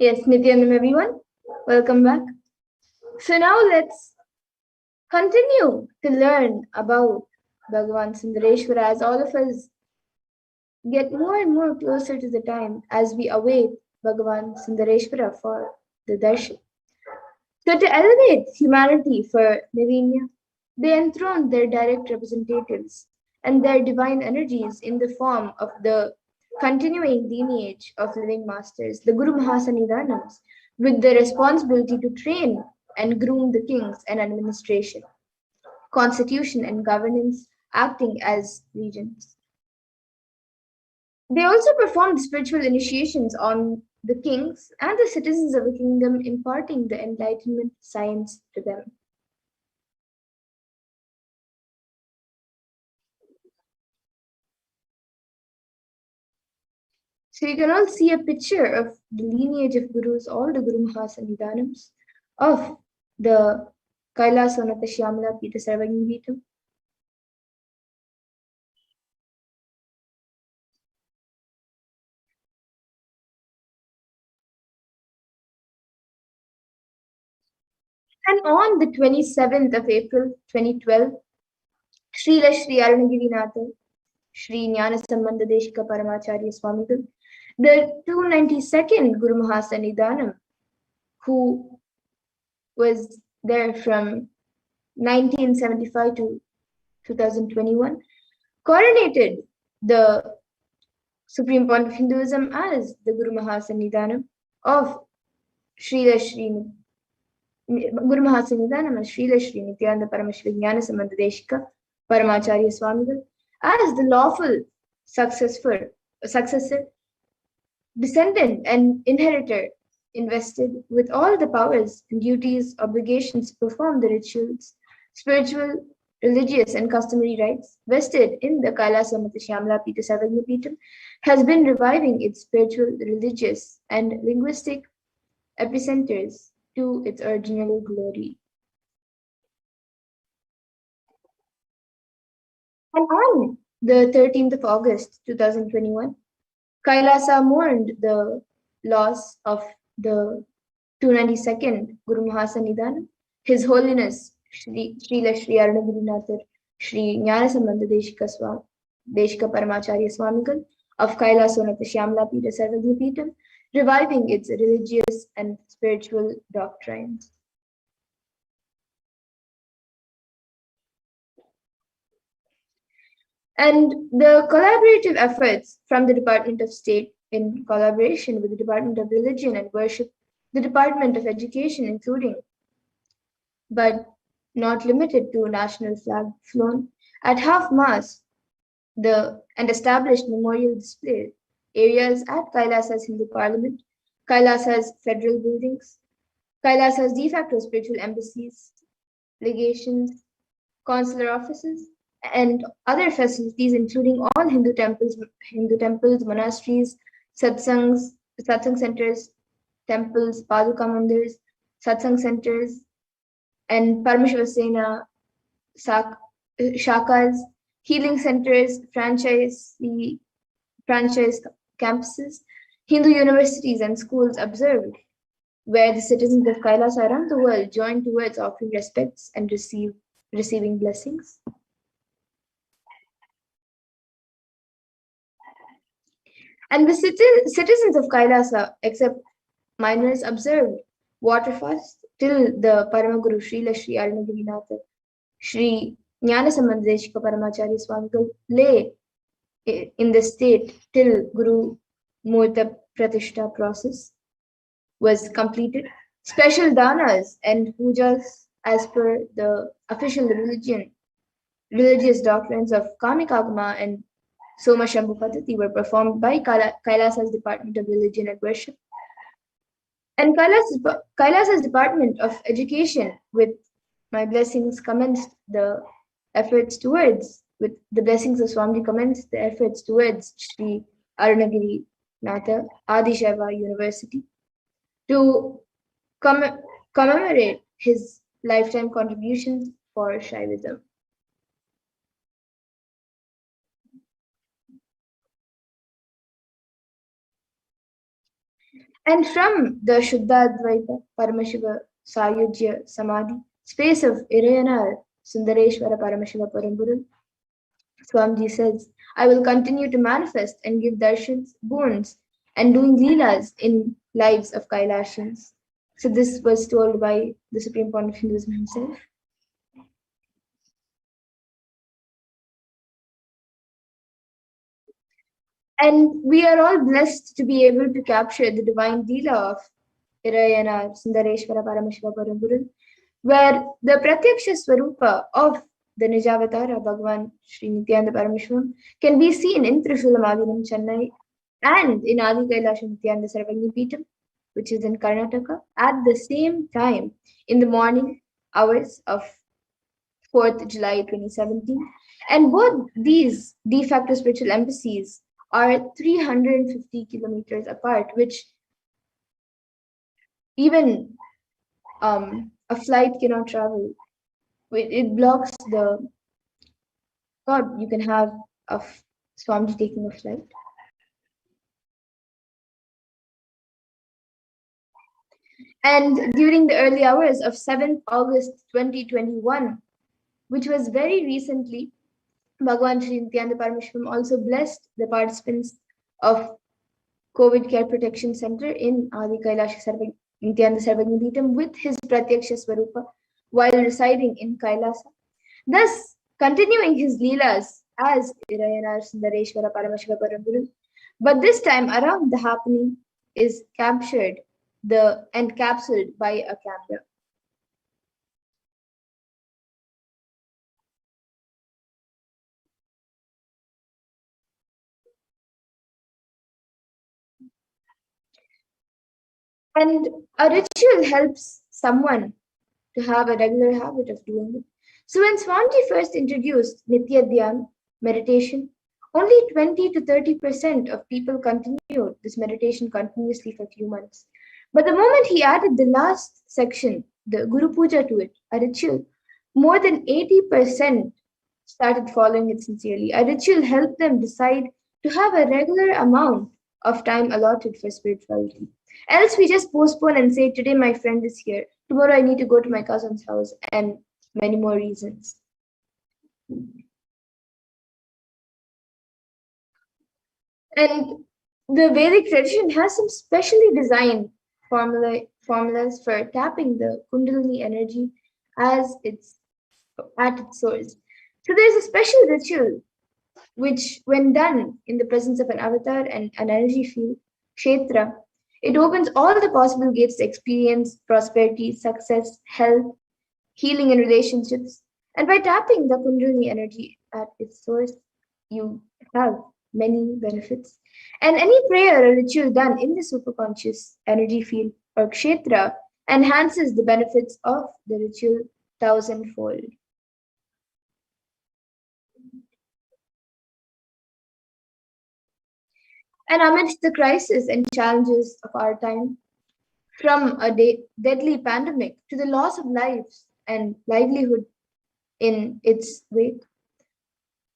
Yes, Nithyanam everyone, welcome back. So now let's continue to learn about Bhagavan Sundareshwara as all of us get more and more closer to the time as we await Bhagavan Sundareshwara for the Darshan. So to elevate humanity for Nirvana, they enthroned their direct representatives and their divine energies in the form of the continuing lineage of living masters, the Guru Mahasanidhanams, with the responsibility to train and groom the kings and administration, constitution and governance acting as regents. They also performed spiritual initiations on the kings and the citizens of the kingdom, imparting the enlightenment science to them. So you can all see a picture of the lineage of gurus, all the Guru Mahasanidhanams of the Kailasa Shyamala Pita Sarvagnivitam. And on the 27th of April 2012, Srila Sri Arunagirinatha, Sri Jnana Sambandha Deshika Paramacharya Swamigal, the 292nd Guru Mahasanidhanam, who was there from 1975 to 2021, coronated the Supreme Pontiff of Hinduism as the Guru Mahasanidhanam of Srila Sri Guru Mahasanidhanam as Srila Sri Nithyananda Paramashivam Jnana Sambandha Deshika Paramacharya Swamigal as the lawful successor, descendant and inheritor invested with all the powers and duties, obligations to perform the rituals, spiritual, religious, and customary rites vested in the Kailasa Shyamala Pita Sarvagnipitam, has been reviving its spiritual, religious, and linguistic epicenters to its original glory. And on the 13th of August 2021, Kailasa mourned the loss of the 292nd Guru Mahasanidhanam, His Holiness Srila Sri Arunagirinatha Sri Jnana Sambandha Deshika Paramacharya Swamigal of Kailasa Shyamala Pita Sarvagnipitam, reviving its religious and spiritual doctrines. And the collaborative efforts from the Department of State in collaboration with the Department of Religion and Worship, the Department of Education, including but not limited to national flag flown at half-mast and established memorial display areas at Kailasa's Hindu Parliament, Kailasa's federal buildings, Kailasa's de facto spiritual embassies, legations, consular offices, and other facilities, including all Hindu temples, monasteries, satsang centers, temples, paduka mandirs, satsang centers, and Paramashivoham shakas, healing centers, franchise campuses, Hindu universities and schools observed, where the citizens of Kailasa around the world join towards offering respects and receiving blessings. And the citizens of Kailasa, except minors, observed water fast till the Paramaguru Srila Sri Arunagirinatha Sri Jnana Sambandha Deshika Paramacharya Swamigal lay in the state till Guru Murta Pratishta process was completed. Special danas and pujas as per the official religious doctrines of Kamikagama and Soma Shambhu Paddhati were performed by Kailasa's Department of Religion and Worship. And Kailasa's Department of Education, with my blessings, commenced the efforts towards, with the blessings of Swamiji, commenced the efforts towards Sri Arunagiri Natha Adi Shaiva University to commemorate his lifetime contributions for Shaivism. And from the Shuddhadvaita Paramashiva Sayujya Samadhi, space of Irayanar Sundareshwara Paramashiva Paramburu, Swamiji says, I will continue to manifest and give darshans, boons, and doing leelas in lives of Kailashans. So this was told by the Supreme Pontiff of Hinduism himself. And we are all blessed to be able to capture the divine leela of Irayana Sundareshwara Paramashiva Paramburu, where the Pratyaksha Swarupa of the Nijavatara Bhagavan Sri Nithyananda Paramashivam can be seen in Trishulamagam, Chennai, and in Adi Kailasa Nithyananda Sarvagnipeetam, which is in Karnataka, at the same time in the morning hours of 4th July 2017. And both these de facto spiritual embassies are 350 kilometers apart, which even a flight cannot travel. It blocks the thought you can have of Swamiji taking a flight. And during the early hours of 7th August 2021, which was very recently, Bhagavan Sri Nithyananda Paramashivam also blessed the participants of COVID Care Protection Center in Adi Kailasa Nithyananda Sarvagnipeetam with his Pratyaksha Swarupa while residing in Kailasa, thus continuing his leelas as Irayanar Sundareshwara Paramashiva Paramburu. But this time around, the happening is captured and capsuled by a camera. And a ritual helps someone to have a regular habit of doing it. So when Swamiji first introduced Nitya Dhyan meditation, only 20 to 30% of people continued this meditation continuously for a few months. But the moment he added the last section, the Guru Puja to it, a ritual, more than 80% started following it sincerely. A ritual helped them decide to have a regular amount of time allotted for spirituality. Else we just postpone and say, today my friend is here, tomorrow I need to go to my cousin's house, and many more reasons. And the Vedic tradition has some specially designed formulas for tapping the Kundalini energy as it's at its source. So there's a special ritual which, when done in the presence of an avatar and an energy field, Kshetra, it opens all the possible gates to experience prosperity, success, health, healing in relationships. And by tapping the Kundalini energy at its source, you have many benefits. And any prayer or ritual done in the superconscious energy field or Kshetra enhances the benefits of the ritual thousandfold. And amidst the crisis and challenges of our time, from a deadly pandemic to the loss of lives and livelihood in its wake,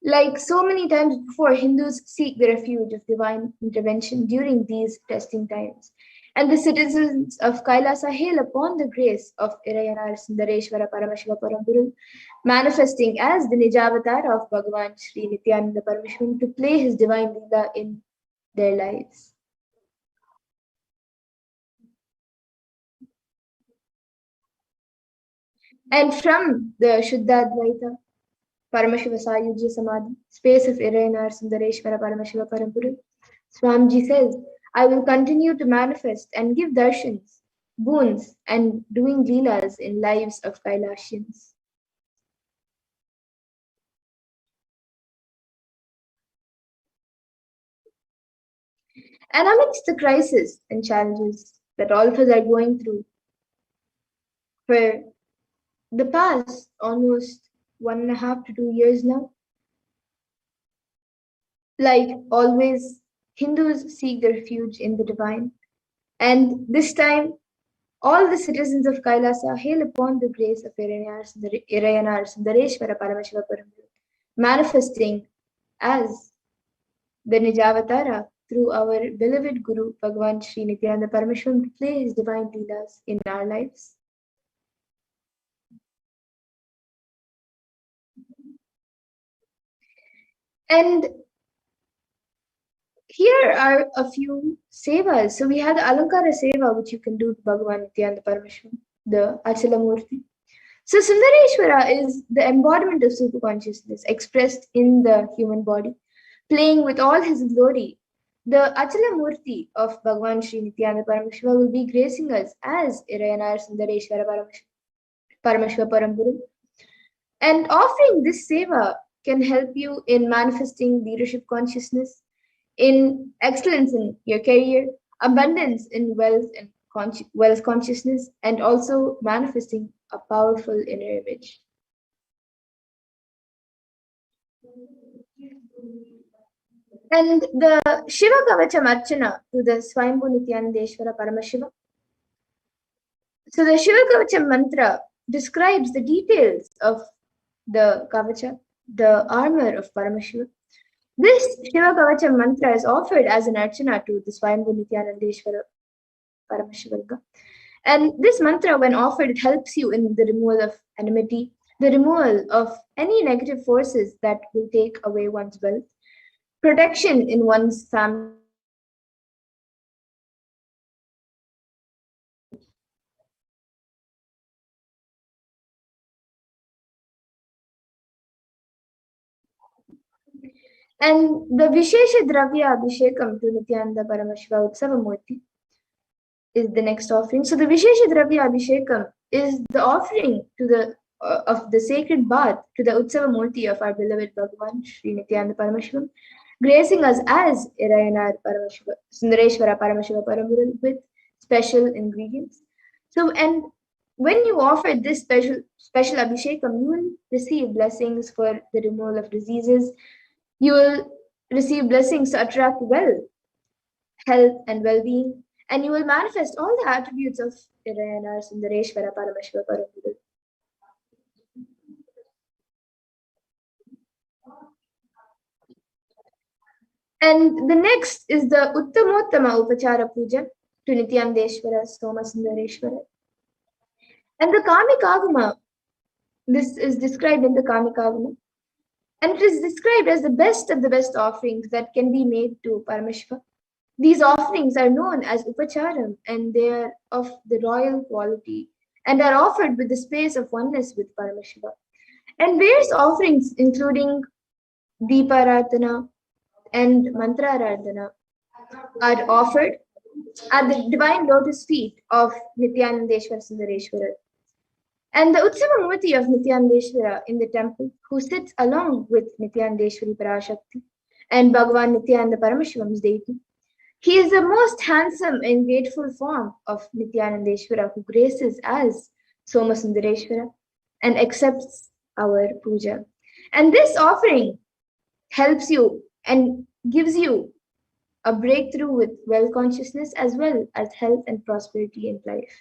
like so many times before, Hindus seek the refuge of divine intervention during these testing times. And the citizens of Kailasa hail upon the grace of Irayanar Sundareshwara Paramashiva Paramburu, manifesting as the Nijavatar of Bhagavan Sri Nithyananda Paramashivam to play his divine Leela in their lives. And from the Shuddhadvaita Paramashiva Sayujya Samadhi, space of Irayanar Sundareshwara Paramashiva Paramburu, Swamiji says, I will continue to manifest and give darshans, boons, and doing leelas in lives of Kailashans. And amidst the crisis and challenges that all of us are going through for the past almost 1.5 to 2 years now, like always, Hindus seek the refuge in the divine. And this time, all the citizens of Kailasa hail upon the grace of Irayanar Sundareshwara Paramashiva Paramburu, manifesting as the Nijavatara through our beloved Guru, Bhagavan Sri Nithyananda Paramashivam, to play his divine leelas in our lives. And here are a few sevas. So we have the Alankara Seva, which you can do to Bhagavan Nithyananda Paramashivam, the Achala Murti. So Sundareshwara is the embodiment of super consciousness expressed in the human body, playing with all his glory. The Achala Murti of Bhagavan Sri Nithyananda Paramashiva will be gracing us as Irayanar Sundareshwara Paramashiva Parampuram. And offering this seva can help you in manifesting leadership consciousness, in excellence in your career, abundance in wealth and wealth consciousness, and also manifesting a powerful inner image. And the Shiva Kavacham Archana to the Swayambhu Nithyanandeshwara Paramashiva. So the Shiva Kavacham mantra describes the details of the Kavacha, the armor of Paramashiva. This Shiva Kavacham mantra is offered as an archana to the Swayambhu Nithyanandeshwara Paramashiva. And this mantra, when offered, it helps you in the removal of enmity, the removal of any negative forces that will take away one's wealth, protection in one's family. And the Vishesha Dravya Abhishekam to Nithyananda Paramashiva Utsava Murti is the next offering. So the Vishesha Dravya Abhishekam is the offering to the of the sacred bath to the Utsava Murti of our beloved Bhagavan Sri Nithyananda Paramashivam, gracing us as Irayanar Paramashiva, Sundareshwara Paramashiva Parampuram with special ingredients. So, and when you offer this special Abhishekam, you will receive blessings for the removal of diseases. You will receive blessings to attract wealth, health, and well-being, and you will manifest all the attributes of Irayanar Sundareshwara Paramashiva Parampuram. And the next is the Uttamottama Upachara Puja to Nithyanandeshwara Soma Sundareshwara. And the Kamikagama, this is described in the Kamikagama, and it is described as the best of the best offerings that can be made to Paramashiva. These offerings are known as Upacharam, and they are of the royal quality and are offered with the space of oneness with Paramashiva. And various offerings, including Deeparatana and Mantraradhana, are offered at the divine lotus feet of Nithyanandeshwara Sundareshwara. And the Utsava Murti of Nithyanandeshwara in the temple, who sits along with Nithyanandeshwari Parashakti and Bhagavan Nithyananda Paramashivam's deity. He is the most handsome and grateful form of Nithyanandeshwara, who graces as Soma Sundareshwara and accepts our puja. And this offering helps you and gives you a breakthrough with wealth consciousness as well as health and prosperity in life.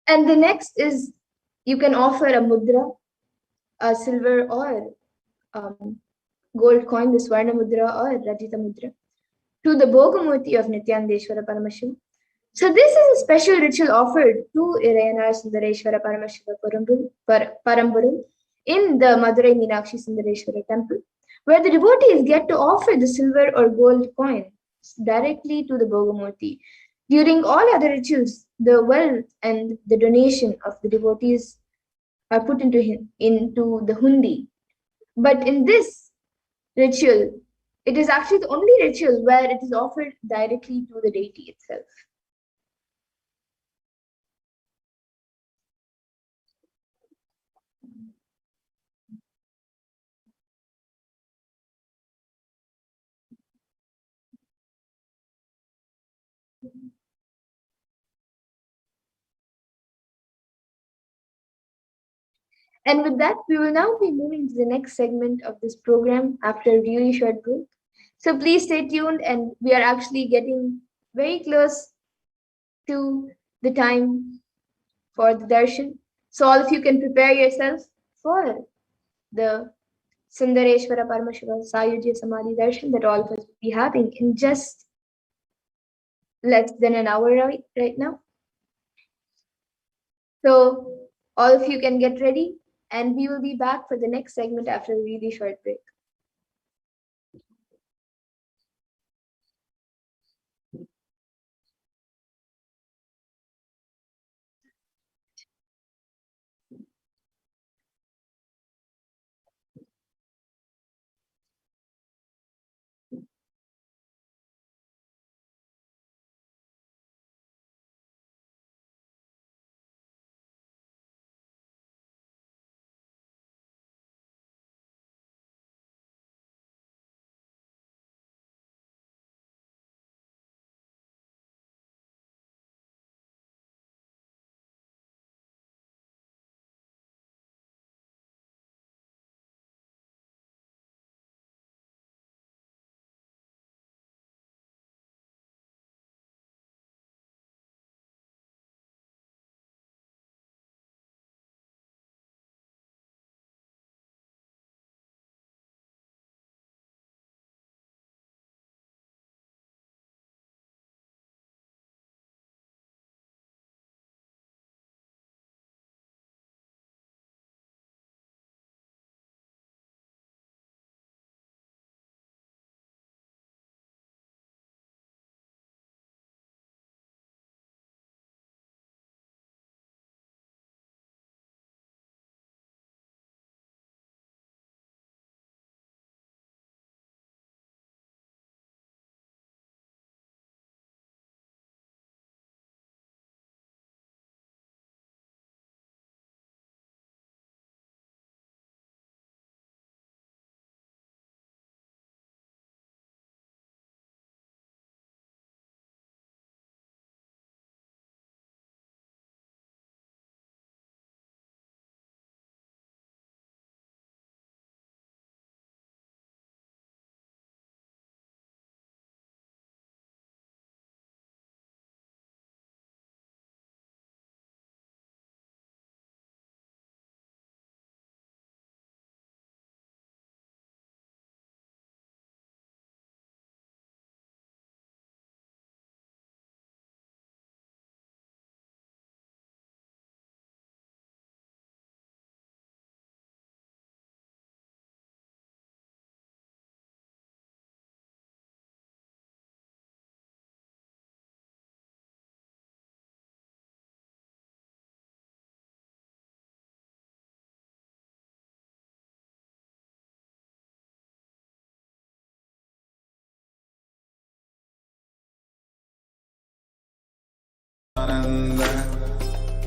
And the next is you can offer a mudra, a silver or gold coin, the Swarna mudra or Rajita mudra, to the Bhogamurti of Nithyanandeshwara Paramashiva. So this is a special ritual offered to Irayanar Sundareshwara Paramashiva Parampuram in the Madurai Meenakshi Sundareshwara temple, where the devotees get to offer the silver or gold coin directly to the Bhogamurti. During all other rituals, the wealth and the donation of the devotees are put into the hundi. But in this ritual, it is actually the only ritual where it is offered directly to the deity itself. And with that, we will now be moving to the next segment of this program after a really short break. So please stay tuned, and we are actually getting very close to the time for the darshan. So all of you can prepare yourselves for the Sundareshwara Paramashiva SAYUJYA Samadhi Darshan that all of us will be having in just less than an hour right now. So all of you can get ready, and we will be back for the next segment after a really short break.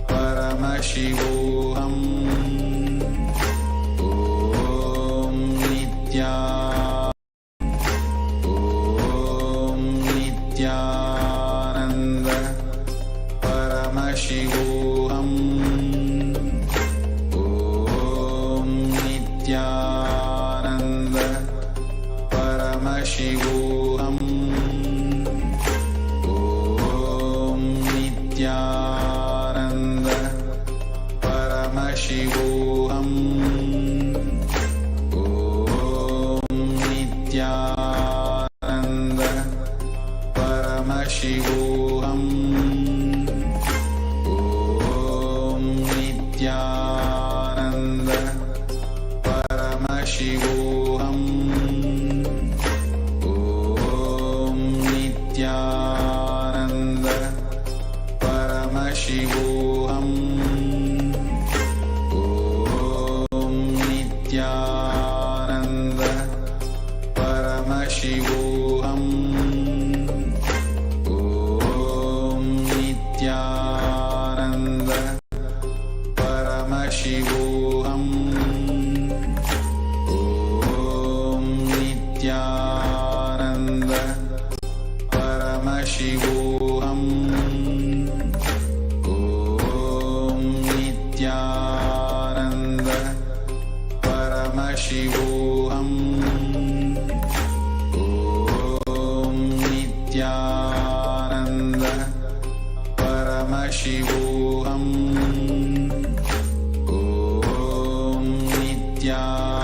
Paramashivoham. Om Nithyananda Paramashivoham. Om Nithyananda Paramashivoham. Om Nithyananda Paramashivoham. Om Nithyananda Paramashivoham. Om Nithyananda Paramashivoham. Om Nithyananda Paramashivoham. Om Nithyananda Paramashivoham. Om Nithyananda Paramashivoham. Om Nithyananda Paramashivoham. Om Nithyananda Paramashivoham. Om Nithyananda Paramashivoham. Om Nithyananda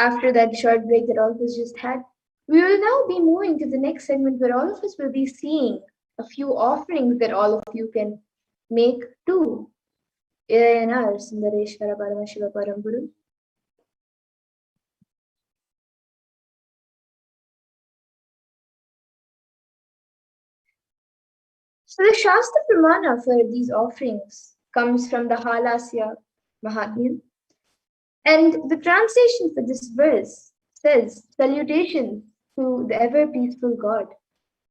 after that short break that all of us just had, we will now be moving to the next segment where all of us will be seeing a few offerings that all of you can make to ANR Sundareshwara Paramashiva Paramburu. So the Shastra Pramana for these offerings comes from the Halasya Mahatmya. And the translation for this verse says, "Salutations to the ever-peaceful God,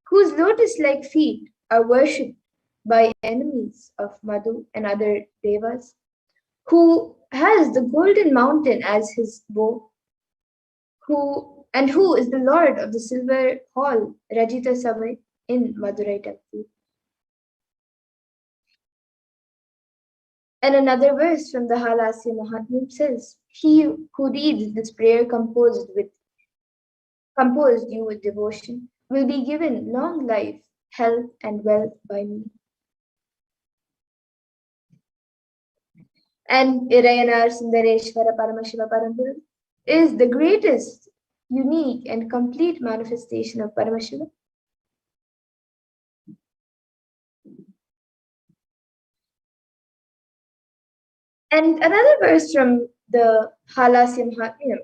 whose lotus-like feet are worshipped by enemies of Madhu and other devas, who has the golden mountain as his bow, who is the lord of the silver hall Rajita Savai in Madurai temple." And another verse from the Halasya Mahatmya says, "He who reads this prayer composed you with devotion will be given long life, health, and wealth by me." And Irayanar Sundareshwara Paramashiva Paramburu is the greatest, unique, and complete manifestation of Paramashiva. And another verse from the Halasya Mahatmya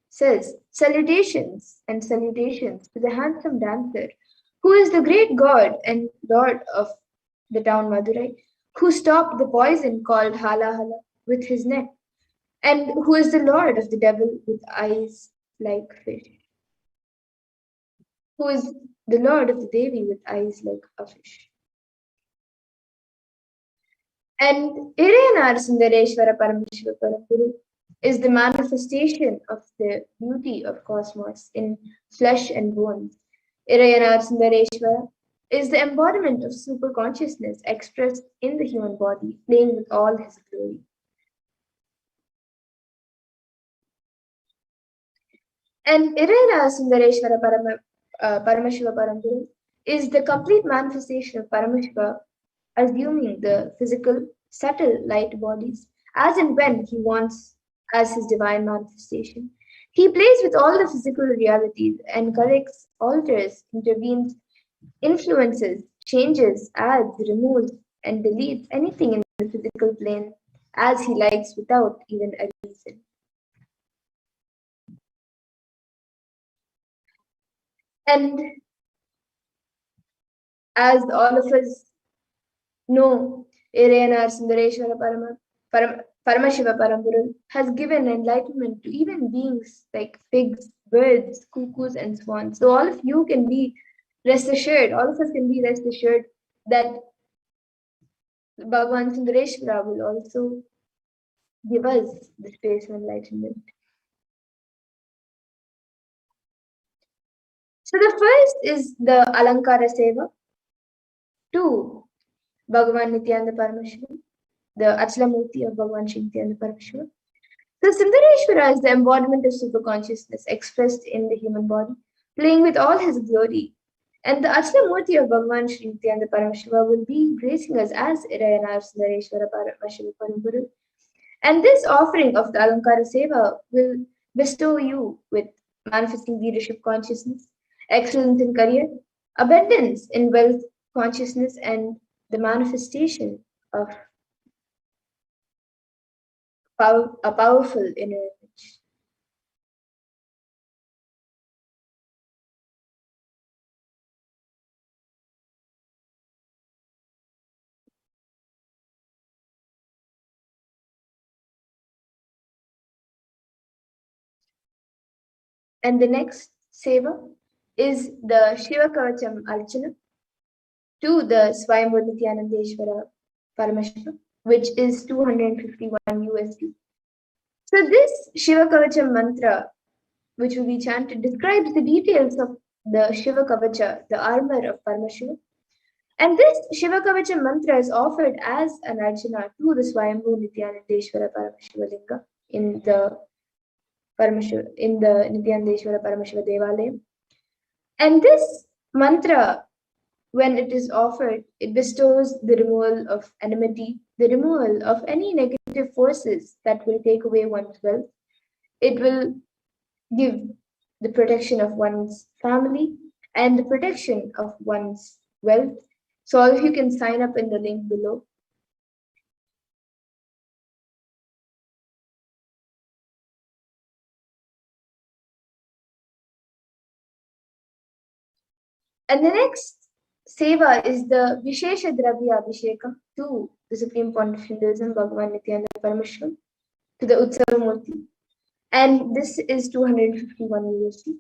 says, "Salutations and salutations to the handsome dancer, who is the great god and lord of the town Madurai, who stopped the poison called Hala Hala with his neck, and who is the lord of the devil with eyes like fish, who is the lord of the Devi with eyes like a fish." And Irayanar Sundareshwara Paramashiva Paramburu is the manifestation of the beauty of cosmos in flesh and bones. Irayanar Sundareshwara is the embodiment of super consciousness expressed in the human body, playing with all his glory. And Irayanar Sundareshwara Paramashiva Paramburu is the complete manifestation of Paramashiva, assuming the physical, subtle light bodies as and when he wants as his divine manifestation. He plays with all the physical realities and corrects, alters, intervenes, influences, changes, adds, removes, and deletes anything in the physical plane as he likes without even a reason. And as all of us know, Irayanar Sundareshwara Paramashiva Paramburu has given enlightenment to even beings like pigs, birds, cuckoos, and swans. So all of you can be rest assured, all of us can be rest assured that Bhagavan Sundareshwara will also give us the space of enlightenment. So the first is the Alankara Seva to Bhagavan Nithyananda Paramashivam, the Achalamurti of Bhagavan Shri Nithyananda Paramashivam. So Sundareshwara is the embodiment of super consciousness expressed in the human body, playing with all his glory. And the Achalamurti of Bhagavan Shri Nithyananda Paramashiva will be gracing us as Irayanar Sundareshwara Paramashiva Paramburu. And this offering of the Alankara Seva will bestow you with manifesting leadership consciousness, excellence in career, abundance in wealth consciousness, and the manifestation of a powerful inner image. And the next seva is the Shiva Kavacham Archana to the Swayambhu Nithyanandeshwara Paramashiva, which is 251 USD. So this Shiva Kavacham mantra, which will be chanted, describes the details of the Shiva Kavacha, the armor of Paramashiva. And this Shiva Kavacham mantra is offered as an archana to the Swayambhu Nithyanandeshwara Paramashiva Linga in the Nithyanandeshwara Paramashiva Devalayam. And this mantra, when it is offered, it bestows the removal of enmity, the removal of any negative forces that will take away one's wealth. It will give the protection of one's family and the protection of one's wealth. So all of you can sign up in the link below. And the next seva is the Vishesha Dravya Abhishekam to the Supreme Pontiff of Hinduism, Bhagavan Nithyananda Paramashivam, to the Utsava Murti. And this is 251 USD.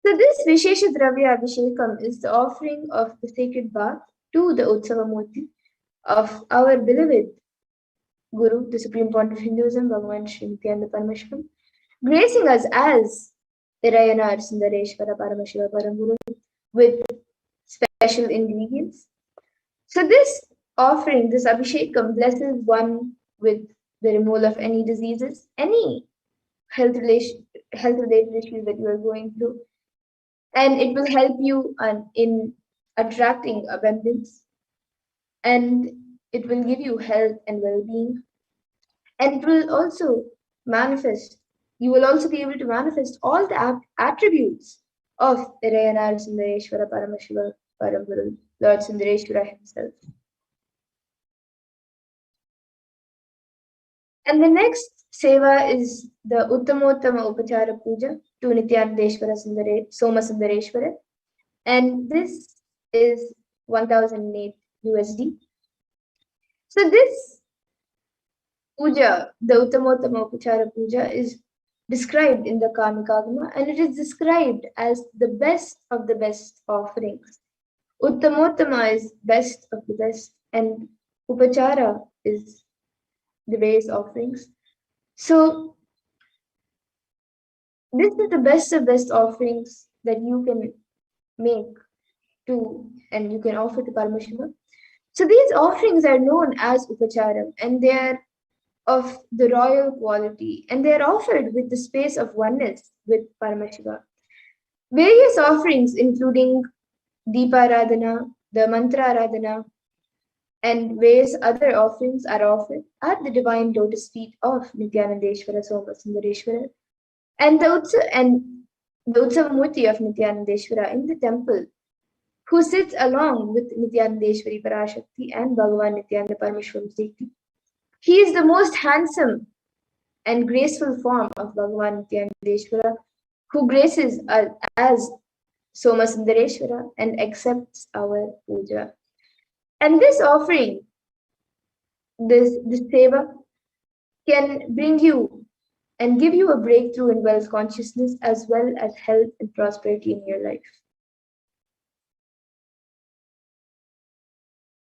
So this Vishesha Dravya Abhishekam is the offering of the sacred bath to the Utsava Murti of our beloved Guru, the Supreme Pontiff of Hinduism, Bhagavan Sri Nithyananda Paramashivam, gracing us as Irayanar Sundareshwara Paramashiva Paranguru with special ingredients. So this offering, this Abhishekam, blesses one with the removal of any diseases, any health-related issues that you are going through, and it will help you in attracting abundance, and it will give you health and well-being, and it will also manifest. You will also be able to manifest all the attributes of Irayanar Sundareshwara Paramashiva Paramburu, Lord Sundareshwara himself. And the next seva is the Uttamottama Upachara Puja to Nithyanandeshwara Soma Sundareshwara. And this is 1008 USD. So this puja, the Uttamottama Upachara Puja, is described in the Kamikagama, and it is described as the best of the best offerings. Uttamottama is best of the best, and Upachara is the base offerings. So this is the best of best offerings that you can make to, and you can offer to Paramashiva. So these offerings are known as Upacharam, and they are of the royal quality, and they are offered with the space of oneness with Paramashiva. Various offerings, including Deeparadhana, the Mantra Aradhana, and various other offerings are offered at the divine lotus feet of Nithyanandeshwara Soma Sundareshwara and the Utsava Murti of Nithyanandeshwara in the temple, who sits along with Nithyanandeshwari Parashakti and Bhagavan Nithyananda Paramashivam Deity. He is the most handsome and graceful form of Bhagavan Nithyanandeshwara, who graces as Soma Sundareshwara and accepts our puja. And this offering, this seva, can bring you and give you a breakthrough in wealth consciousness as well as health and prosperity in your life.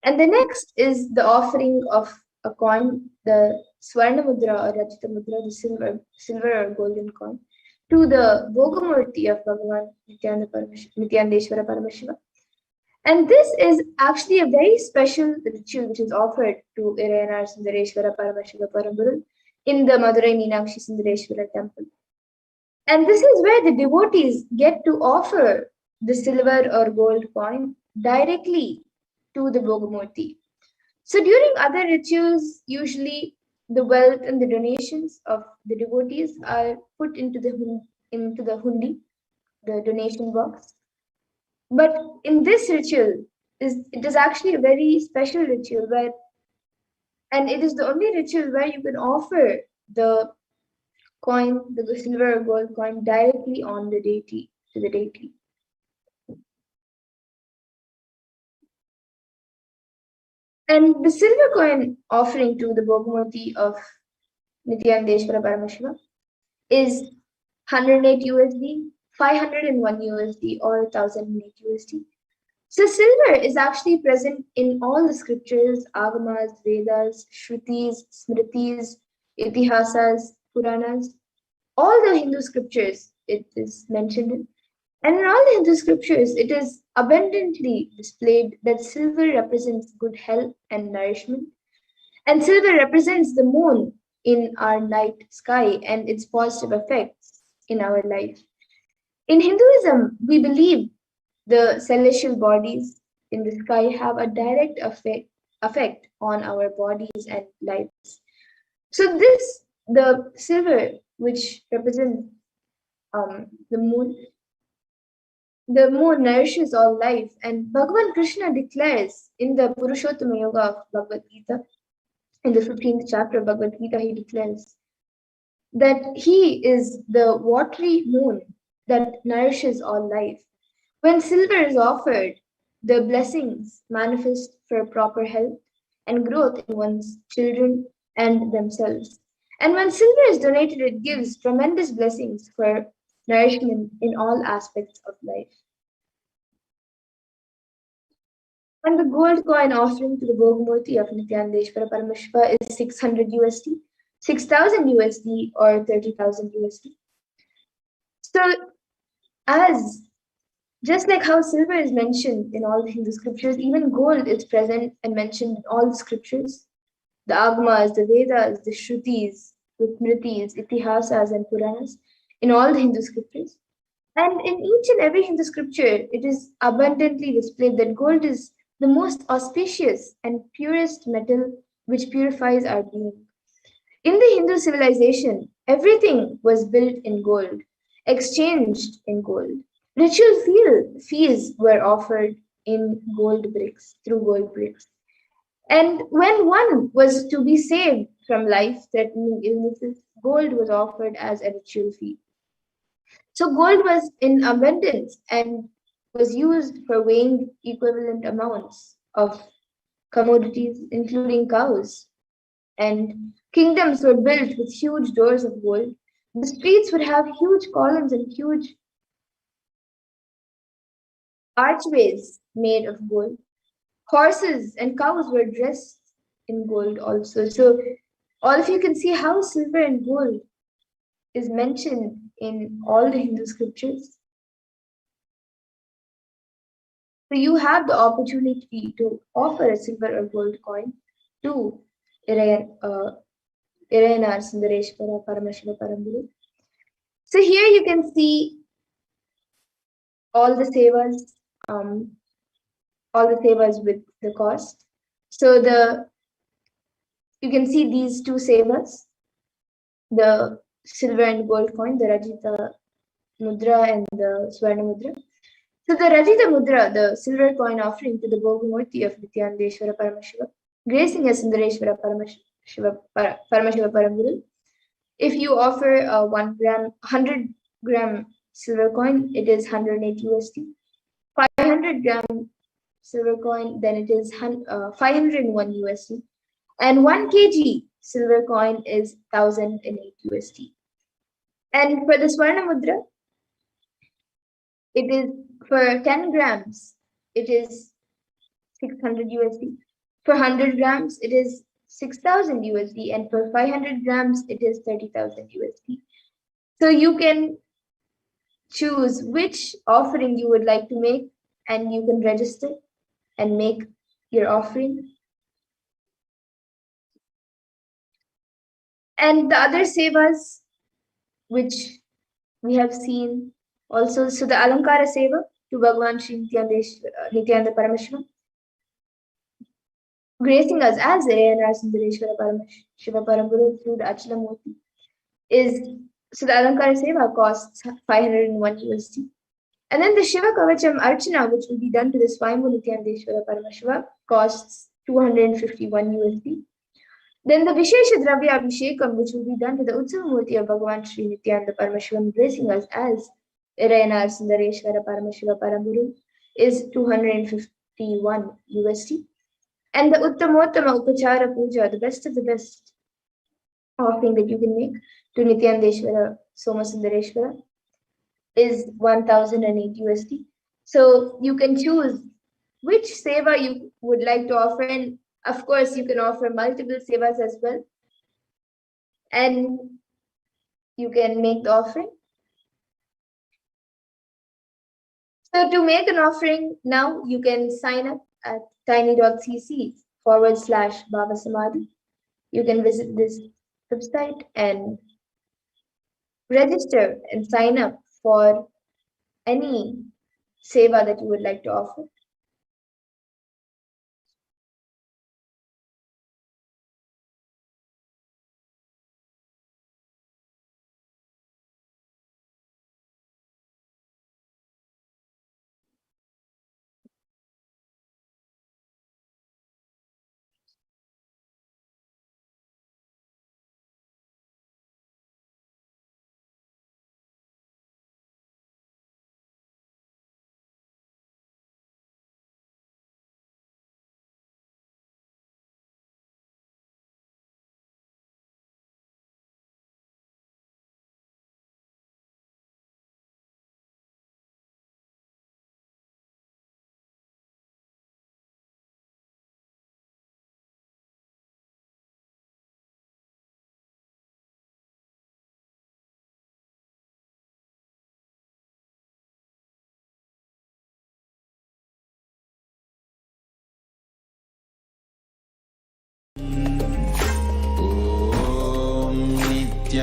And the next is the offering of a coin, the Swarna Mudra or Rajita Mudra, the silver or golden coin, to the Bhogamurti of Bhagavan Nithyanandeshwara Paramashiva. And this is actually a very special ritual which is offered to Irayanar Sundareshwara Paramashiva Paramburu in the Madurai Meenakshi Sundareshwara temple. And this is where the devotees get to offer the silver or gold coin directly to the Bhogamurti. So during other rituals, usually the wealth and the donations of the devotees are put into the hundi, the donation box. But in this ritual, it is actually a very special ritual and it is the only ritual where you can offer the coin, the silver or gold coin, directly on the deity, to the deity. And the silver coin offering to the Bhogamurti of Nithyanandeshwara Paramashiva is 108 USD, 501 USD, or 1008 USD. So silver is actually present in all the scriptures, Agamas, Vedas, Shrutis, Smritis, Itihasas, Puranas, all the Hindu scriptures it is mentioned in. And in all the Hindu scriptures, it is abundantly displayed that silver represents good health and nourishment. And silver represents the moon in our night sky and its positive effects in our life. In Hinduism, we believe the celestial bodies in the sky have a direct effect on our bodies and lives. So the silver, which represents the moon. The moon nourishes all life, and Bhagavan Krishna declares in the Purushottama Yoga of Bhagavad Gita, in the 15th chapter of Bhagavad Gita, he declares that he is the watery moon that nourishes all life. When silver is offered, the blessings manifest for proper health and growth in one's children and themselves. And when silver is donated, it gives tremendous blessings for nourishment in all aspects of life. And the gold coin offering to the Bhogamurti of Nithyananda Paramashiva is 600 USD, 6,000 USD, or 30,000 USD. So, as just like how silver is mentioned in all the Hindu scriptures, even gold is present and mentioned in all the scriptures. The Agamas, the Vedas, the Shrutis, the Smritis, Itihasas, and Puranas, in all the Hindu scriptures. And in each and every Hindu scripture, it is abundantly displayed that gold is the most auspicious and purest metal which purifies our being. In the Hindu civilization, everything was built in gold, exchanged in gold. Ritual fees were offered in gold bricks, through gold bricks. And when one was to be saved from life-threatening illnesses, gold was offered as a ritual fee. So gold was in abundance and was used for weighing equivalent amounts of commodities, including cows. And kingdoms were built with huge doors of gold. The streets would have huge columns and huge archways made of gold. Horses and cows were dressed in gold also. So all of you can see how silver and gold is mentioned in all the Hindu scriptures. So you have the opportunity to offer a silver or gold coin to Irayanar Sundareshwara Paramashiva Paramburu. So here you can see all the sevas, with the cost. So you can see these two sevas, the silver and gold coin, the Rajita Mudra and the Swarna Mudra. So the Rajita Mudra, the silver coin offering to the Bhogamurti of Nithyananda Paramashiva, gracing as Sundareshwara Paramashiva Paramburu. If you offer a 100 gram silver coin, it is 108 USD. 500 gram silver coin, then it is 501 USD. And 1 kg silver coin is 1008 USD. And for the Swarna Mudra, it is for 10 grams, it is 600 USD. For 100 grams, it is 6,000 USD. And for 500 grams, it is 30,000 USD. So you can choose which offering you would like to make, and you can register and make your offering. And the other sevas, which we have seen also, so the Alankara Seva to Bhagavan Sri Nithyananda Paramashivam, gracing us as Irayanar Sundareshwara Paramashiva Paramburu through the Achalamurti, so the Alankara Seva costs 501 USD. And then the Shiva Kavacham Archana, which will be done to the Swayambhu Nithyanandeshwara Paramashiva, costs 251 USD. Then the Vishesha Dravya Abhishekam, which will be done to the Utsavamurti of Bhagavan Sri Nithyananda Paramashivam, gracing us as Irayanar Sundareshwara Paramashiva Paramburu, is 251 USD. And the Uttamottama Upachara Puja, the best of the best offering that you can make to Nithyanandeshwara Soma Sundareshwara, is 1008 USD. So you can choose which seva you would like to offer, and of course you can offer multiple sevas as well, and you can make the offering. So to make an offering now, you can sign up at tiny.cc/Baba Samadhi. You can visit this website and register and sign up for any seva that you would like to offer.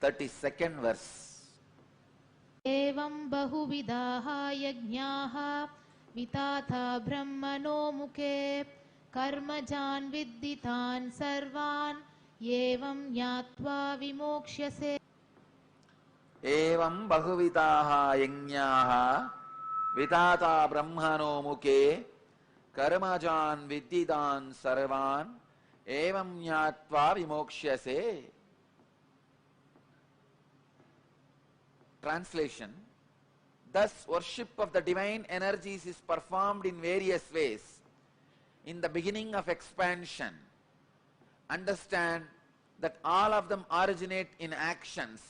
32nd verse. एवं बहुविधाः यज्ञाः विताथा ब्रह्मणो मुखे कर्मजान् विद्दितान् सर्वान् एवं ज्ञात्वा विमोक्ष्यसे. एवं बहुविधाः यज्ञाः विधाता ब्रह्मणो मुखे कर्मजान् विद्दितान् सर्वान् एवं ज्ञात्वा विमोक्ष्यसे. Translation: thus worship of the divine energies is performed in various ways in the beginning of expansion. Understand that all of them originate in actions.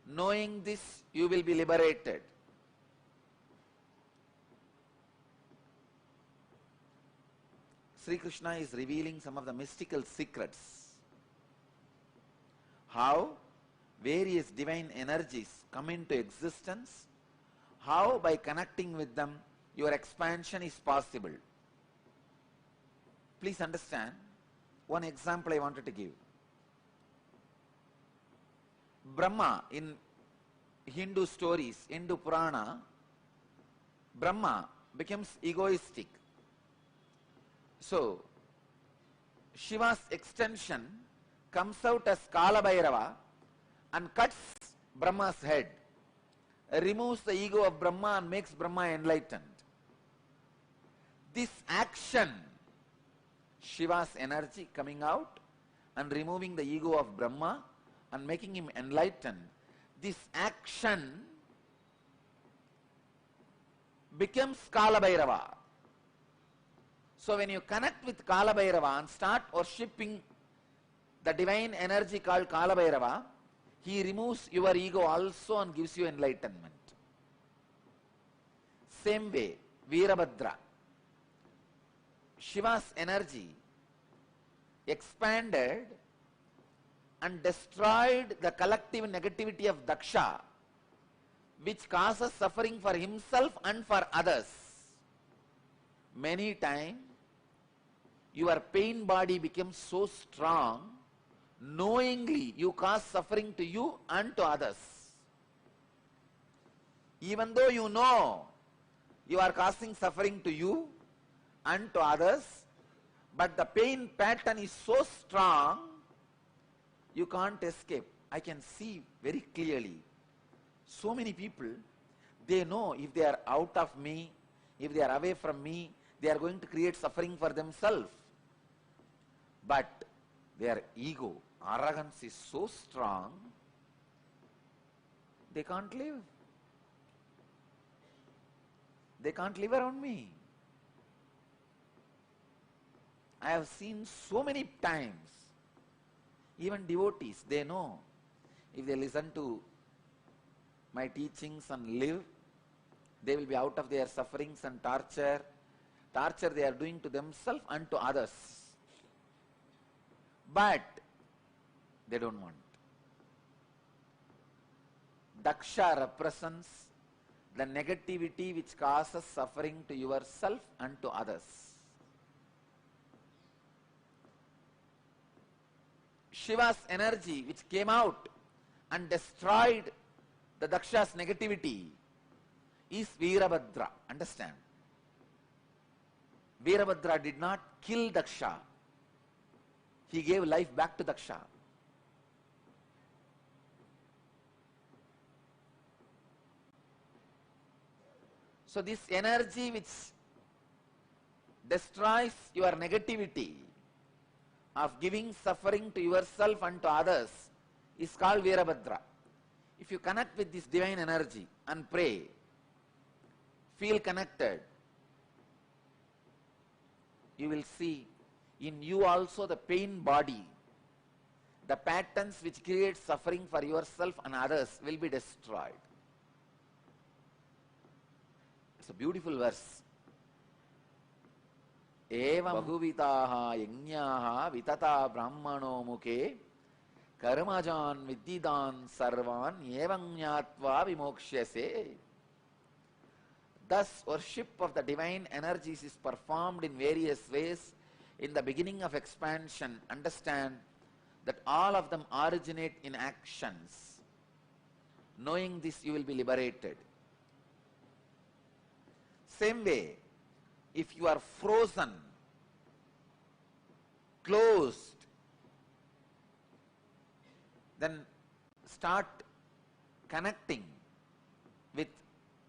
Knowing this, you will be liberated. Sri Krishna is revealing some of the mystical secrets. How various divine energies come into existence, how by connecting with them your expansion is possible. Please understand, one example I wanted to give. Brahma, in Hindu stories, Hindu Purana, Brahma becomes egoistic. So, Shiva's extension comes out as Kala Bhairava and cuts Brahma's head, removes the ego of Brahma and makes Brahma enlightened. This action, Shiva's energy coming out and removing the ego of Brahma and making him enlightened, this action becomes Kala Bhairava. So when you connect with Kala Bhairava and start worshipping the divine energy called Kala Bhairava, he removes your ego also and gives you enlightenment. Same way, Veerabhadra, Shiva's energy expanded and destroyed the collective negativity of Daksha, which causes suffering for himself and for others. Many times, your pain body becomes so strong, knowingly you cause suffering to you and to others. Even though you know you are causing suffering to you and to others, but the pain pattern is so strong, you can't escape. I can see very clearly. So many people, they know if they are out of me, if they are away from me, they are going to create suffering for themselves. But their ego, arrogance is so strong, they can't live. They can't live around me. I have seen so many times, even devotees, they know if they listen to my teachings and live, they will be out of their sufferings and torture they are doing to themselves and to others. But they don't want. Daksha represents the negativity which causes suffering to yourself and to others. Shiva's energy which came out and destroyed the Daksha's negativity is Veerabhadra. Understand? Veerabhadra did not kill Daksha. He gave life back to Daksha. So this energy which destroys your negativity of giving suffering to yourself and to others is called Veerabhadra. If you connect with this divine energy and pray, feel connected, you will see in you also the pain body, the patterns which create suffering for yourself and others will be destroyed. It's a beautiful verse. Evam bahuvitaha yajñaha vitata brahmano mukhe karmajan viddidan sarvan evam jnatva vimokshase. Thus, worship of the divine energies is performed in various ways in the beginning of expansion. Understand that all of them originate in actions. Knowing this, you will be liberated. Same way, if you are frozen, closed, then start connecting with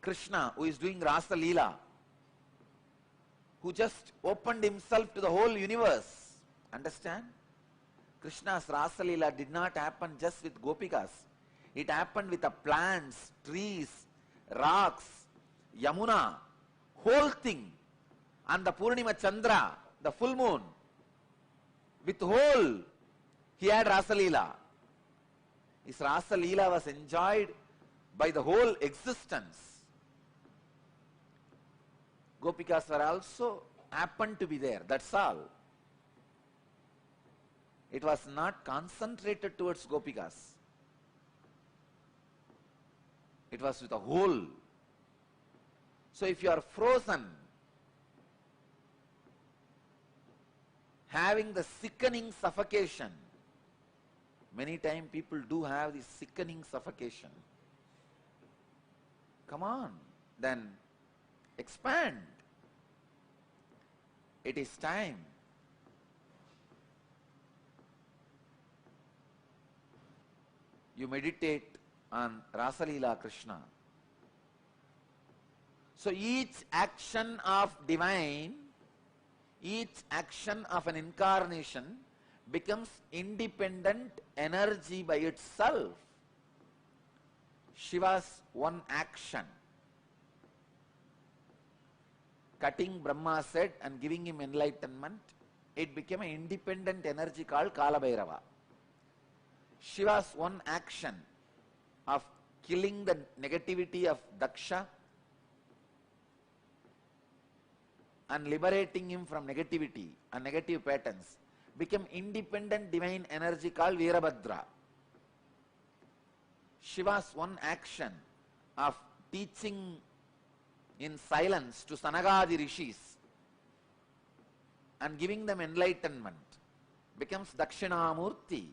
Krishna, who is doing Rasa Leela, who just opened himself to the whole universe. Understand? Krishna's Rasa Leela did not happen just with Gopikas. It happened with the plants, trees, rocks, Yamuna, whole thing. And the Purnima Chandra, the full moon, with whole, he had Rasa Leela. His Rasa Leela was enjoyed by the whole existence. Gopikas were also happened to be there, that's all. It was not concentrated towards Gopikas. It was with the whole. So if you are frozen, having the sickening suffocation, many times people do have this sickening suffocation. Come on, then expand. It is time. You meditate on Rasa Leela Krishna. So each action of divine, each action of an incarnation becomes independent energy by itself. Shiva's one action, cutting Brahma's head and giving him enlightenment, it became an independent energy called Kala Bhairava. Shiva's one action of killing the negativity of Daksha and liberating him from negativity and negative patterns became independent divine energy called Veerabhadra. Shiva's one action of teaching in silence to Sanagadi Rishis and giving them enlightenment becomes Dakshinamurti.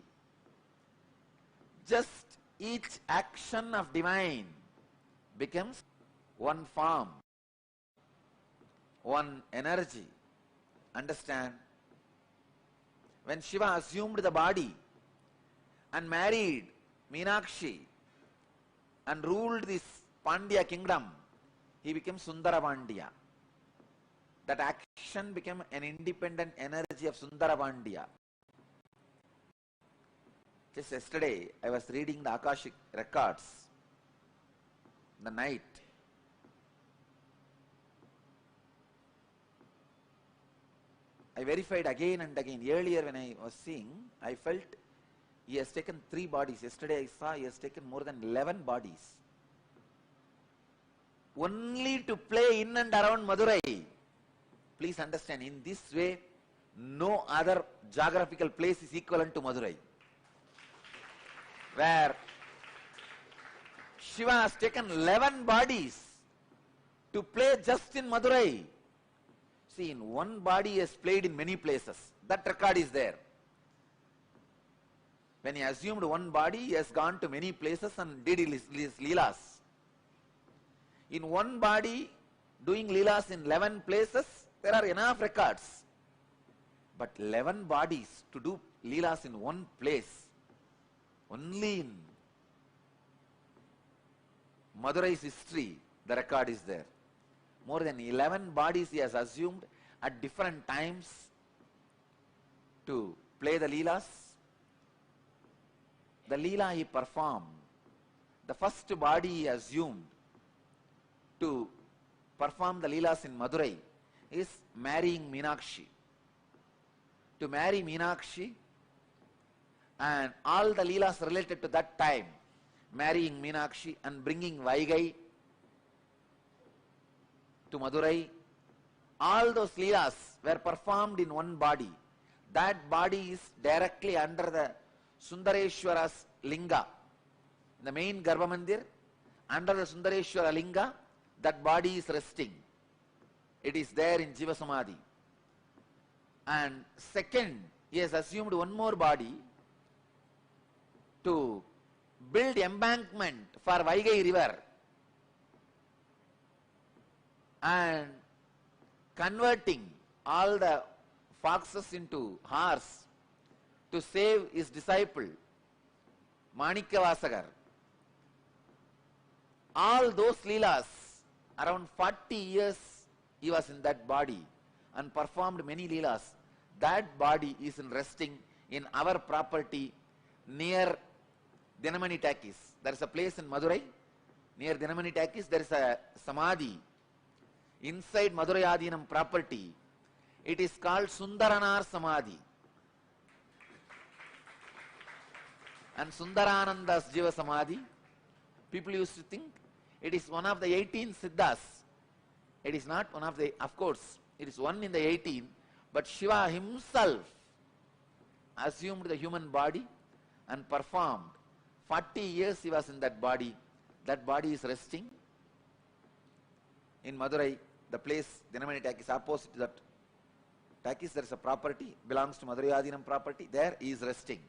Just each action of divine becomes one form, one energy. Understand? When Shiva assumed the body and married Meenakshi and ruled this Pandya kingdom, he became Sundara Pandya. That action became an independent energy of Sundara Pandya. Just yesterday, I was reading the Akashic records in the night. I verified again and again. Earlier when I was seeing, I felt he has taken 3 bodies. Yesterday I saw he has taken more than 11 bodies. Only to play in and around Madurai. Please understand, in this way, no other geographical place is equivalent to Madurai. Where Shiva has taken 11 bodies to play just in Madurai. See, in one body he has played in many places. That record is there. When he assumed one body, he has gone to many places and did his leelas. In one body, doing leelas in 11 places, there are enough records. But 11 bodies to do leelas in one place, only in Madurai's history, the record is there. More than 11 bodies he has assumed at different times to play the leelas. The leela he performed, the first body he assumed to perform the leelas in Madurai is marrying Meenakshi. To marry Meenakshi and all the leelas related to that time, marrying Meenakshi and bringing Vaigai to Madurai, all those leelas were performed in one body. That body is directly under the Sundareshwara's linga. In the main Garbha Mandir, under the Sundareshwara linga, that body is resting. It is there in Jiva Samadhi. And second, he has assumed one more body to build embankment for Vaigai river and converting all the foxes into horse to save his disciple Manikavasagar. All those leelas, around 40 years he was in that body and performed many leelas. That body is resting in our property near Dinamani Takis. There is a place in Madurai near Dinamani Takis. There is a Samadhi inside Madurai Adinam property. It is called Sundaranar Samadhi. And Sundarananda's Jiva Samadhi, people used to think it is one of the 18 Siddhas. It is not one of the, of course, it is one in the 18, but Shiva himself assumed the human body and performed. 40 years he was in that body. That body is resting in Madurai, the place Dinamani Takis, opposite to that Takis, there is a property, belongs to Madurai Adinam property. There he is resting.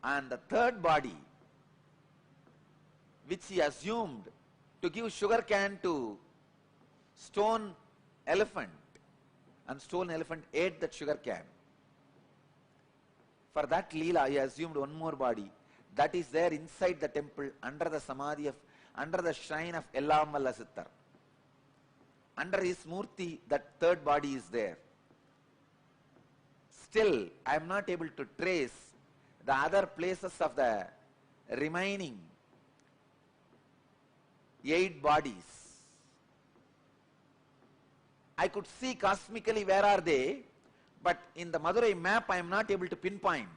And the third body, which he assumed to give sugar cane to stone elephant, and stone elephant ate that sugar cane. For that Leela, he assumed one more body that is there inside the temple under the Samadhi of, under the shrine of Ellamalla Sittar. Under his Murti, that third body is there. Still, I am not able to trace the other places of the remaining 8 bodies. I could see cosmically where are they, but in the Madurai map I am not able to pinpoint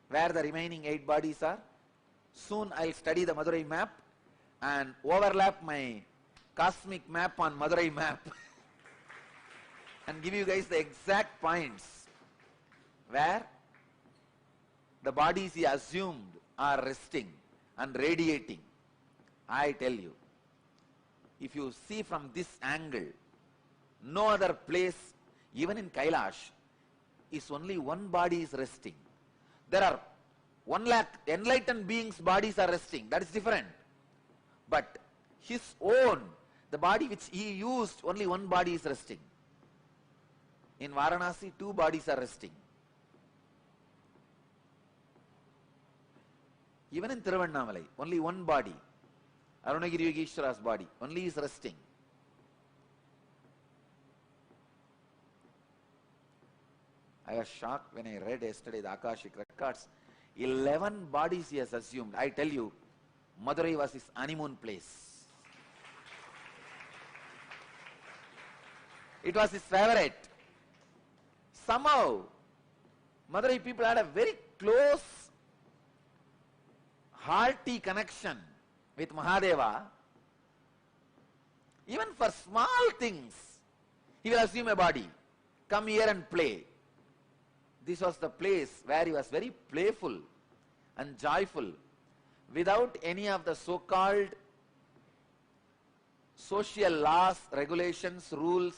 where the remaining 8 bodies are. Soon I will study the Madurai map and overlap my cosmic map on Madurai map and give you guys the exact points where the bodies he assumed are resting and radiating. I tell you, if you see from this angle, no other place, even in Kailash, is only one body is resting. There are 1 lakh enlightened beings' bodies are resting. That is different. But his own, the body which he used, only one body is resting. In Varanasi, 2 bodies are resting. Even in Thiruvannamalai, only one body, Arunagiri Yogeshwara's body, only is resting. I was shocked when I read yesterday the Akashic records. 11 bodies he has assumed. I tell you, Madurai was his honeymoon place. It was his favorite. Somehow, Madurai people had a very close, hearty connection with Mahadeva. Even for small things, he will assume a body. Come here and play. This was the place where he was very playful and joyful without any of the so-called social laws, regulations, rules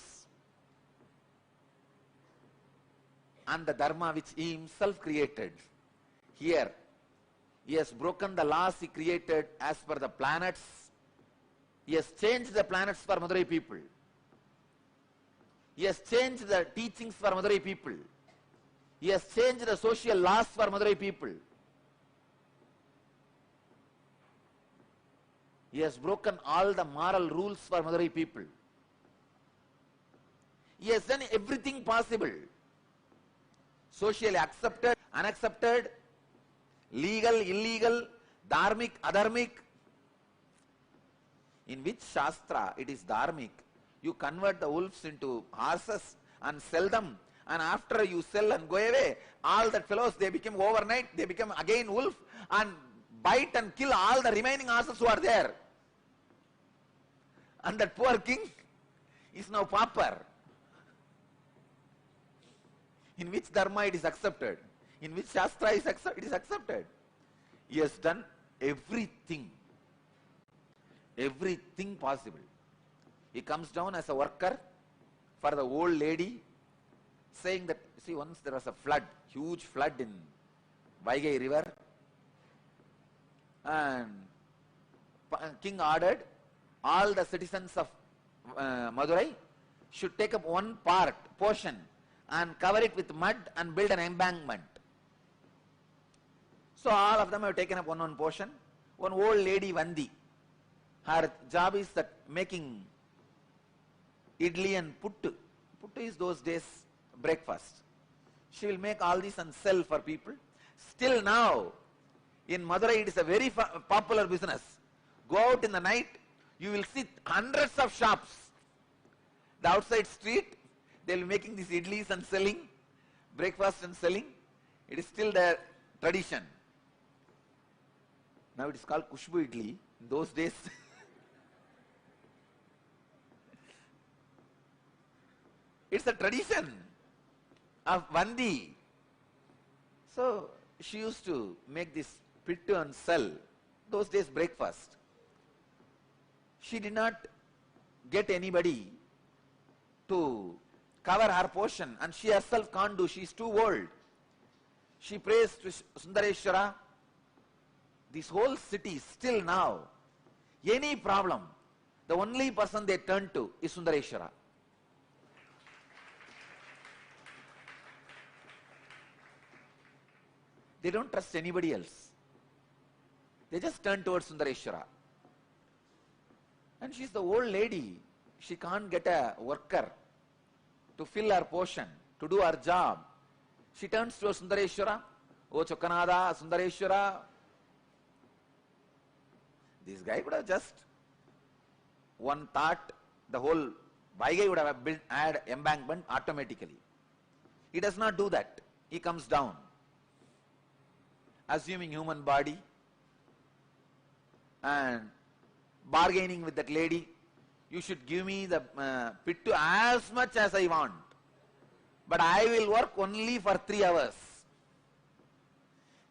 and the dharma which he himself created. Here, he has broken the laws he created as per the planets. He has changed the planets for Madurai people. He has changed the teachings for Madurai people. He has changed the social laws for Madurai people. He has broken all the moral rules for Madurai people. He has done everything possible. Socially accepted, unaccepted, legal, illegal, dharmic, adharmic. In which Shastra it is dharmic? You convert the wolves into horses and sell them, and after you sell and go away, all that fellows, they become overnight, they become again wolf and bite and kill all the remaining horses who are there. And that poor king is now pauper. In which dharma it is accepted? In which Shastra it is accepted? He has done everything possible. He comes down as a worker for the old lady, saying that, see, once there was a flood, huge flood in Vaigai river, And king ordered all the citizens of Madurai should take up one portion and cover it with mud and build an embankment. So all of them have taken up one portion. One old lady, Vandi, her job is that making idli and puttu. Puttu is those days breakfast. She will make all this and sell for people. Still now, in Madurai it is a very popular business. Go out in the night, you will see hundreds of shops. The outside street, they will be making these idlis and selling, breakfast and selling. It is still their tradition. Now it is called Kushbu idli. In those days, it's a tradition of Vandi. So she used to make this pittu and sell. Those days breakfast. She did not get anybody to cover her portion, and she herself can't do. She is too old. She prays to Sundareshwara. This whole city still now, any problem, the only person they turn to is Sundareshwara. They don't trust anybody else. They just turn towards Sundareshwara. And she's the old lady. She can't get a worker to fill her portion, to do her job. She turns towards Sundareshwara. Oh Chokanada, Sundareshwara. This guy could have just one thought, the whole Vaigai would have built, add embankment automatically. He does not do that. He comes down, assuming human body and bargaining with that lady. You should give me the pittu as much as I want, but I will work only for 3 hours.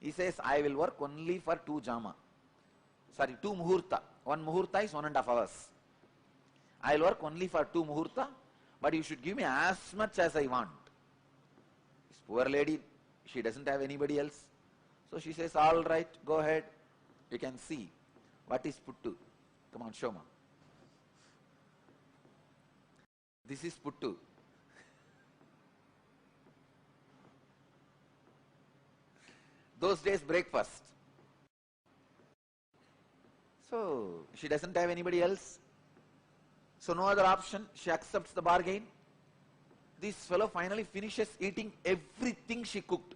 He says, I will work only for 2 jama. Sorry, 2 muhurta. 1 muhurta is 1.5 hours. I will work only for 2 muhurta, but you should give me as much as I want. This poor lady, she doesn't have anybody else. So she says, all right, go ahead. You can see what is puttu. Come on, Shoma. This is puttu. Those days breakfast. So she doesn't have anybody else. So no other option. She accepts the bargain. This fellow finally finishes eating everything she cooked.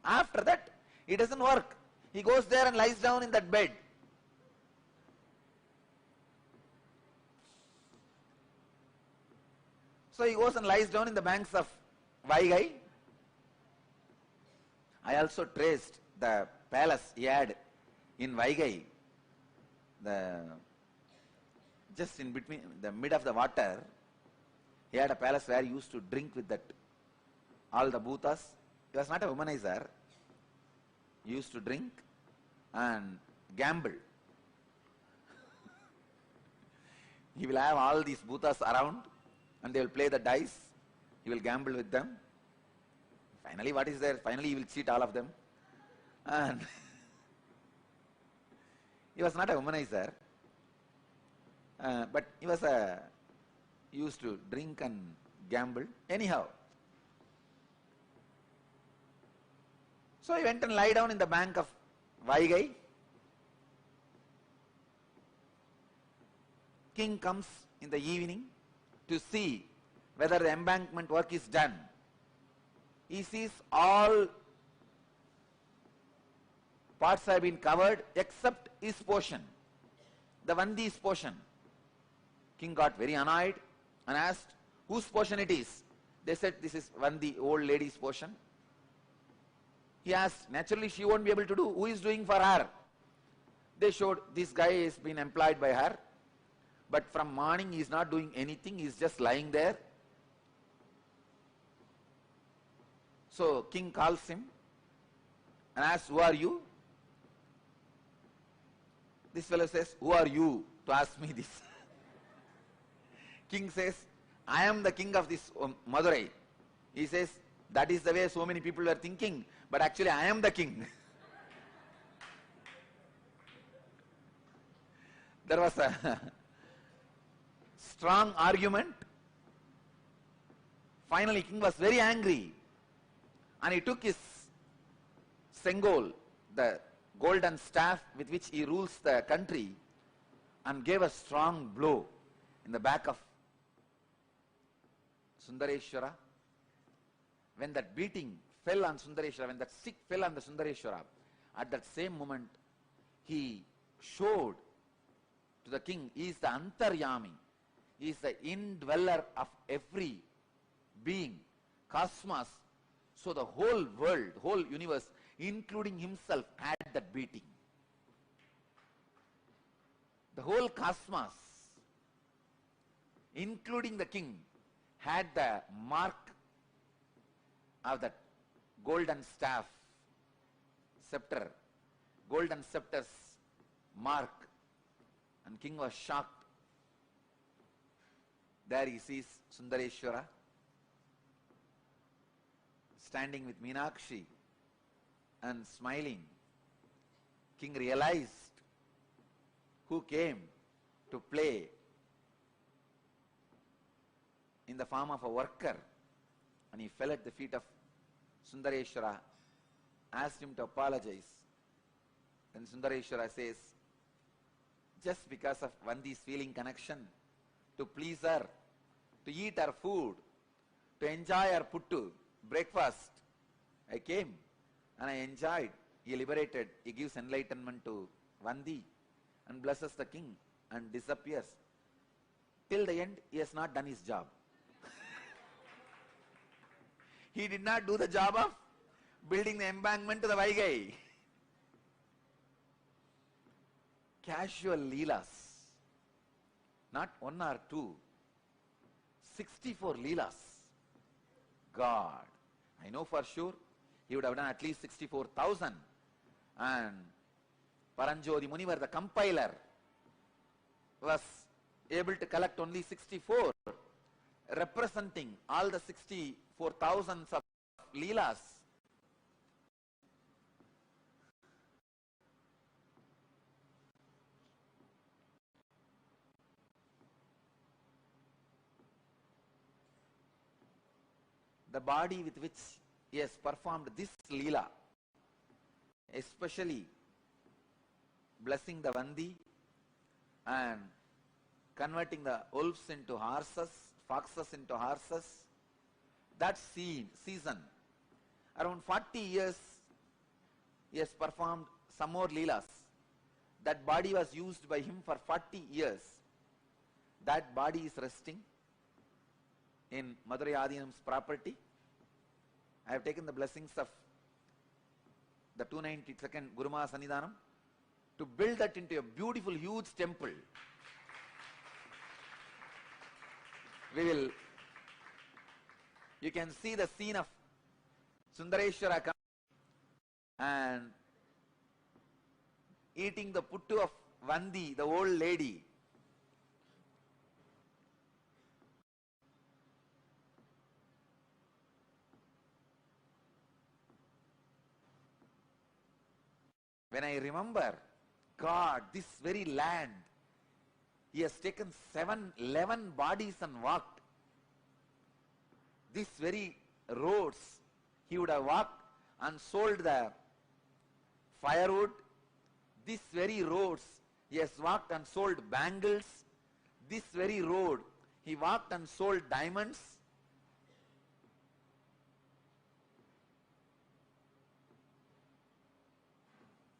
After that, it doesn't work. He goes there and lies down in that bed. So he goes and lies down in the banks of Vaigai. I also traced the palace he had in Vaigai, just in between, the mid of the water, he had a palace where he used to drink with that, all the bhutas. He was not a womanizer. He used to drink and gamble. He will have all these bhutas around and they will play the dice. He will gamble with them. Finally, what is there? Finally, he will cheat all of them. And he was not a womanizer, but he was used to drink and gamble. Anyhow, so he went and lie down in the bank of Vaigai. King comes in the evening to see whether the embankment work is done. He sees all parts have been covered except his portion, the Vandi's portion. King got very annoyed and asked whose portion it is. They said this is Vandi, old lady's portion. He asked, naturally she won't be able to do. Who is doing for her? They showed this guy has been employed by her, but from morning he is not doing anything, he is just lying there. So king calls him and asks, who are you? This fellow says, who are you to ask me this? King says, I am the king of this Madurai. He says, that is the way so many people were thinking, but actually I am the king. There was a strong argument. Finally, king was very angry and he took his sengol, the golden staff with which he rules the country, and gave a strong blow in the back of Sundareshwara. When that beating fell on Sundareshwara, when that stick fell on the Sundareshwara, at that same moment he showed to the king, he is the Antaryami, he is the indweller of every being, cosmos. So the whole world, whole universe, including himself, had that beating. The whole cosmos, including the king, had the mark of that golden staff, scepter, golden scepter's mark, and king was shocked. There he sees Sundareshwara standing with Meenakshi and smiling. King realized who came to play in the form of a worker, and he fell at the feet of Sundareshwara, asked him to apologize. Then Sundareshwara says, just because of Vandi's feeling connection, to please her, to eat her food, to enjoy her puttu, breakfast, I came and I enjoyed. He liberated, he gives enlightenment to Vandi and blesses the king and disappears. Till the end, he has not done his job. He did not do the job of building the embankment to the Vaigai. Casual leelas, not one or two, 64 leelas. God, I know for sure he would have done at least 64,000. And Paranjodi Munivar, the compiler, was able to collect only 64, representing all the 64,000 of leelas. The body with which he has performed this leela, especially blessing the Vandi and converting the wolves into horses, foxes into horses, that season, around 40 years, he has performed some more leelas. That body was used by him for 40 years. That body is resting in Madurai Adinam's property. I have taken the blessings of the 292nd Guruma Sannidhanam to build that into a beautiful, huge temple. You can see the scene of Sundareshwara coming and eating the puttu of Vandi, the old lady. When I remember, God, this very land, he has taken 11 bodies and walked. These very roads, he would have walked and sold the firewood. These very roads, he has walked and sold bangles. This very road, he walked and sold diamonds.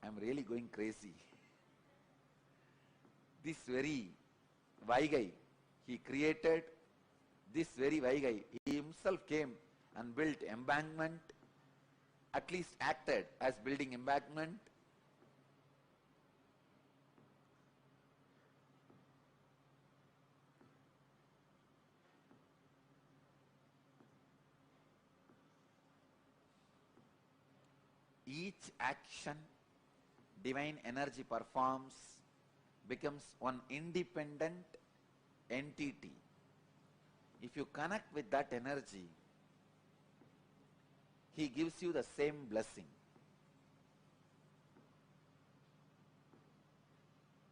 I am really going crazy. This very Vaigai, he created this very Vaigai. He himself came and built embankment, at least acted as building embankment. Each action divine energy performs becomes one independent entity. If you connect with that energy, he gives you the same blessing.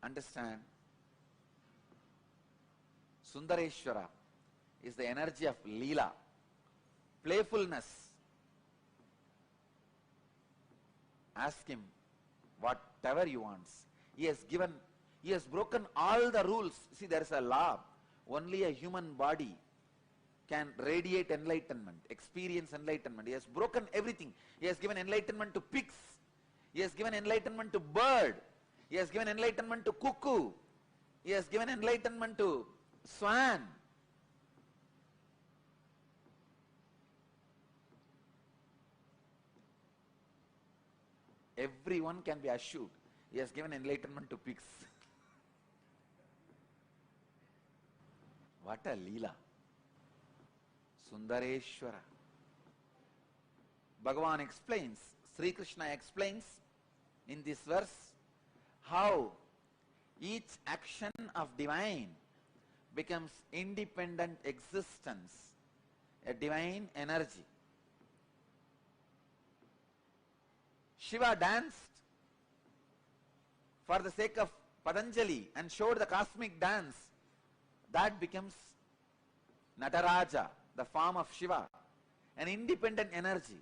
Understand? Sundareshwara is the energy of Leela, playfulness. Ask him whatever you want. He has broken all the rules. See, there is a law. Only a human body can radiate enlightenment, experience enlightenment. He has broken everything. He has given enlightenment to pigs. He has given enlightenment to bird. He has given enlightenment to cuckoo. He has given enlightenment to swan. Everyone can be assured. He has given enlightenment to pigs. What a Leela. Sundareshwara. Bhagavan explains, Sri Krishna explains in this verse how each action of divine becomes independent existence, a divine energy. Shiva danced for the sake of Patanjali and showed the cosmic dance. That becomes Nataraja, the form of Shiva, an independent energy.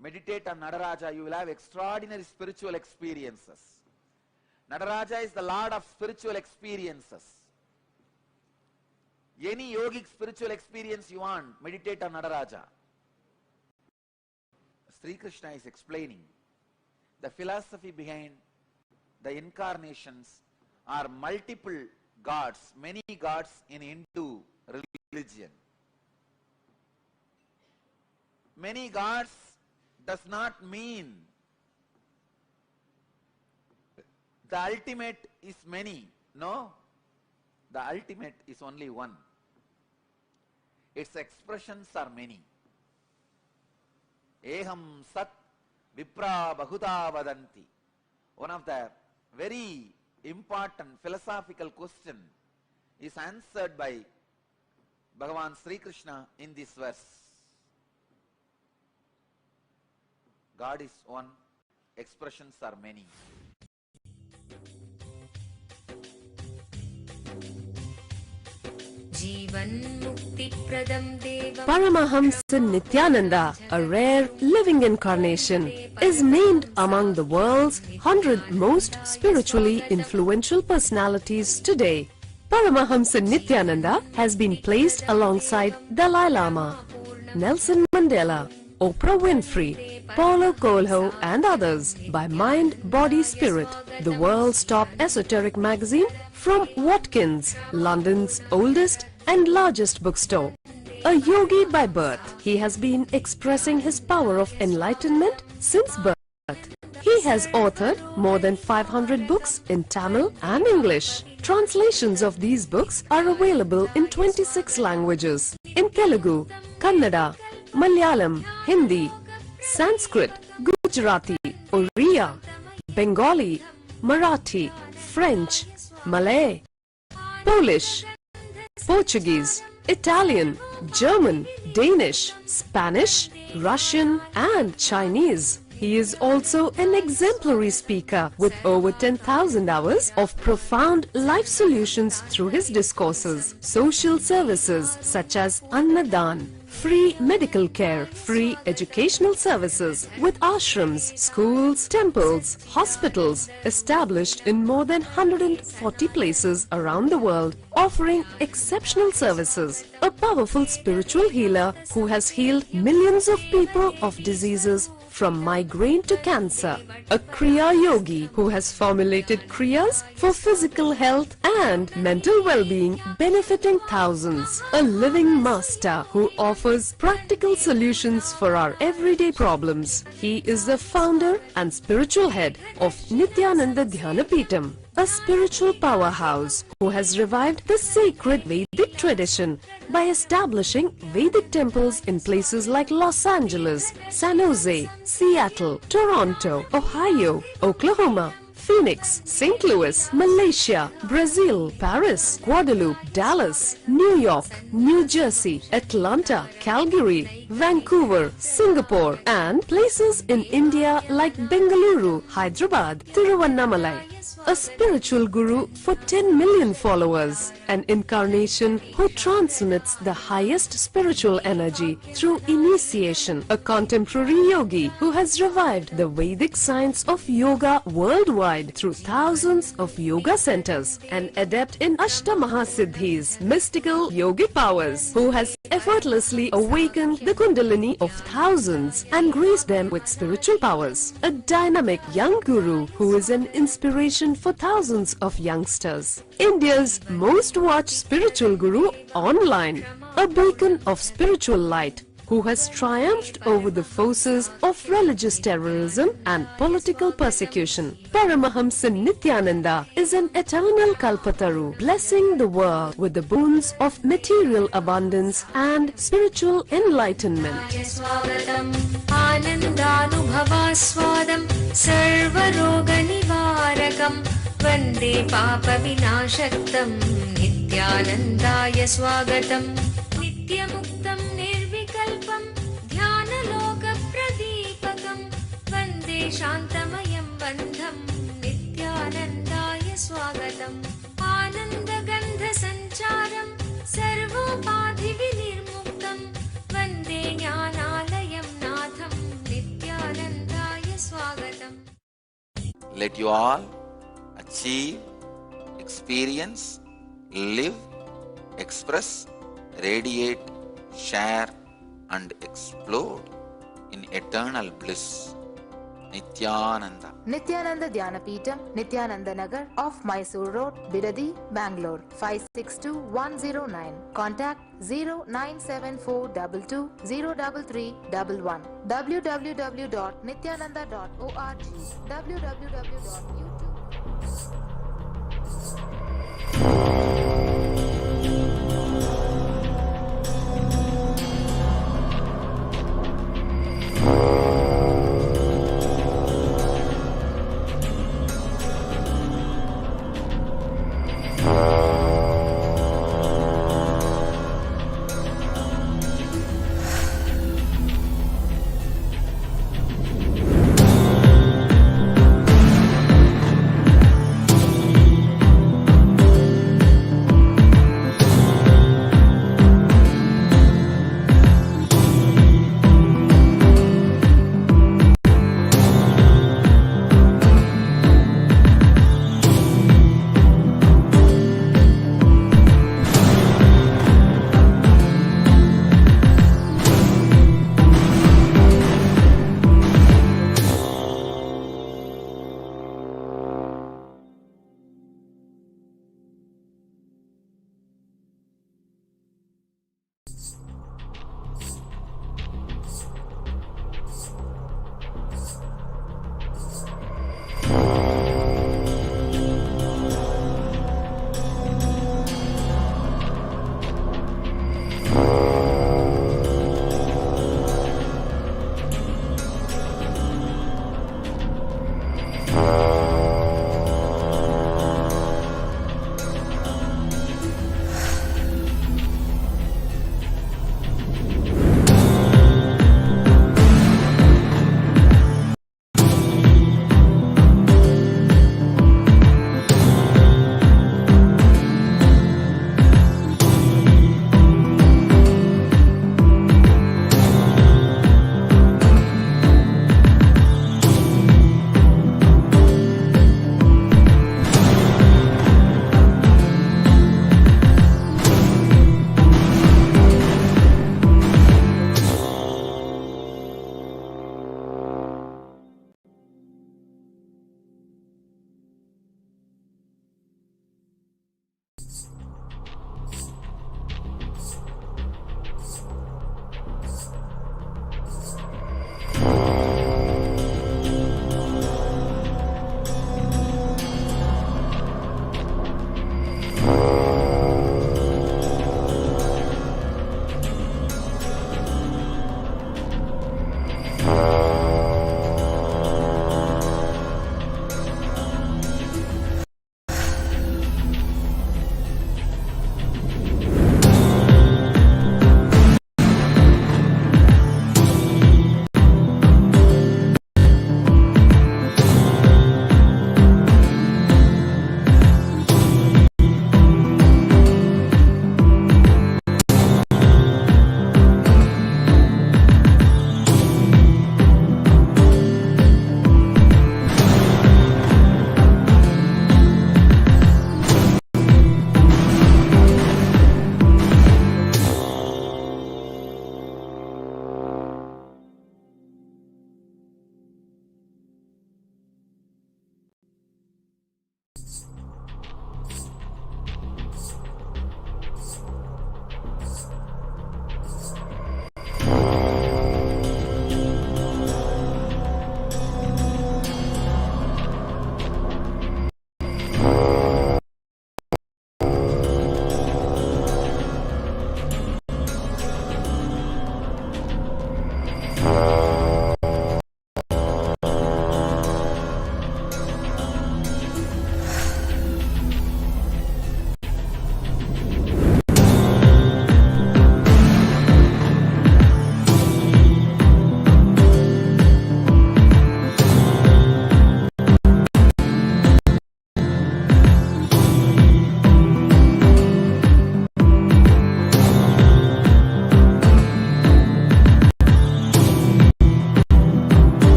Meditate on Nataraja, you will have extraordinary spiritual experiences. Nataraja is the Lord of spiritual experiences. Any yogic spiritual experience you want, meditate on Nataraja. Sri Krishna is explaining the philosophy behind the incarnations are multiple gods, many gods in Hindu religion. Many gods does not mean the ultimate is many. No, the ultimate is only one. Its expressions are many. Eham sat vipra bahuta vadanti. One of the very important philosophical question is answered by Bhagavan Sri Krishna in this verse. God is one, expressions are many. Paramahamsa Nithyananda, a rare living incarnation, is named among the world's 100 most spiritually influential personalities today. Paramahamsa Nithyananda has been placed alongside Dalai Lama, Nelson Mandela, Oprah Winfrey, Paulo Coelho and others by Mind, Body, Spirit, the world's top esoteric magazine from Watkins, London's oldest and largest bookstore. A yogi by birth, he has been expressing his power of enlightenment since birth. He has authored more than 500 books in Tamil and English. Translations of these books are available in 26 languages, in Telugu, Kannada, Malayalam, Hindi, Sanskrit, Gujarati, Oriya, Bengali, Marathi, French, Malay, Polish, Portuguese, Italian, German, Danish, Spanish, Russian and Chinese. He is also an exemplary speaker with over 10,000 hours of profound life solutions through his discourses. Social services such as Annadan, free medical care, free educational services with ashrams, schools, temples, hospitals established in more than 140 places around the world, offering exceptional services. A powerful spiritual healer who has healed millions of people of diseases from migraine to cancer. A Kriya Yogi who has formulated Kriyas for physical health and mental well-being, benefiting thousands. A living master who offers practical solutions for our everyday problems. He is the founder and spiritual head of Nithyananda Dhyanapitham, a spiritual powerhouse who has revived the sacred Vedic tradition by establishing Vedic temples in places like Los Angeles, San Jose, Seattle, Toronto, Ohio, Oklahoma, Phoenix, St. Louis, Malaysia, Brazil, Paris, Guadeloupe, Dallas, New York, New Jersey, Atlanta, Calgary, Vancouver, Singapore, and places in India like Bengaluru, Hyderabad, Tiruvannamalai. a spiritual guru for 10 million followers, an incarnation who transmits the highest spiritual energy through initiation, a contemporary yogi who has revived the Vedic science of yoga worldwide through thousands of yoga centers, an adept in Ashtamahasiddhis, mystical yogic powers, who has effortlessly awakened the Kundalini of thousands and graced them with spiritual powers, a dynamic young guru who is an inspiration for thousands of youngsters, India's most watched spiritual guru online, a beacon of spiritual light who has triumphed over the forces of religious terrorism and political persecution. Paramahamsa Nithyananda is an eternal Kalpataru, blessing the world with the boons of material abundance and spiritual enlightenment. स्वागतम् आनन्दानुभवास्वादं सर्वरोगनिवारकं वन्दे पापविनाशक्तं नित्यानन्दाय स्वागतं नित्यमुक्तं निर्विकल्पं ध्यानलोकप्रदीपकं वन्दे शान्तमयं बन्धं नित्यानन्दाय स्वागतम् आनन्दगन्धसञ्चारं सर्वोपाधिविनिर्मुक्तं वन्दे ज्ञानालयं नाथं नित्यानन्दाय स्वागतम्. Let you all achieve, experience, live, express, radiate, share and explode in eternal bliss. Nithyananda. Nithyananda Dhyanapitham, Nithyananda Nagar off Mysore Road, Bidadi, Bangalore 562109. Contact 09742203311. www.nithyananda.org. www.youtube.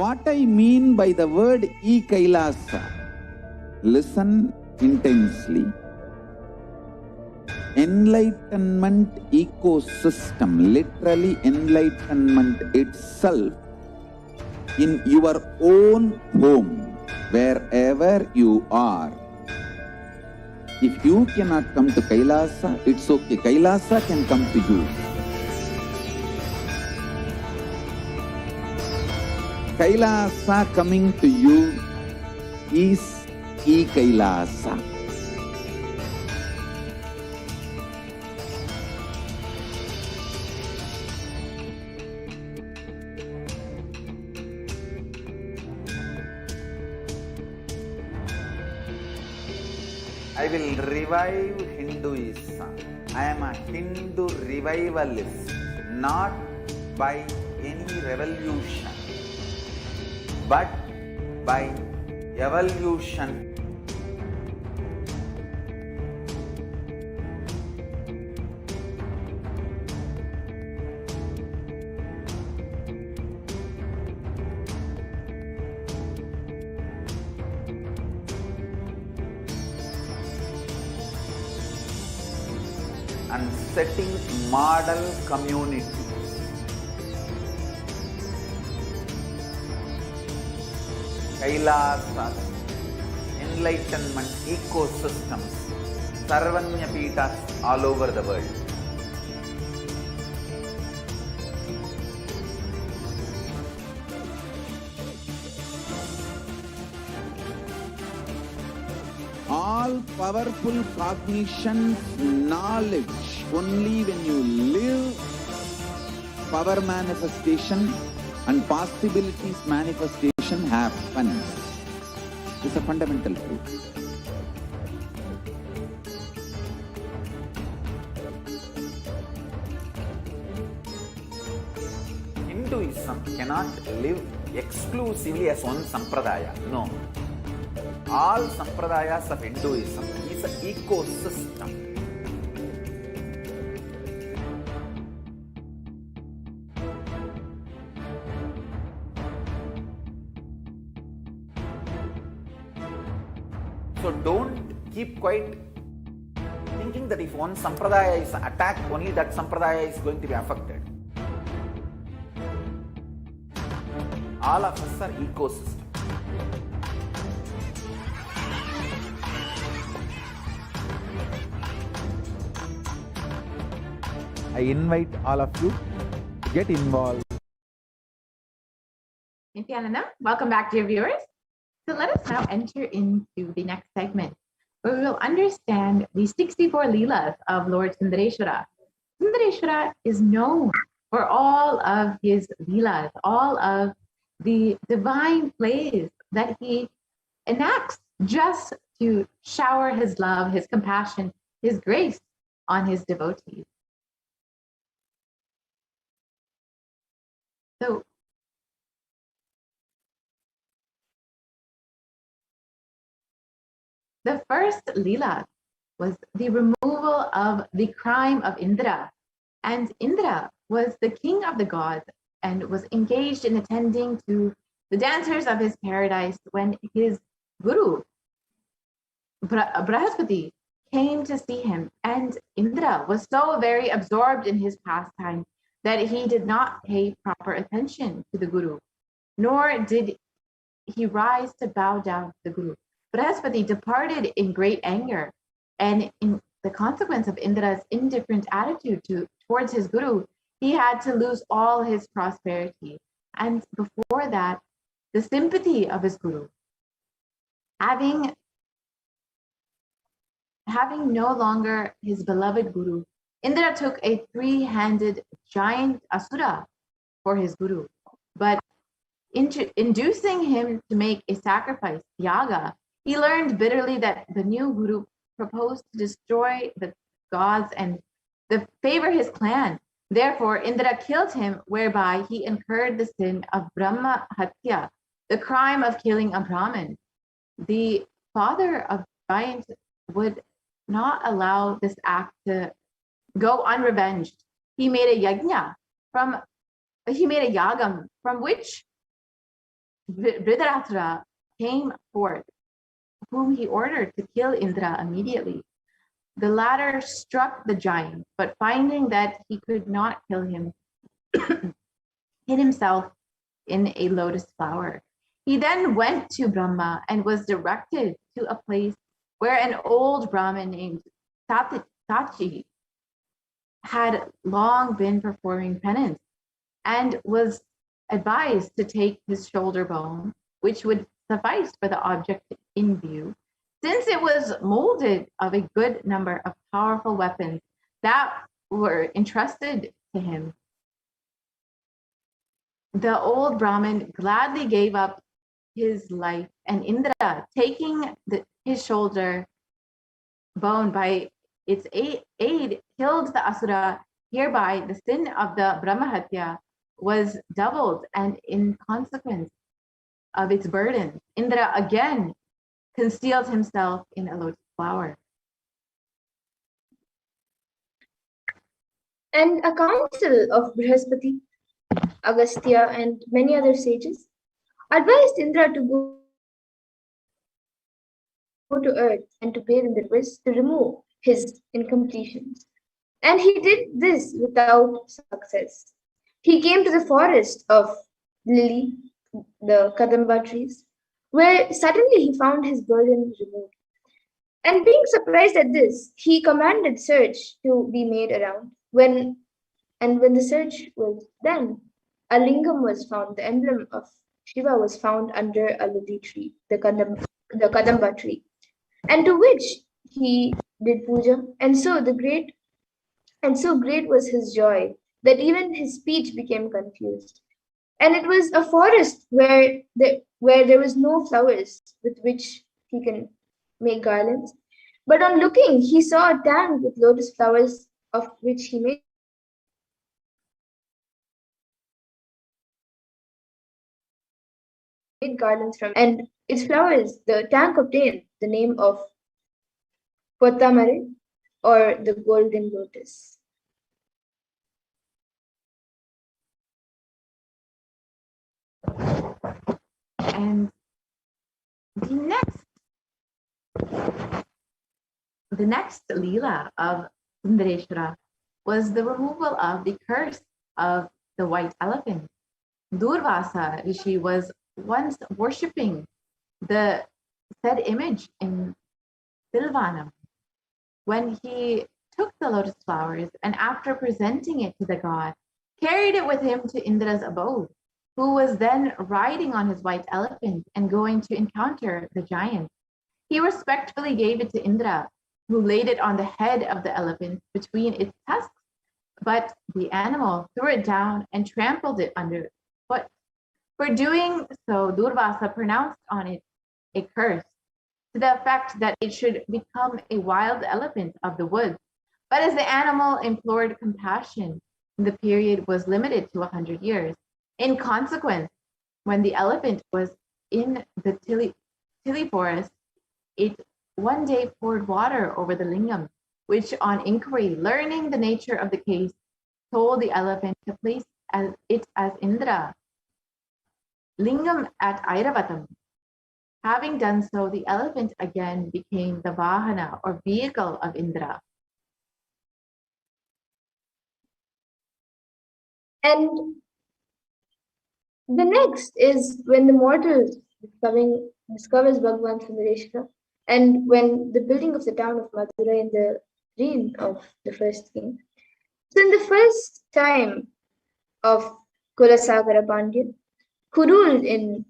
What I mean by the word Kailasa, listen intensely. Enlightenment ecosystem, literally enlightenment itself, in your own home, wherever you are. If you cannot come to Kailasa, it's okay. Kailasa can come to you. Kailasa coming to you is Kailasa. I will revive Hinduism. I am a Hindu revivalist, not by any revolution, but by evolution. And setting model community. Kailasa, enlightenment ecosystems, Sarvanya Pitas all over the world. All powerful cognition, knowledge, only when you live, power manifestation and possibilities manifestation happens. It's a fundamental truth. Hinduism cannot live exclusively as one sampradaya. No. All sampradayas of Hinduism is an ecosystem. So don't keep quiet thinking that if one sampradaya is attacked, only that sampradaya is going to be affected. All of us are ecosystem. I invite all of you, get involved. Nithyananda, welcome back, dear viewers. So let us now enter into the next segment, where we will understand the 64 Leelas of Lord Sundareshwara. Sundareshwara is known for all of his Leelas, all of the divine plays that he enacts just to shower his love, his compassion, his grace on his devotees. So the first Leela was the removal of the crime of Indra. And Indra was the king of the gods and was engaged in attending to the dancers of his paradise when his guru, Brahaspati, came to see him. And Indra was so very absorbed in his pastime that he did not pay proper attention to the guru, nor did he rise to bow down to the guru. Brahaspati departed in great anger, and in the consequence of Indra's indifferent attitude towards his guru, he had to lose all his prosperity. And before that, the sympathy of his guru. Having no longer his beloved guru, Indra took a three-handed giant asura for his guru, but inducing him to make a sacrifice, yaga, he learned bitterly that the new guru proposed to destroy the gods and to favor his clan. Therefore, Indra killed him, whereby he incurred the sin of Brahma Hatya, the crime of killing a Brahmin. The father of giants would not allow this act to go unrevenged. He made a yagam from which Dhritarashtra came forth, whom he ordered to kill Indra immediately. The latter struck the giant, but finding that he could not kill him, hid himself in a lotus flower. He then went to Brahma and was directed to a place where an old Brahmin named Sachi had long been performing penance, and was advised to take his shoulder bone, which would suffice for the object in view, since it was molded of a good number of powerful weapons that were entrusted to him. The old Brahmin gladly gave up his life, and Indra, taking his shoulder bone by its aid, killed the asura. Hereby, the sin of the Brahmahatya was doubled, and in consequence of its burden, Indra again concealed himself in a lotus flower. And a council of Brihaspati, Agastya, and many other sages advised Indra to go to earth and to pay them the request to remove his incompletions. And he did this without success. He came to the forest of lily, the Kadamba trees, where suddenly he found his burden removed. And being surprised at this, he commanded search to be made around. When the search was done, a lingam was found. The emblem of Shiva was found under a lily tree, the Kadamba tree, and to which he did puja. And so great was his joy that even his speech became confused. And it was a forest where there was no flowers with which he can make garlands. But on looking, he saw a tank with lotus flowers, of which he made garlands from, and its flowers, the tank obtained the name of Pottamare, or the golden lotus. And the next Leela of Sundareshwara was the removal of the curse of the white elephant. Durvasa Rishi was once worshipping the said image in Silvanam when he took the lotus flowers and after presenting it to the god, carried it with him to Indra's abode, who was then riding on his white elephant and going to encounter the giant. He respectfully gave it to Indra, who laid it on the head of the elephant between its tusks, but the animal threw it down and trampled it underfoot. For doing so, Durvasa pronounced on it a curse to the effect that it should become a wild elephant of the woods. But as the animal implored compassion, the period was limited to 100 years. In consequence, when the elephant was in the Tili forest, it one day poured water over the lingam, which on inquiry, learning the nature of the case, told the elephant to place it as Indra, lingam at Airavatam. Having done so, the elephant again became the Vahana or vehicle of Indra. And the next is when the mortal discovers Bhagavan Sundareshwara, and when the building of the town of Madurai in the reign of the first king. So in the first time of Kulasagara Pandyan, who ruled in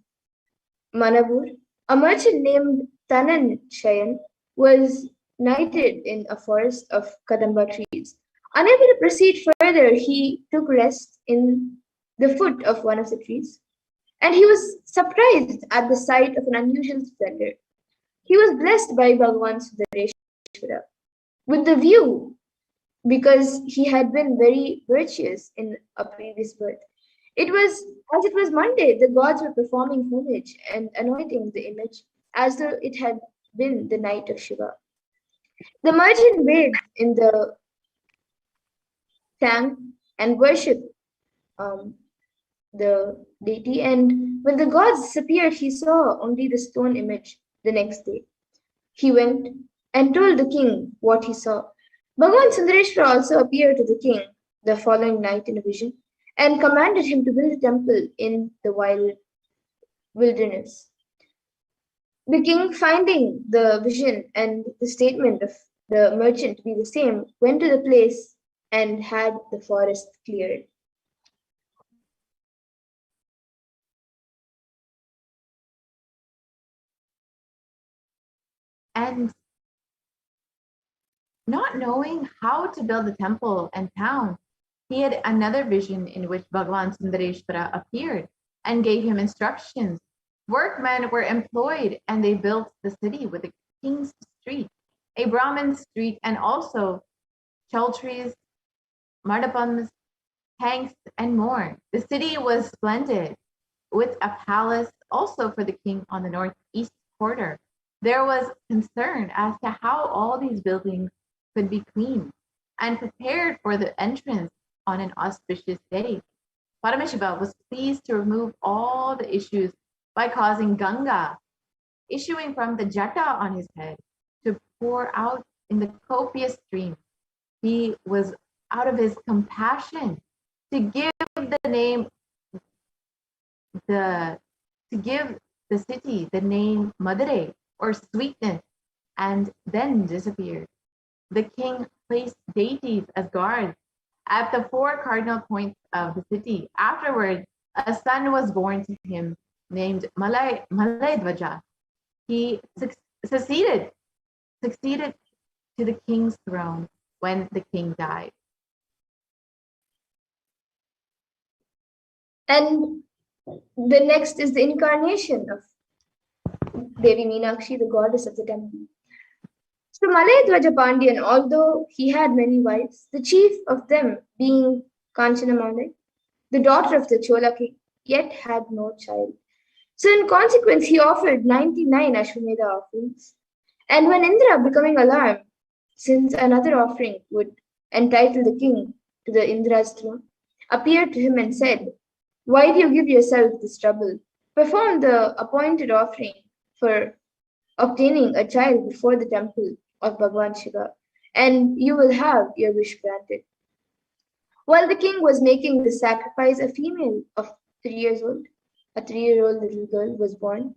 Manapur, a merchant named Tanan Shayan was knighted in a forest of Kadamba trees. Unable to proceed further, he took rest in the foot of one of the trees, and he was surprised at the sight of an unusual splendor. He was blessed by Bhagavan Sundareshwara with the view because he had been very virtuous in a previous birth. It was Monday, the gods were performing homage and anointing the image as though it had been the night of Shiva. The merchant bathed in the tank and worshipped the deity, and when the gods disappeared, he saw only the stone image the next day. He went and told the king what he saw. Bhagavan Sundareshwara also appeared to the king the following night in a vision and commanded him to build a temple in the wilderness. The king, finding the vision and the statement of the merchant to be the same, went to the place and had the forest cleared. And not knowing how to build a temple and town, he had another vision in which Bhagavan Sundareshwara appeared and gave him instructions. Workmen were employed and they built the city with a king's street, a Brahmin street, and also chautries, mandapams, tanks, and more. The city was splendid, with a palace also for the king on the northeast quarter. There was concern as to how all these buildings could be cleaned and prepared for the entrance on an auspicious day. Paramashiva was pleased to remove all the issues by causing Ganga, issuing from the jata on his head, to pour out in the copious stream. He was out of his compassion to give the city the name Madurai or sweetness, and then disappeared. The king placed deities as guards at the 4 cardinal points of the city. Afterward, a son was born to him named Malayadvaja. He succeeded to the king's throne when the king died. And the next is the incarnation of Devi Meenakshi, the goddess of the temple. So Malayadvaja Pandyan, although he had many wives, the chief of them being Kanchana Malay, the daughter of the Chola king, yet had no child. So in consequence, he offered 99 Ashwamedha offerings. And when Indra, becoming alarmed, since another offering would entitle the king to the Indra's throne, appeared to him and said, "Why do you give yourself this trouble? Perform the appointed offering for obtaining a child before the temple of Bhagavan Shiva, and you will have your wish granted." While the king was making the sacrifice, a female of 3 years old, a 3-year-old little girl, was born,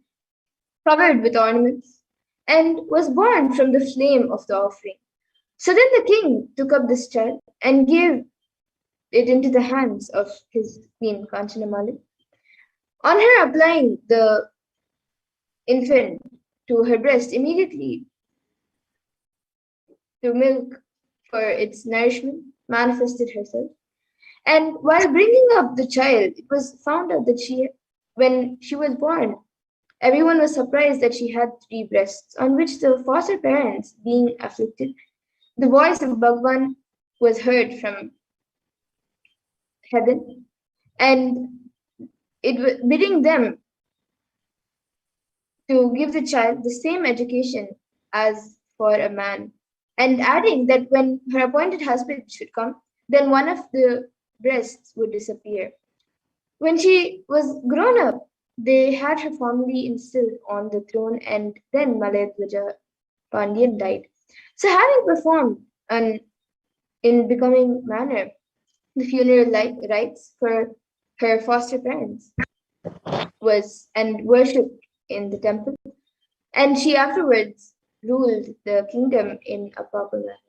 covered with ornaments, and was born from the flame of the offering. So then the king took up this child and gave it into the hands of his queen Kanchanamali. On her applying the infant to her breast immediately to milk for its nourishment, manifested herself. And while bringing up the child, it was found out that when she was born, everyone was surprised that she had 3 breasts, on which the foster parents, being afflicted, the voice of Bhagavan was heard from heaven, and bidding them to give the child the same education as for a man, and adding that when her appointed husband should come, then one of the breasts would disappear. When she was grown up, they had her formally installed on the throne, and then Malayadwaja Pandyan died. So, having performed in becoming manner the funeral rites for her foster parents was and worshipped in the temple, and she afterwards ruled the kingdom in a proper manner.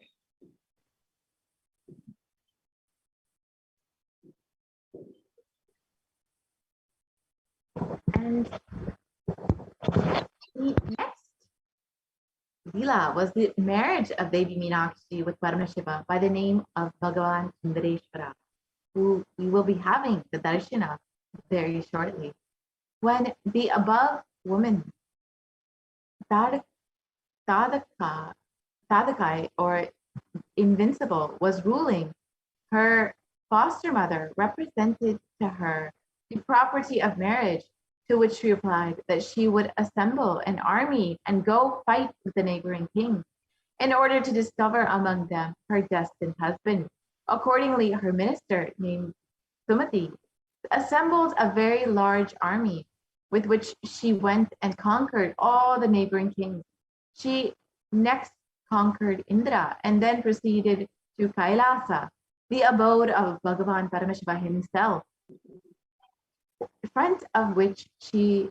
And the next Leela was the marriage of Devi Meenakshi with Paramashiva by the name of Bhagavan Sundareshwara, who we will be having the Darshan of very shortly. When the above woman, Tadakai or Invincible, was ruling, her foster mother represented to her the property of marriage, to which she replied that she would assemble an army and go fight with the neighboring kings in order to discover among them her destined husband. Accordingly, her minister, named Sumati, assembled a very large army with which she went and conquered all the neighboring kings. She next conquered Indra and then proceeded to Kailasa, the abode of Bhagavan Paramashiva himself, in front of which she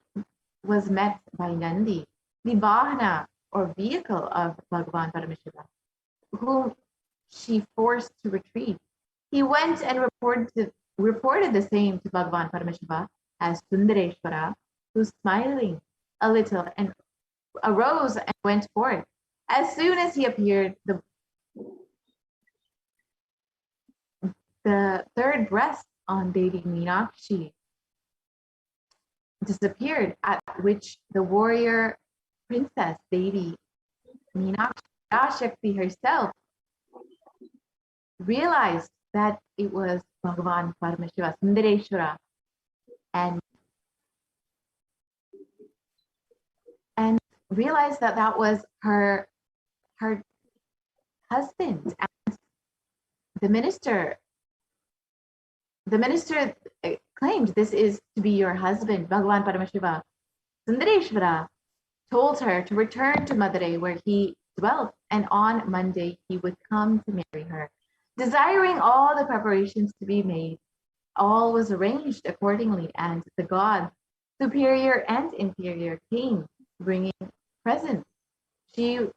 was met by Nandi, the Vahana or vehicle of Bhagavan Paramashiva, whom she forced to retreat. He went and reported the same to Bhagavan Paramashiva as Sundareshwara, who, smiling a little, and arose and went forth. As soon as he appeared, the third breast on Devi Meenakshi disappeared, at which the warrior princess Devi Meenakshi, Parashakti herself, realized that it was Bhagavan Paramashiva, Sundareshwara, and realized that that was her husband. And the minister claimed, "This is to be your husband, Bhagavan Paramashiva." Sundareshwara told her to return to Madurai, where he dwelt, and on Monday he would come to marry her. Desiring all the preparations to be made, all was arranged accordingly, and the gods, superior and inferior, came bringing presents. Devi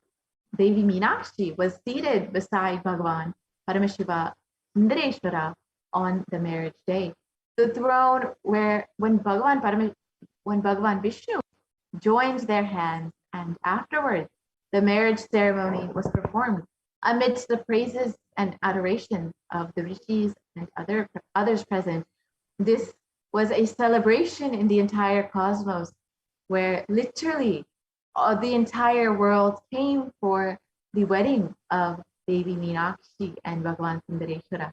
Meenakshi, was seated beside Bhagavan Paramashiva Sundareshwara on the marriage day. The throne where when Bhagavan Vishnu joined their hands, and afterwards the marriage ceremony was performed amidst the praises and adoration of the rishis and others present. This was a celebration in the entire cosmos, where literally the entire world came for the wedding of Devi Meenakshi and Bhagavan Sundareshwara.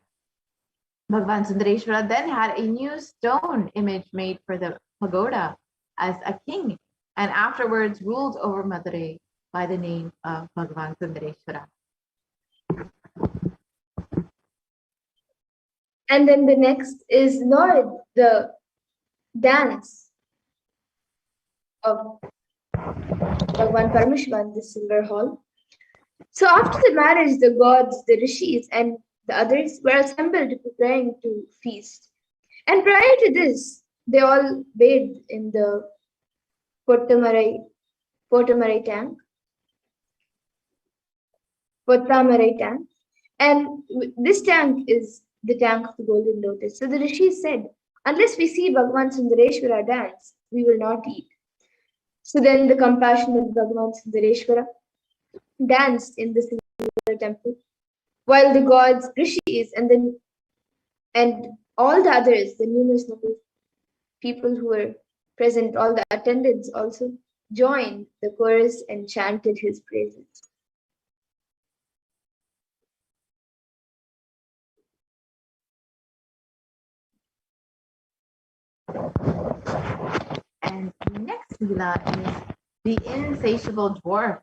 Bhagavan Sundareshwara then had a new stone image made for the pagoda as a king, and afterwards ruled over Madurai by the name of Bhagavan Sundareshwara. And then the next is Lord, the dance of Bhagavan Paramashiva in the silver hall. So after the marriage, the gods, the rishis, and the others were assembled preparing to feast. And prior to this, they all bathed in the Potamarai tank. Vatamarai tank. And this tank is the tank of the golden lotus. So the rishis said, unless we see Bhagavan Sundareshwara dance, we will not eat. So then the compassionate Bhagavan Sundareshwara danced in the silver temple, while the gods, rishis, and all the others, the numerous number of people who were present, all the attendants also joined the chorus and chanted his praises. And the next lila is the insatiable dwarf,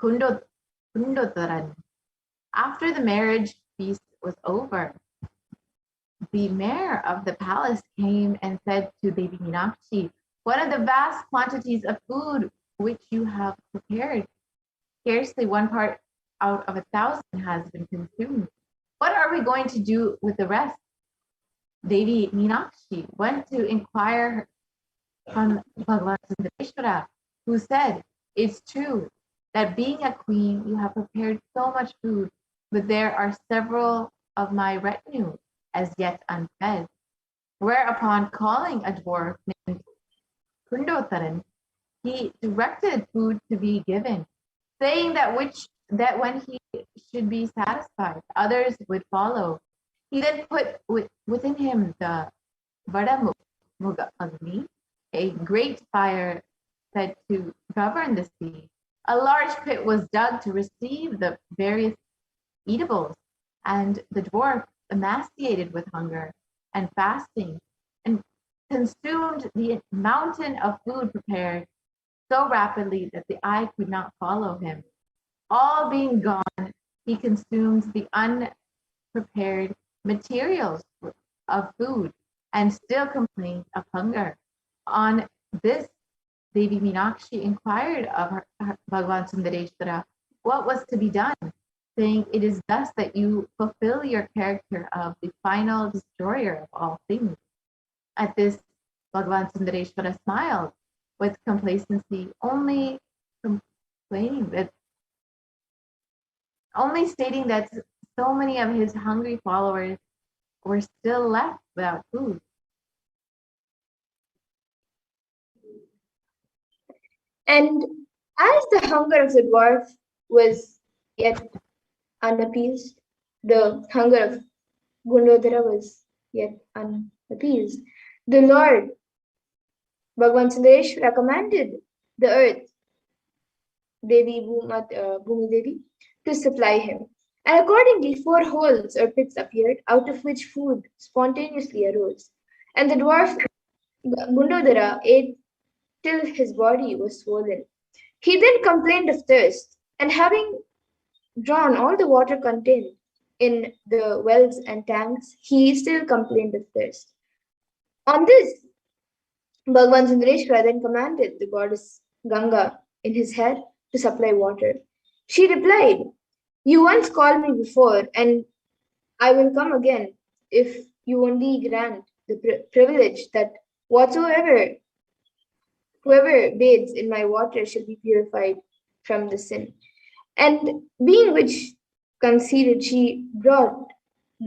Kundotaran. After the marriage feast was over, the mayor of the palace came and said to Devi Meenakshi, "What are the vast quantities of food which you have prepared? Scarcely 1 part out of 1,000 has been consumed. What are we going to do with the rest?" Devi Meenakshi went to inquire from Bhagavan Sundareshwara, who said, "It's true that being a queen, you have prepared so much food, but there are several of my retinue as yet unfed." Whereupon, calling a dwarf named Kundotaran, he directed food to be given, saying that when he should be satisfied, others would follow. He then put within him the Vadamuga Agni, a great fire said to govern the sea. A large pit was dug to receive the various eatables, and the dwarf, emaciated with hunger and fasting, and consumed the mountain of food prepared so rapidly that the eye could not follow him. All being gone, he consumed the unprepared materials of food and still complained of hunger. On this, Devi Meenakshi inquired of her Bhagavan Sundareshwara what was to be done, saying, "It is thus that you fulfill your character of the final destroyer of all things." At this, Bhagavan Sundareshwara smiled with complacency, only stating that so many of his hungry followers were still left without food. And as the hunger of the dwarf was yet unappeased, the hunger of Gundodhara was yet unappeased, the Lord Bhagavan Sundareshwara commanded the earth, Devi Bhumi Devi, to supply him. And accordingly, 4 holes or pits appeared, out of which food spontaneously arose. And the dwarf Gundodhara ate till his body was swollen. He then complained of thirst, and having drawn all the water contained in the wells and tanks, he still complained of thirst. On this, Bhagavan Sundareshwara then commanded the goddess Ganga in his head to supply water. She replied, "You once called me before, and I will come again if you only grant the privilege that whoever bathes in my water shall be purified from the sin." And being which conceded, she brought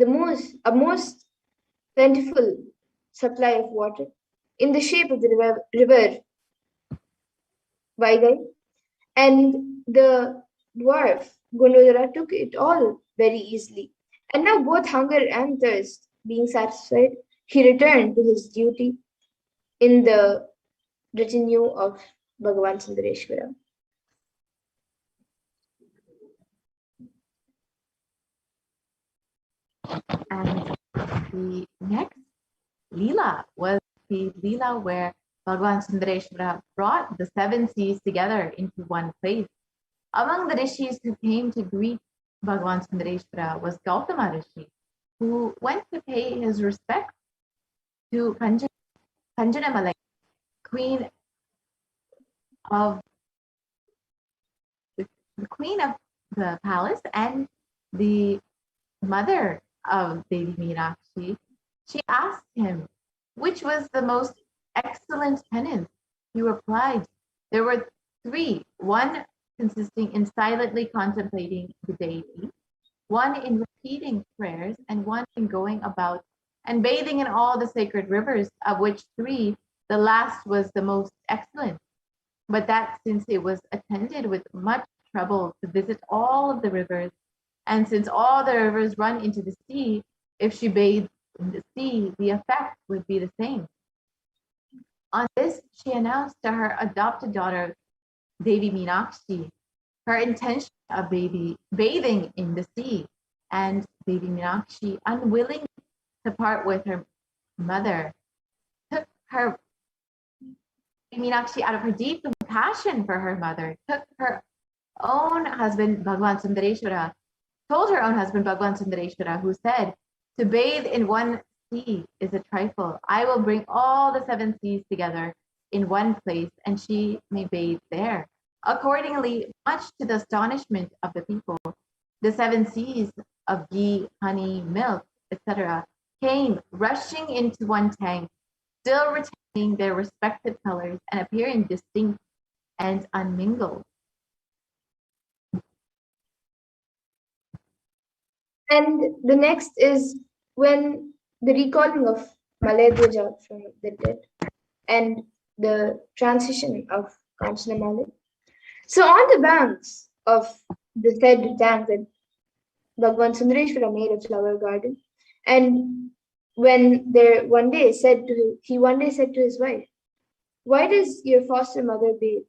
a most plentiful supply of water in the shape of the river Vaigai, and the dwarf Gundodhara took it all very easily. And now both hunger and thirst being satisfied, he returned to his duty in the retinue of Bhagavan Sundareshwara. And the next Leela was the Leela where Bhagavan Sundareshwara brought the 7 seas together into one place. Among the rishis who came to greet Bhagavan Sundareshwara was Gautama Rishi, who went to pay his respects to Kanjanamalai, queen of the palace and the mother of Devi Meenakshi. She asked him which was the most excellent penance. He replied, "There were 3. One consisting in silently contemplating the deity, one in repeating prayers, and one in going about and bathing in all the sacred rivers, of which three, the last was the most excellent. But that since it was attended with much trouble to visit all of the rivers, and since all the rivers run into the sea, if she bathed in the sea, the effect would be the same. On this, she announced to her adopted daughter, Devi Meenakshi, her intention of bathing in the sea, and Devi Meenakshi, unwilling to part with her mother, took her Meenakshi, out of her deep compassion for her mother, took her own husband, Bhagavan Sundareshwara, told her own husband, Bhagavan Sundareshwara, who said, to bathe in one sea is a trifle. I will bring all the seven seas together in one place, and she may bathe there. Accordingly, much to the astonishment of the people, the seven seas of ghee, honey, milk, etc., came rushing into one tank, still retaining their respective colors and appearing distinct and unmingled. And the next is when the recalling of Maledwaja from the dead and the transition of Kanchanamali. So on the banks of the said tank that Bhagavan Sundareshwara made a flower garden, and when he one day said to his wife, "Why does your foster mother bathe?"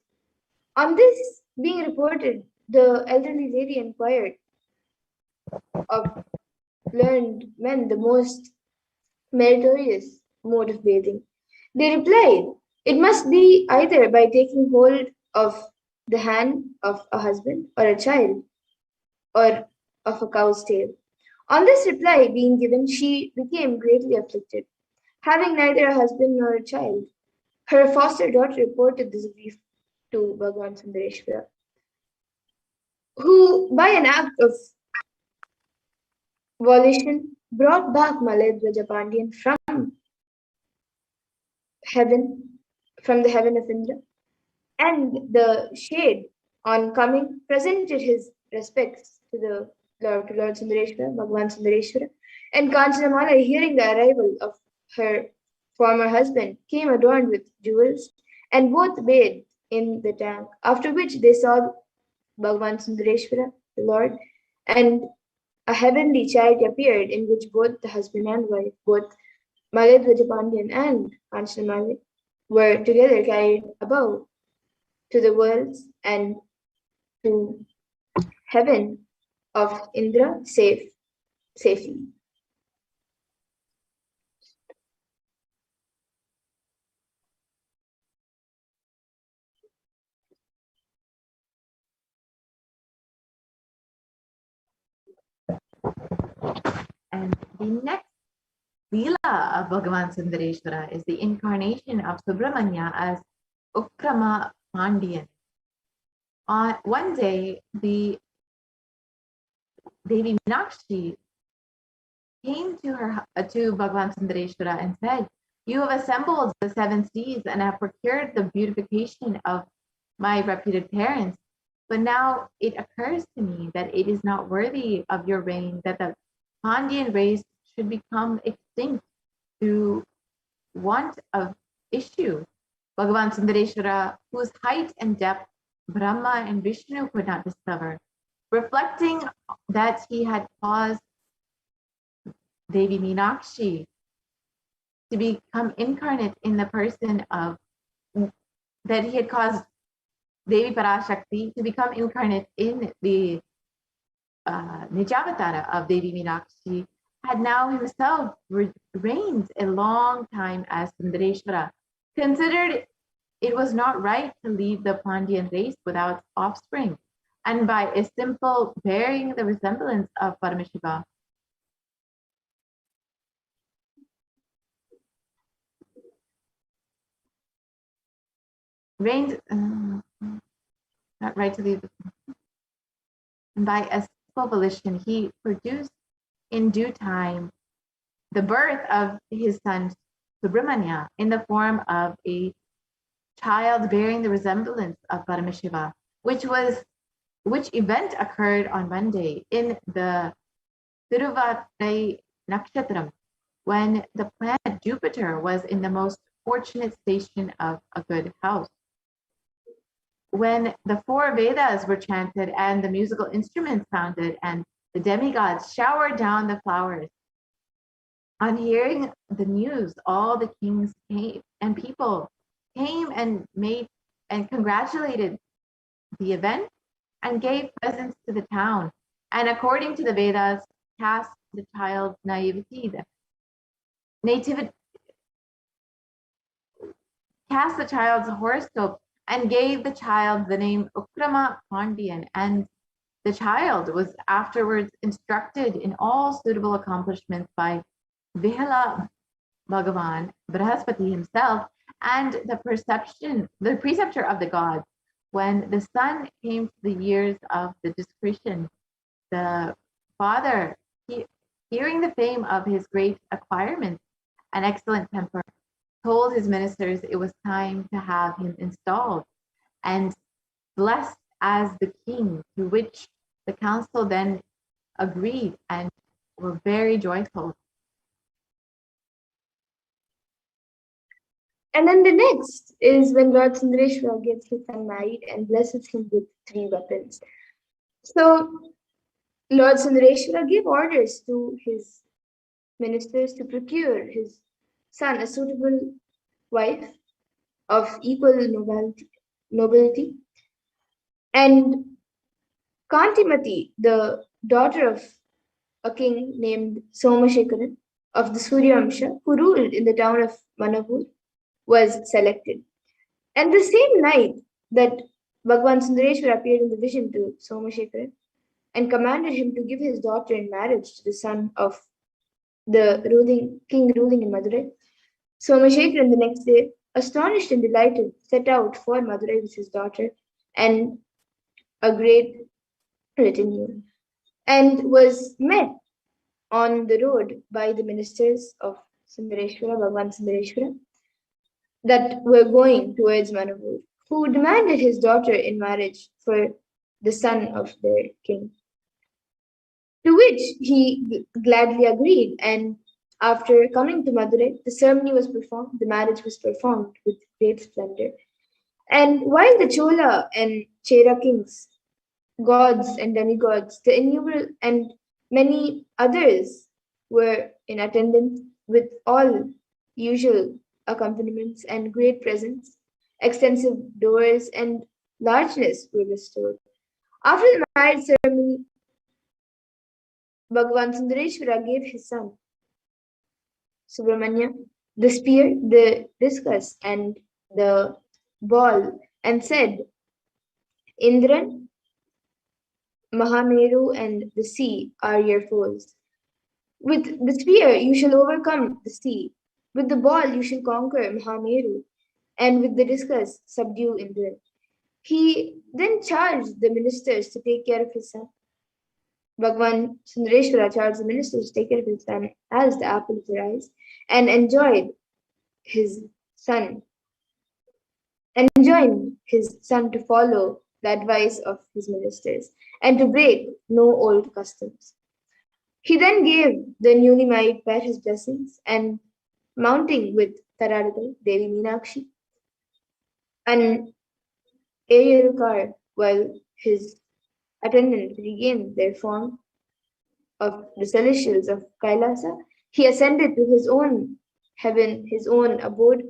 On this being reported, the elderly lady inquired of learned men the most meritorious mode of bathing. They replied, "It must be either by taking hold of the hand of a husband or a child, or of a cow's tail." On this reply being given, she became greatly afflicted. Having neither a husband nor a child, her foster daughter reported this grief to Bhagavan Sundareshwara, who, by an act of volition, brought back Maledwaja Pandian heaven, from the heaven of Indra, and the shade, on coming, presented his respects to Lord Sundareshwara, Bhagavan Sundareshwara, and Kanchanamala, hearing the arrival of her former husband, came adorned with jewels, and both bathed in the tank, after which they saw Bhagavan Sundareshwara, the Lord, and a heavenly chariot appeared, in which both the husband and wife, both Maledwaja Pandian and Kanchanamali, were together carried above to the worlds and to heaven of Indra safely. And the next Leela of Bhagavan Sundareshwara is the incarnation of Subramanya as Ukrama Pandian. On one day, the Devi Meenakshi came to Bhagavan Sundareshwara and said, "You have assembled the seven seas and have procured the beautification of my reputed parents. But now it occurs to me that it is not worthy of your reign that the Pandian race should become extinct through want of issue." Bhagavan Sundareshwara, whose height and depth Brahma and Vishnu could not discover, reflecting that he had caused Devi Meenakshi to become incarnate in the person of, that he had caused Devi Parashakti to become incarnate in the Nijavatara of Devi Meenakshi, had now himself reigned a long time as Sundareshwara, considered it was not right to leave the Pandian race without offspring, and by a simple bearing the resemblance of Paramashiva, reigned, not right to leave, and by a simple volition, he produced in due time the birth of his son Subramanya in the form of a child bearing the resemblance of Paramashiva, which was which event occurred on Monday in the Tiruvattai Nakshatram, when the planet Jupiter was in the most fortunate station of a good house. When the four Vedas were chanted and the musical instruments sounded and the demigods showered down the flowers. On hearing the news, all the kings came and people came and congratulated the event and gave presents to the town. And according to the Vedas, cast the child's cast the child's horoscope and gave the child the name Ukrama Pandian, and the child was afterwards instructed in all suitable accomplishments by Vihala Bhagavan, Brahaspati himself, and the preceptor of the gods. When the son came to the years of the discretion, the father, hearing the fame of his great acquirements and excellent temper, told his ministers it was time to have him installed and blessed as the king, to which the council then agreed and were very joyful. And then the next is when Lord Sundareshwara gets his son married and blesses him with 3 weapons. So Lord Sundareshwara gave orders to his ministers to procure his son a suitable wife of equal nobility. And Kantimati, the daughter of a king named Somashekaran of the Surya Vamsha, who ruled in the town of Manapur, was selected. And the same night that Bhagwan Sundareshwara appeared in the vision to Somashekaran and commanded him to give his daughter in marriage to the son of the king ruling in Madurai, Somashekaran the next day, astonished and delighted, set out for Madurai with his daughter and a great retinue, and was met on the road by the ministers of Sundareshwara, Bhagwan Sundareshwara, that were going towards Manapur, who demanded his daughter in marriage for the son of their king. To which he gladly agreed, and after coming to Madurai, the ceremony was performed, the marriage was performed with great splendor. And while the Chola and Chera kings, gods and demigods, the innumerable and many others were in attendance with all usual accompaniments and great presents, extensive doors and largeness were bestowed. After the marriage ceremony, Bhagavan Sundareshwara gave his son Subramanya the spear, the discus, and the ball, and said, Indran, Mahameru, and the sea are your foes. With the spear you shall overcome the sea. With the ball you shall conquer Mahameru, and with the discus subdue Indran. He then charged the ministers to take care of his son. Bhagwan Sundareshwara charged the ministers to take care of his son as the apple of their eyes, and enjoined his son to follow the advice of his ministers and to break no old customs. He then gave the newly married pair his blessings, and mounting with Taradagai, Devi Meenakshi, an aerial car, while his attendants regained their form of the celestials of Kailasa, he ascended to his own heaven, his own abode,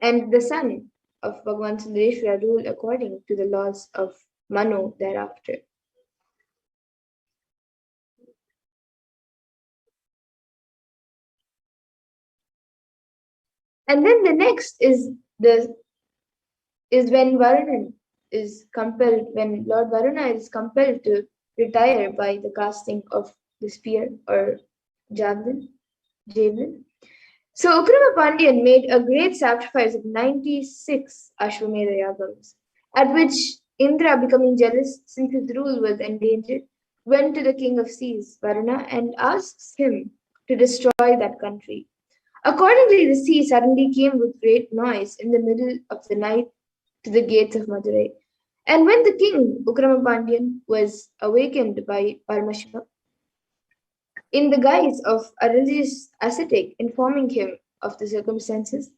and the son of Bhagwan Sundareshwara ruled according to the laws of Manu thereafter. And then the next is when Varuna is compelled, when Lord Varuna is compelled to retire by the casting of the spear or javelin. So Ukrama Pandyan made a great sacrifice of 96 Ashwamedha Yagams, at which Indra, becoming jealous since his rule was endangered, went to the king of seas, Varuna, and asks him to destroy that country. Accordingly, the sea suddenly came with great noise in the middle of the night to the gates of Madurai. And when the king, Ukramapandian, was awakened by Paramashiva in the guise of a religious ascetic informing him of the circumstances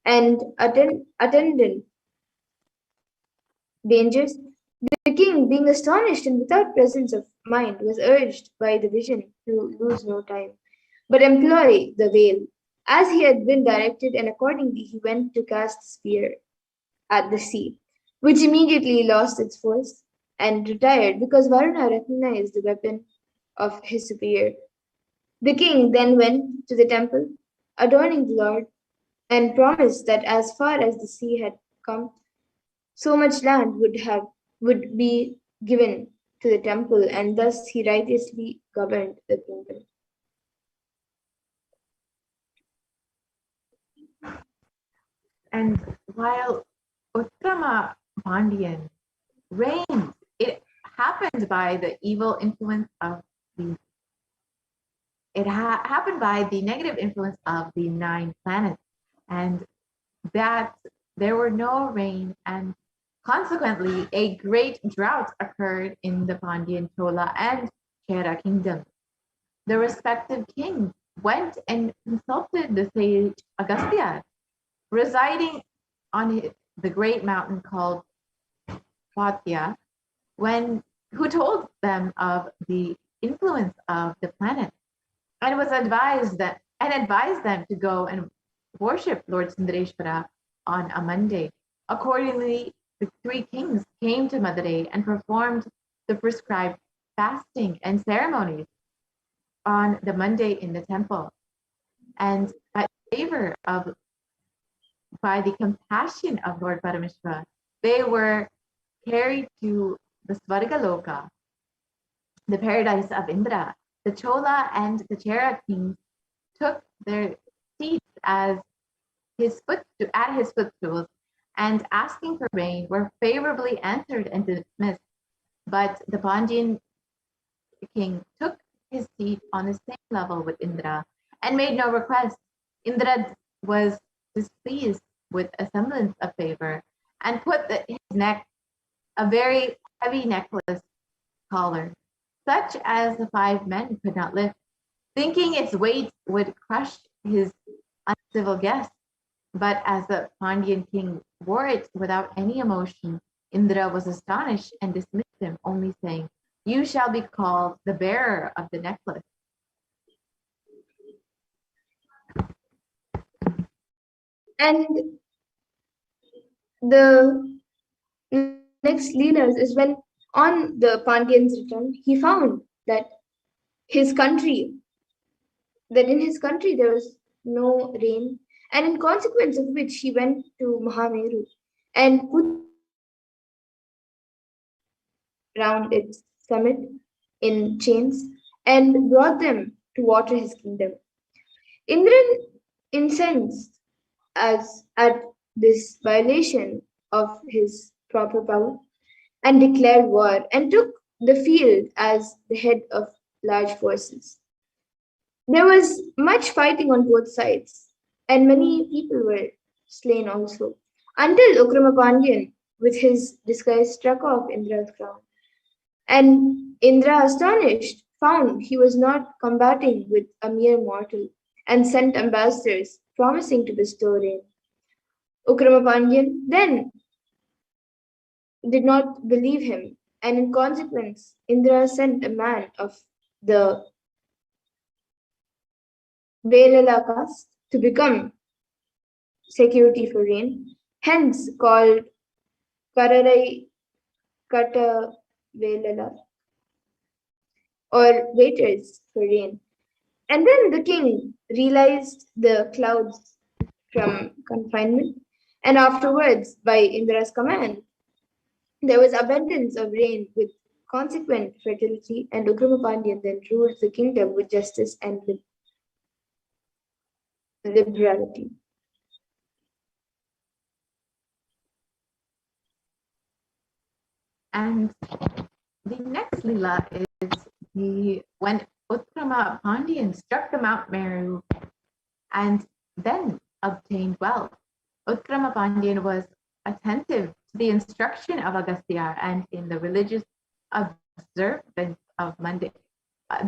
and attendant dangers, the king, being astonished and without presence of mind, was urged by the vision to lose no time, but employ the veil, as he had been directed, and accordingly he went to cast the spear at the sea, which immediately lost its force and retired because Varuna recognized the weapon of his superior. The king then went to the temple, adorning the Lord, and promised that as far as the sea had come, so much land would be given to the temple, and thus he righteously governed the kingdom. And while Uttarama Pandian reigned, it happened by the evil influence of the happened by the negative influence of the 9 planets, and that there were no rain, and consequently a great drought occurred in the Pandyan, Chola, and Chera kingdoms. The respective kings went and consulted the sage Agastya, residing on the great mountain called Patya, who told them of the influence of the planet, and advised them to go and worship Lord Sundareshwara on a Monday. Accordingly, the 3 kings came to Madurai and performed the prescribed fasting and ceremonies on the Monday in the temple. And by the compassion of Lord Paramashiva, they were carried to the Svargaloka, the paradise of Indra. The Chola and the Chera kings took their seats at his footstools, and asking for rain were favorably answered and dismissed. But the Pandyan king took his seat on the same level with Indra and made no request. Indra was displeased with a semblance of favor and put his neck a very heavy necklace collar, such as the 5 men could not lift, thinking its weight would crush his uncivil guest. But as the Pandyan king wore it without any emotion, Indra was astonished and dismissed him, only saying, "You shall be called the bearer of the necklace." And the next Leelas is when, on the Pandyan's return, he found that in his country there was no rain, and in consequence of which he went to Mahameru and put round its summit in chains and brought them to water his kingdom. Indran, incensed at this violation of his proper power, and declared war and took the field as the head of large forces. There was much fighting on both sides, and many people were slain also, until Ukramapandian, with his disguise, struck off Indra's crown. And Indra, astonished, found he was not combating with a mere mortal, and sent ambassadors promising to bestow rain. Ukramapandian then did not believe him, and in consequence, Indra sent a man of the Velala caste to become security for rain, hence called Kararai Kata Velala, or waiters for rain. And then the king realized the clouds from confinement, and afterwards, by Indra's command, there was abundance of rain with consequent fertility, and Ukramapandian then ruled the kingdom with justice and liberality. And the next lila is when Uttarama Pandian struck the Mount Meru and then obtained wealth. Uttarama Pandian was attentive to the instruction of Agastya and in the religious observance of Monday,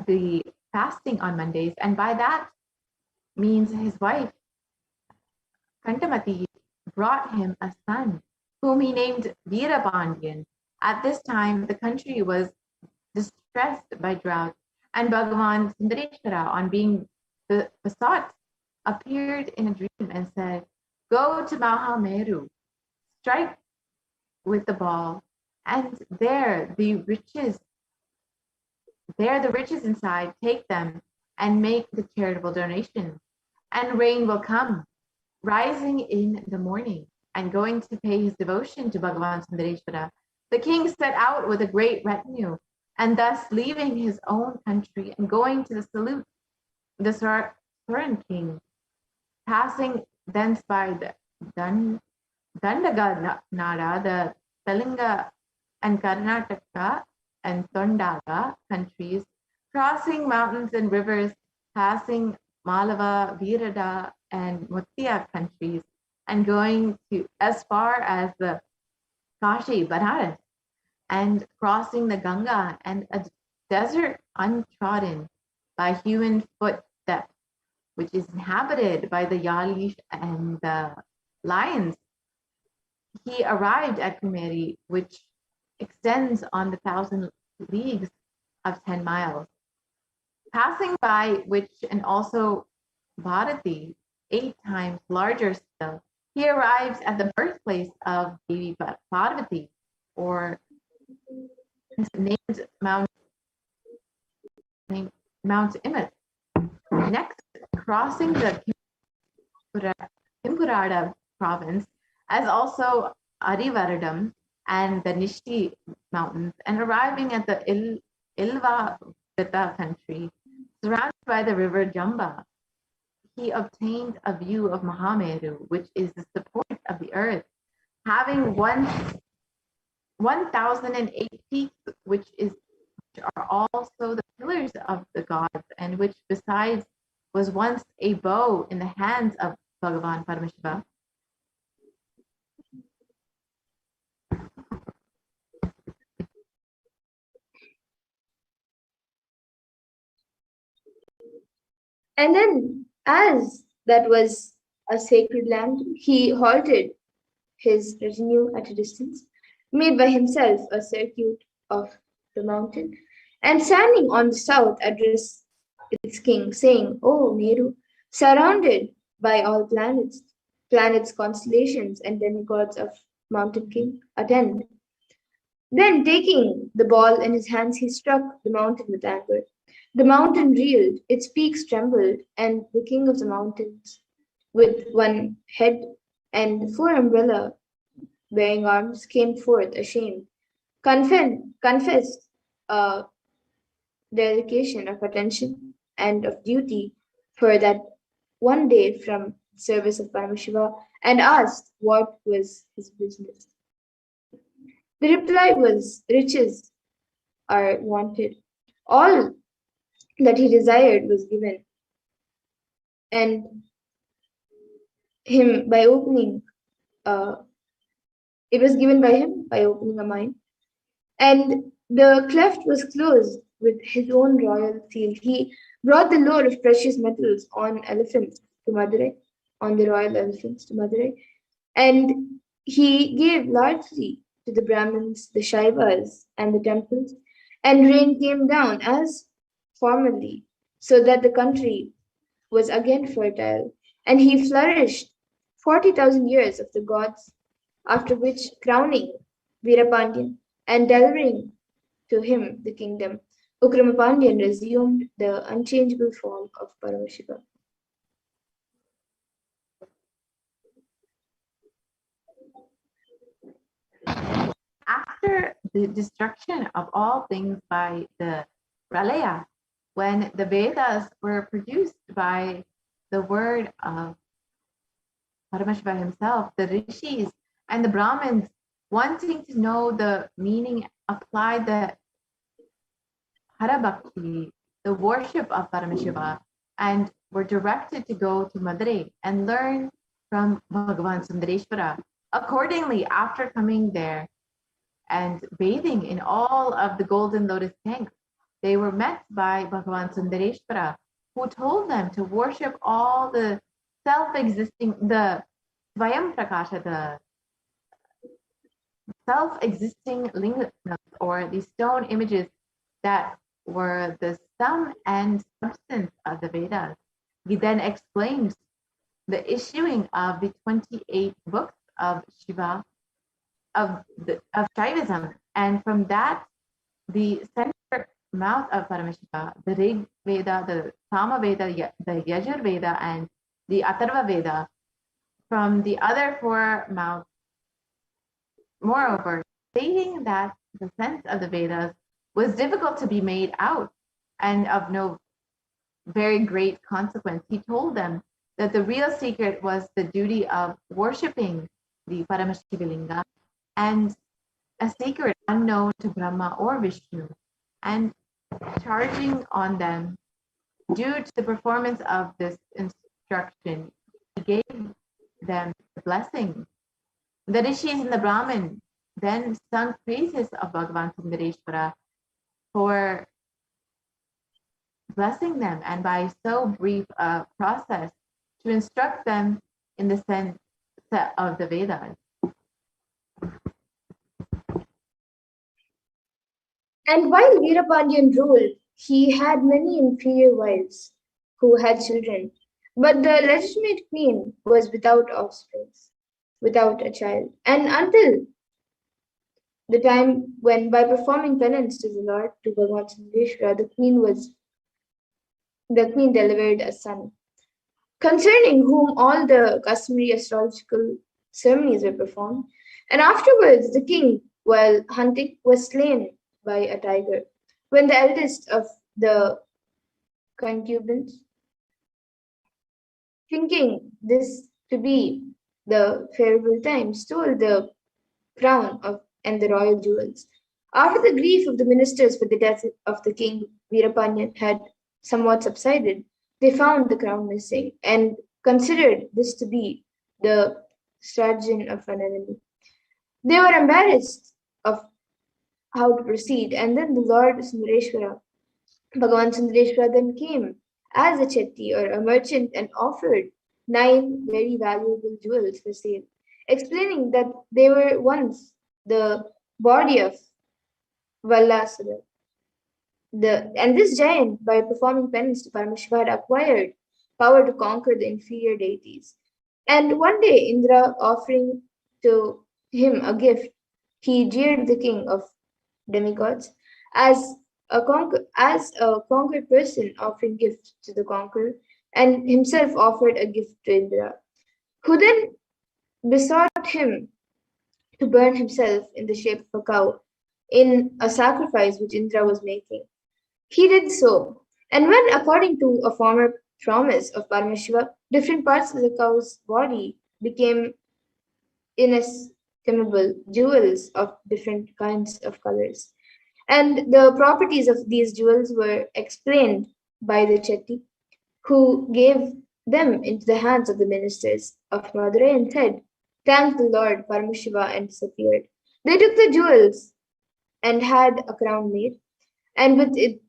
the fasting on Mondays, and by that means his wife Kantamati brought him a son, whom he named Veerapandyan. At this time, the country was distressed by drought, and Bhagavan Sundareshwara, on being besought, appeared in a dream and said, "Go to Mahameru, strike with the ball, and there the riches inside, take them and make the charitable donation, and rain will come." Rising in the morning and going to pay his devotion to Bhagavan Sundareshwara, the king set out with a great retinue, and thus leaving his own country and going to salute the Soran king, passing thence by the Dandaga Nada, the Telinga and Karnataka and Tondaga countries, crossing mountains and rivers, passing Malava, Virada, and Muttiya countries, and going to as far as the Kashi, Banaras, and crossing the Ganga and a desert untrodden by human footsteps, which is inhabited by the Yalish and the lions. He arrived at Kumeri, which extends on the 1,000 leagues of 10 miles, passing by which, and also Bharati, 8 times larger still, he arrives at the birthplace of Devi Parvati, or named Mount Imat. Next, crossing the Kimpurada province, as also Arivaradam and the Nishti mountains, and arriving at the Ilva country, surrounded by the river Jamba, he obtained a view of Mahameru, which is the support of the earth, having 1,008 peaks, which are also the pillars of the gods, and which besides was once a bow in the hands of Bhagavan Paramashiva. And then, as that was a sacred land, he halted his retinue at a distance, made by himself a circuit of the mountain, and standing on the south addressed its king, saying, "O Meru, surrounded by all planets, constellations, and demigods of mountain king, attend." Then, taking the ball in his hands, he struck the mountain with anger. The mountain reeled, its peaks trembled, and the king of the mountains, with one head and 4 umbrella bearing arms, came forth ashamed, confessed a delegation of attention and of duty for that one day from service of Paramashiva, and asked what was his business. The reply was, "Riches are wanted." All that he desired was given, and him by opening it was given by him by opening a mine, and the cleft was closed with his own royal seal. He brought the load of precious metals on elephants to Madurai, on the royal elephants to Madurai, and he gave largely to the Brahmins, the Shaivas, and the temples, and rain came down as formerly, so that the country was again fertile, and he flourished 40,000 years of the gods, after which, crowning Veerapandyan and delivering to him the kingdom, Ukramapandyan resumed the unchangeable form of Paramashiva. After the destruction of all things by the Pralaya, when the Vedas were produced by the word of Paramashiva himself, the Rishis and the Brahmins, wanting to know the meaning, applied the Harabhakti, the worship of Paramashiva, and were directed to go to Madurai and learn from Bhagavan Sundareshwara. Accordingly, after coming there and bathing in all of the golden lotus tanks, they were met by Bhagavan Sundareshwara, who told them to worship all the self-existing, the Svayam Prakasha, the self-existing lingam, or the stone images that were the sum and substance of the Vedas. He then explains the issuing of the 28 books of Shiva, of Shaivism, and from that, the center mouth of Paramashiva, the Rig Veda, the Sama Veda, the Yajur Veda, and the Atharva Veda, from the other four mouths. Moreover, stating that the sense of the Vedas was difficult to be made out and of no very great consequence, he told them that the real secret was the duty of worshipping the Paramashiva and a secret unknown to Brahma or Vishnu, and charging on them due to the performance of this instruction, he gave them the blessing. The rishis and the Brahmin then sung praises of Bhagavan Sundareshwara for blessing them, and by so brief a process to instruct them in the sense of the Vedas. And while Veerapandian ruled, he had many inferior wives who had children, but the legitimate queen was without offspring, without a child. And until the time when, by performing penance to the Lord, to Bhagavan Sundareshwara, the queen delivered a son, concerning whom all the customary astrological ceremonies were performed. And afterwards, the king, while hunting, was slain by a tiger. When the eldest of the concubines, thinking this to be the favorable time, stole the crown and the royal jewels. After the grief of the ministers for the death of the king, Veerapandian had somewhat subsided, they found the crown missing and considered this to be the stratagem of an enemy. They were embarrassed of how to proceed, and then the Lord Sundareshwara, Bhagavan Sundareshwara, then came as a chetty or a merchant and offered 9 very valuable jewels for sale, explaining that they were once the body of Vallasura. And this giant, by performing penance to Paramashiva, had acquired power to conquer the inferior deities. And one day, Indra, offering to him a gift, he jeered the king of demigods as a conquered person offering gifts to the conqueror, and himself offered a gift to Indra, who then besought him to burn himself in the shape of a cow in a sacrifice which Indra was making. He did so, and when, according to a former promise of Paramashiva, different parts of the cow's body became inestimable jewels of different kinds of colors. And the properties of these jewels were explained by the Chetty, who gave them into the hands of the ministers of Madurai and said, "Thank the Lord Paramashiva," and disappeared. They took the jewels and had a crown made, and with it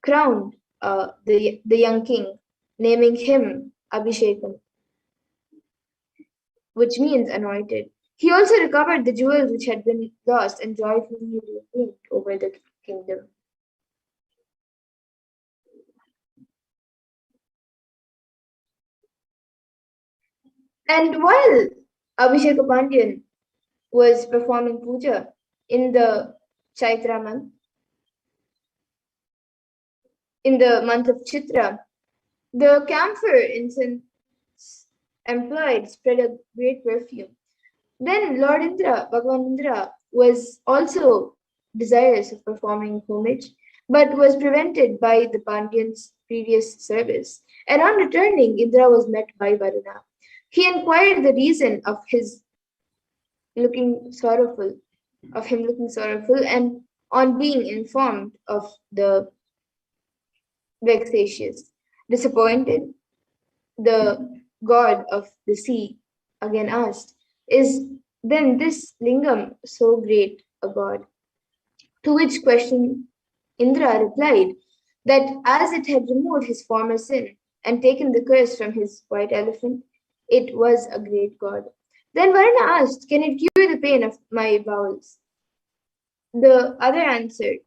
crowned the young king, naming him Abhishekam, which means anointed. He also recovered the jewels which had been lost and joyfully reigned over the kingdom. And while Abhisheka Pandian was performing puja in the Chaitra month, in the month of Chitra, the camphor incense employed spread a great perfume. Then Lord Indra, Bhagavan Indra, was also desirous of performing homage, but was prevented by the Pandyan's previous service. And on returning, Indra was met by Varuna. He inquired the reason of his looking sorrowful, and on being informed of the vexatious, disappointed, the god of the sea again asked, "Is then this lingam so great a god? To which question Indra replied that as it had removed his former sin and taken the curse from his white elephant, it was a great god. Then Varuna asked, can it cure the pain of my bowels? The other answered,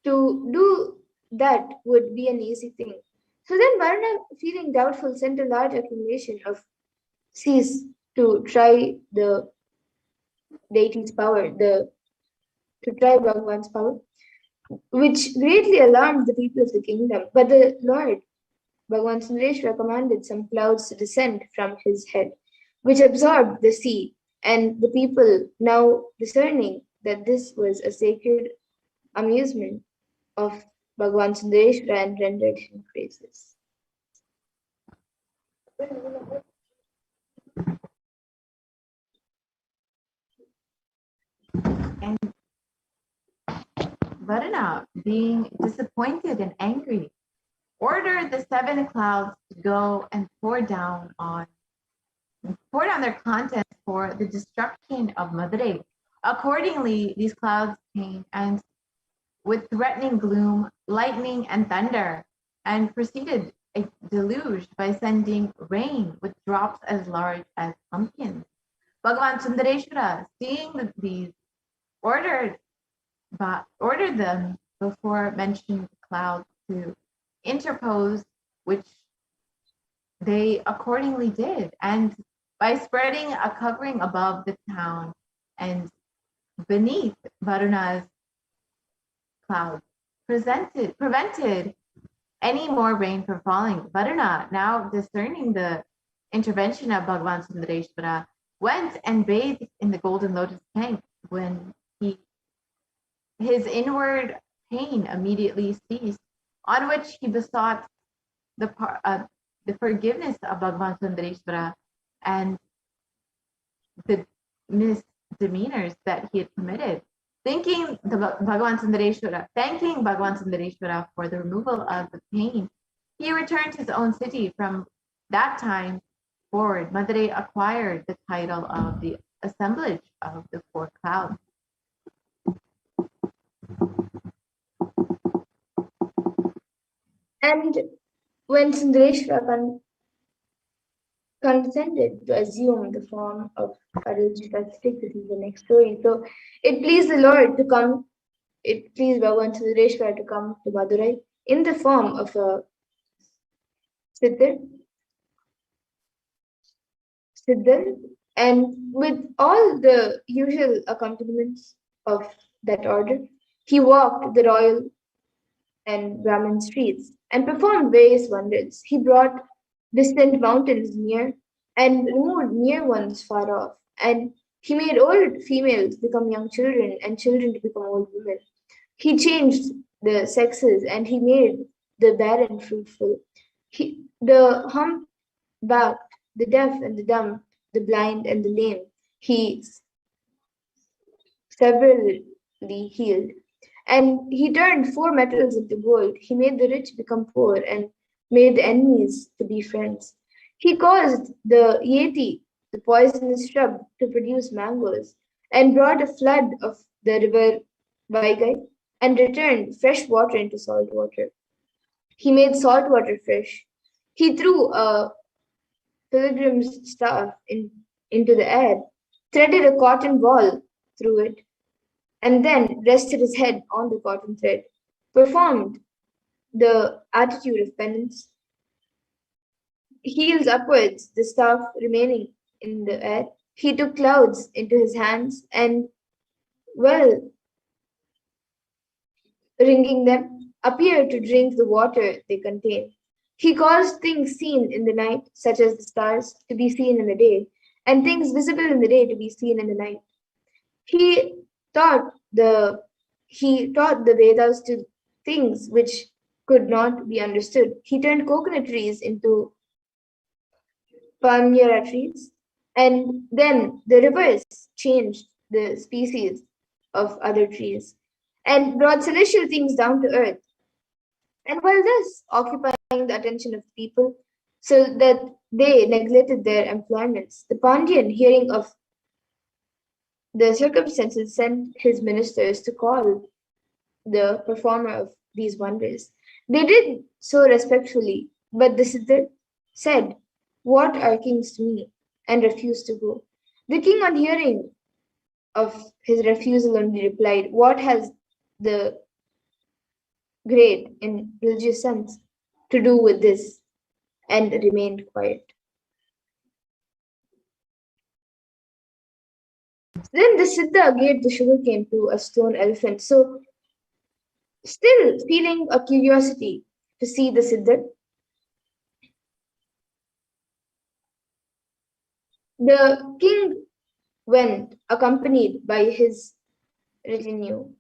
to do that would be an easy thing. So then Varuna, feeling doubtful, sent a large accumulation of seas to try the deity's power, to try Bhagwan's power, which greatly alarmed the people of the kingdom. But the Lord, Bhagwan Sundareshwara, commanded some clouds to descend from his head, which absorbed the sea, and the people, now discerning that this was a sacred amusement of Bhagwan Sundareshwara, and rendered him praises. And Varuna, being disappointed and angry, ordered the 7 clouds to go and pour down their contents for the destruction of Madurai. Accordingly, these clouds came and with threatening gloom, lightning, and thunder, and preceded a deluge by sending rain with drops as large as pumpkins. Bhagavan Sundareshwara, seeing these, ordered them before mentioned clouds to interpose, which they accordingly did. And by spreading a covering above the town and beneath Varuna's clouds, prevented any more rain from falling. Varuna, now discerning the intervention of Bhagavan Sundareshwara, went and bathed in the golden lotus tank. When his inward pain immediately ceased, on which he besought the forgiveness of Bhagavan Sundareshwara and the misdemeanors that he had committed. Thanking Bhagavan Sundareshwara for the removal of the pain, he returned to his own city. From that time forward, Madurai acquired the title of the assemblage of the 4 clouds. And when Sundareshwara condescended to assume the form of a religious ascetic, this is the next story. So it pleased the Lord to come, it pleased Bhagavan Sundareshwara to come to Madurai in the form of a Siddhar, and with all the usual accompaniments of that order, he walked the royal and Brahmin streets and performed various wonders. He brought distant mountains near and removed near ones far off, and he made old females become young children and children to become old women. He changed the sexes and he made the barren fruitful. The humpbacked, the deaf and the dumb, the blind and the lame, he severally healed. And he turned 4 metals into gold. He made the rich become poor and made the enemies to be friends. He caused the yeti, the poisonous shrub, to produce mangoes, and brought a flood of the river Vaigai, and returned fresh water into salt water. He made salt water fresh. He threw a pilgrim's staff into the air, threaded a cotton ball through it, and then rested his head on the cotton thread, performed the attitude of penance, heels upwards, the staff remaining in the air. He took clouds into his hands and, well, wringing them, appeared to drink the water they contain. He caused things seen in the night, such as the stars, to be seen in the day, and things visible in the day to be seen in the night. He taught the Vedas to things which could not be understood. He turned coconut trees into palmyra trees, and then the rivers changed the species of other trees and brought celestial things down to earth. And while thus occupying the attention of people so that they neglected their employments, the Pandyan, hearing of the circumstances sent his ministers to call the performer of these wonders. They did so respectfully, but the Siddhar said, "What are kings to me?" and refused to go. The king, on hearing of his refusal, only replied, "What has the great in religious sense to do with this?" and remained quiet. Then the Siddha gave the sugarcane to a stone elephant. So, still feeling a curiosity to see the Siddha, the king went accompanied by his retinue.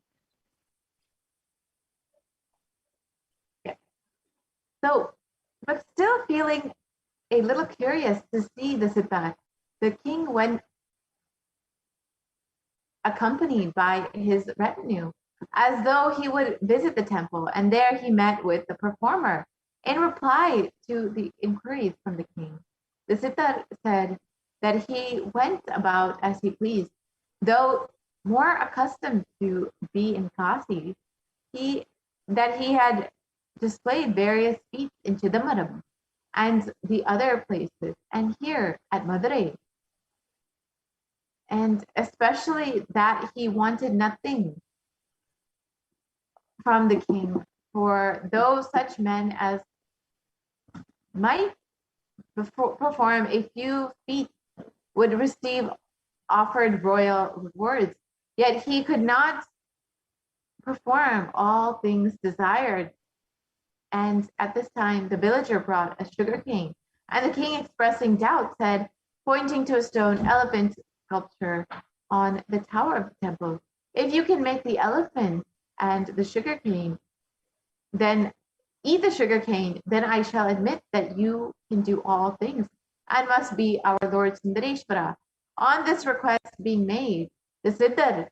So, but still feeling a little curious to see the Siddharth, the king went accompanied by his retinue, as though he would visit the temple, and there he met with the performer. In reply to the inquiries from the king, the Siddhar said that he went about as he pleased, though more accustomed to be in Kasi, he had displayed various feats in Chidambaram and the other places, and here at Madurai. And especially that he wanted nothing from the king, for though such men as might perform a few feats would receive offered royal rewards, yet he could not perform all things desired. And at this time, the villager brought a sugar cane, and the king, expressing doubt, said, pointing to a stone elephant sculpture on the tower of the temple, "If you can make the elephant and the sugar cane, then eat the sugar cane, then I shall admit that you can do all things and must be our Lord Sundareshwara." On this request being made, the Siddhar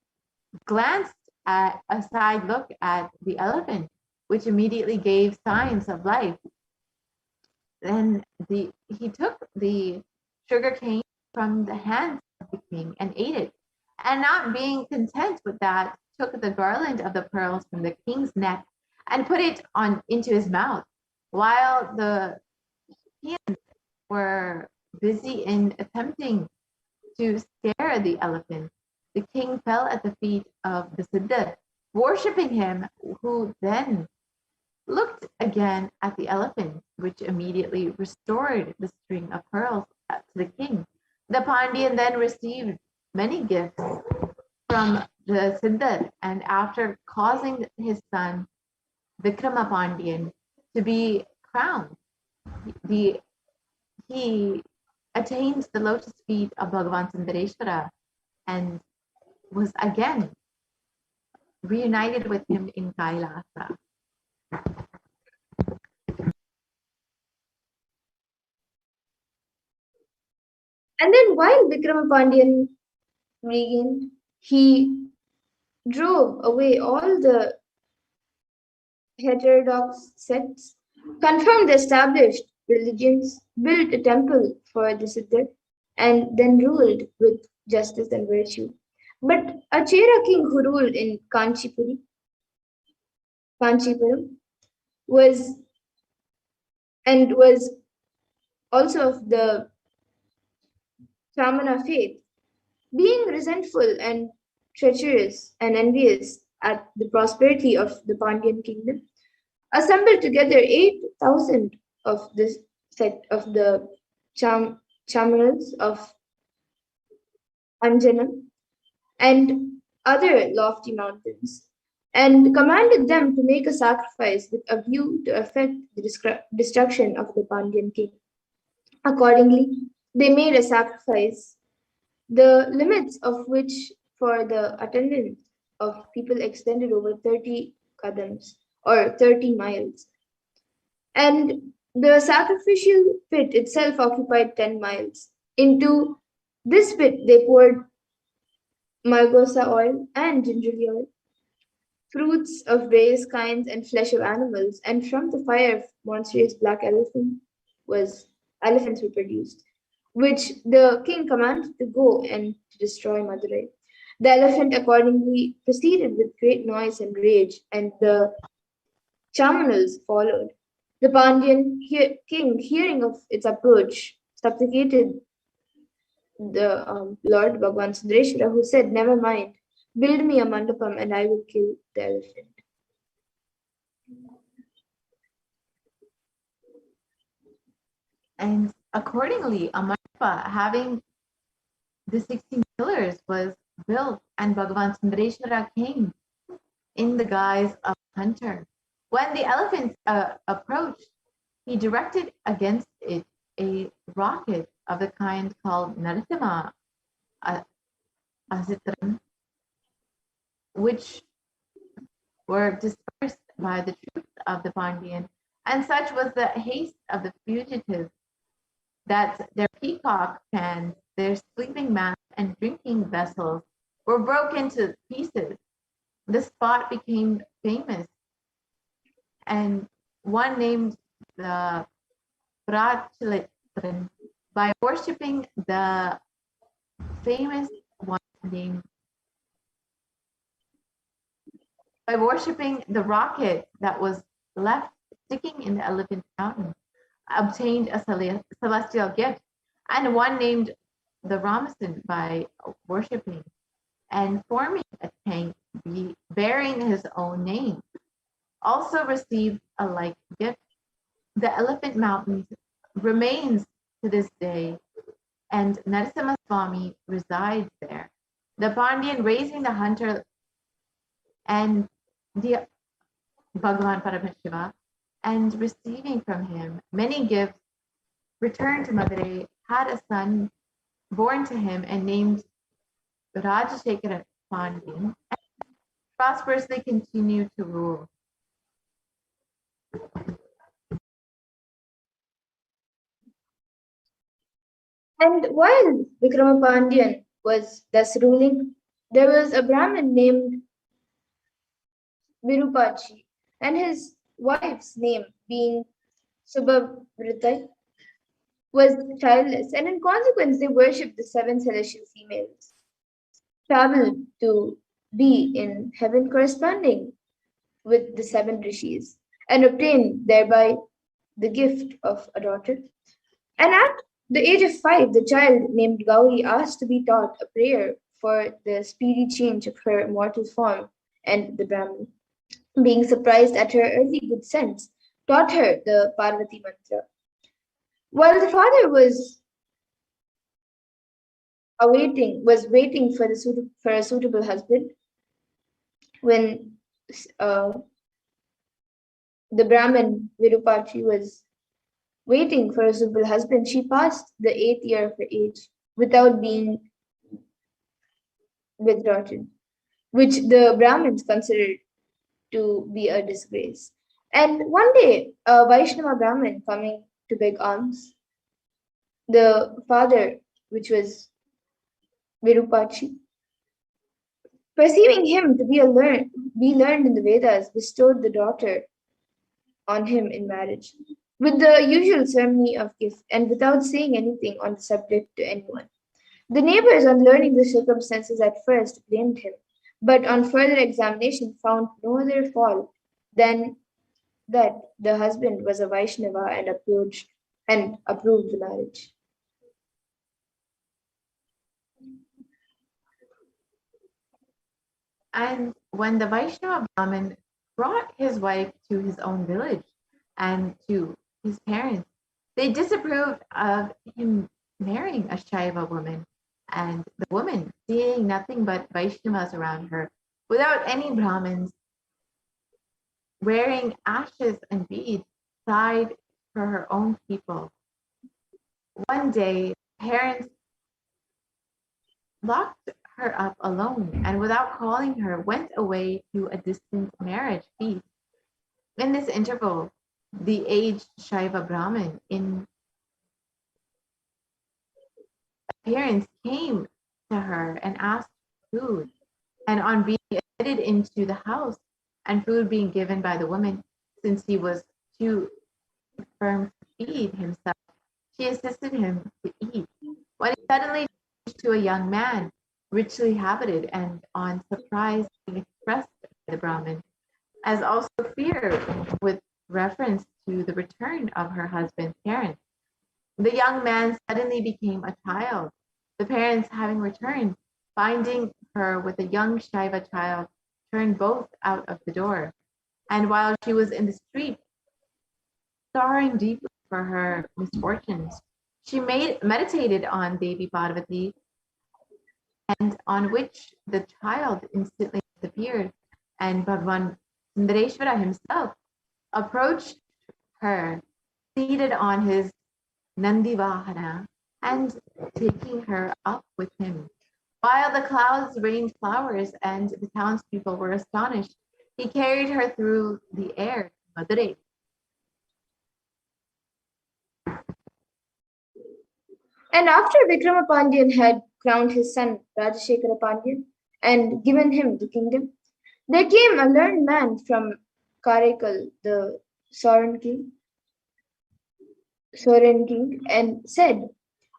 glanced at a side look at the elephant, which immediately gave signs of life. Then he took the sugar cane from the hands of the king and ate it, and not being content with that, took the garland of the pearls from the king's neck and put it into his mouth. While the Europeans were busy in attempting to scare the elephant, the king fell at the feet of the Siddhar, worshipping him, who then looked again at the elephant, which immediately restored the string of pearls to the king. The Pandyan then received many gifts from the Siddhar, and after causing his son Vikrama Pandyan to be crowned, he attained the lotus feet of Bhagavan Sundareshwara and was again reunited with him in Kailasa. And then while Vikramapandian regained, he drove away all the heterodox sects, confirmed the established religions, built a temple for the Siddhar, and then ruled with justice and virtue. But a Chera king who ruled in Kanchipuram, was also of the Brahmana faith, being resentful and treacherous and envious at the prosperity of the Pandyan kingdom, assembled together 8,000 of this sect of the Chamarals of Anjanam and other lofty mountains, and commanded them to make a sacrifice with a view to effect the destruction of the Pandyan king. Accordingly, they made a sacrifice, the limits of which for the attendance of people extended over 30 kadams or 30 miles. And the sacrificial pit itself occupied 10 miles. Into this pit they poured margosa oil and gingerly oil, fruits of various kinds and flesh of animals, and from the fire of monstrous black elephants were produced, which the king commanded to go and to destroy Madurai. The elephant accordingly proceeded with great noise and rage, and the Chamunals followed. The Pandyan king, hearing of its approach, supplicated the Lord Bhagwan Sundareshwara, who said, "Never mind, build me a mandapam and I will kill the elephant." And accordingly, a mandapa having the 16 pillars was built, and Bhagavan Sundareshwara came in the guise of a hunter. When the elephant approached, he directed against it a rocket of the kind called Narasimha Asitram, which were dispersed by the troops of the Pandyan. And such was the haste of the fugitives that their peacock fans, their sleeping mats, and drinking vessels were broken to pieces. The spot became famous, and one named the Prachalitran by worshipping the famous one named by worshipping the rocket that was left sticking in the elephant mountain, obtained a celestial gift, and one named the Ramasan by worshipping and forming a tank bearing his own name, also received a like gift. The elephant mountain remains to this day, and Narasimha Swami resides there. The Pandyan raising the hunter and the Bhagavan Paramashiva and receiving from him many gifts, returned to Madurai, had a son born to him and named Rajashekara Pandyan, and prosperously continued to rule. And while Vikrama Pandyan was thus ruling, there was a Brahmin named Virupachi, and his wife's name, being Subhavritai, was childless, and in consequence they worshipped the seven celestial females, traveled to be in heaven corresponding with the seven rishis, and obtained thereby the gift of a daughter. And at the age of 5, the child named Gauri asked to be taught a prayer for the speedy change of her mortal form, and the Brahmin, being surprised at her early good sense, taught her the Parvati mantra. While the father was waiting for a suitable husband, when the Brahmin Virupachi was waiting for a suitable husband, she passed the 8th year of her age without being betrothed, which the Brahmins considered to be a disgrace. And one day, a Vaishnava Brahmin coming to beg alms, the father, which was Virupachi, perceiving him to be learned in the Vedas, bestowed the daughter on him in marriage, with the usual ceremony of gift and without saying anything on the subject to anyone. The neighbors, on learning the circumstances at first, blamed him, but on further examination found no other fault than that the husband was a Vaishnava and approved the marriage. And when the Vaishnava Brahmin brought his wife to his own village and to his parents, they disapproved of him marrying a Shaiva woman, and the woman, seeing nothing but Vaishnavas around her, without any Brahmins, wearing ashes and beads, sighed for her own people. One day, parents locked her up alone and without calling her went away to a distant marriage feast. In this interval, the aged Shaiva Brahmin in appearance came to her and asked for food. And on being admitted into the house and food being given by the woman, since he was too firm to feed himself, she assisted him to eat. When he suddenly changed to a young man, richly habited, and on surprise being expressed by the Brahmin, as also fear with reference to the return of her husband's parents. The young man suddenly became a child. The parents, having returned, finding her with a young Shaiva child, turned both out of the door. And while she was in the street, sorrowing deeply for her misfortunes, she meditated on Devi Parvati, and on which the child instantly disappeared, and Bhagwan Sundareshwara himself approached her, seated on his Nandivahana, and taking her up with him. While the clouds rained flowers and the townspeople were astonished, he carried her through the air to Madurai. And after Vikrama Pandyan had crowned his son Rajashekara Pandyan and given him the kingdom, there came a learned man from Karaikal, the Sovereign King, and said,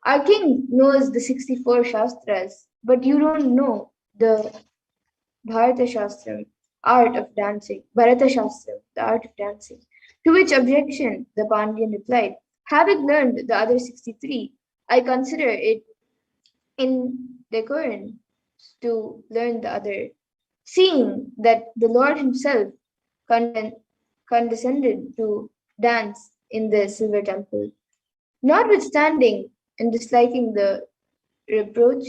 "Our king knows the 64 Shastras, but you don't know the Bharata Shastram, art of dancing, Bharata Shastram, the art of dancing." To which objection the Pandyan replied, "Having learned the other 63, I consider it indecorous to learn the other, seeing that the Lord himself condescended to dance in the silver temple. Notwithstanding and disliking the reproach,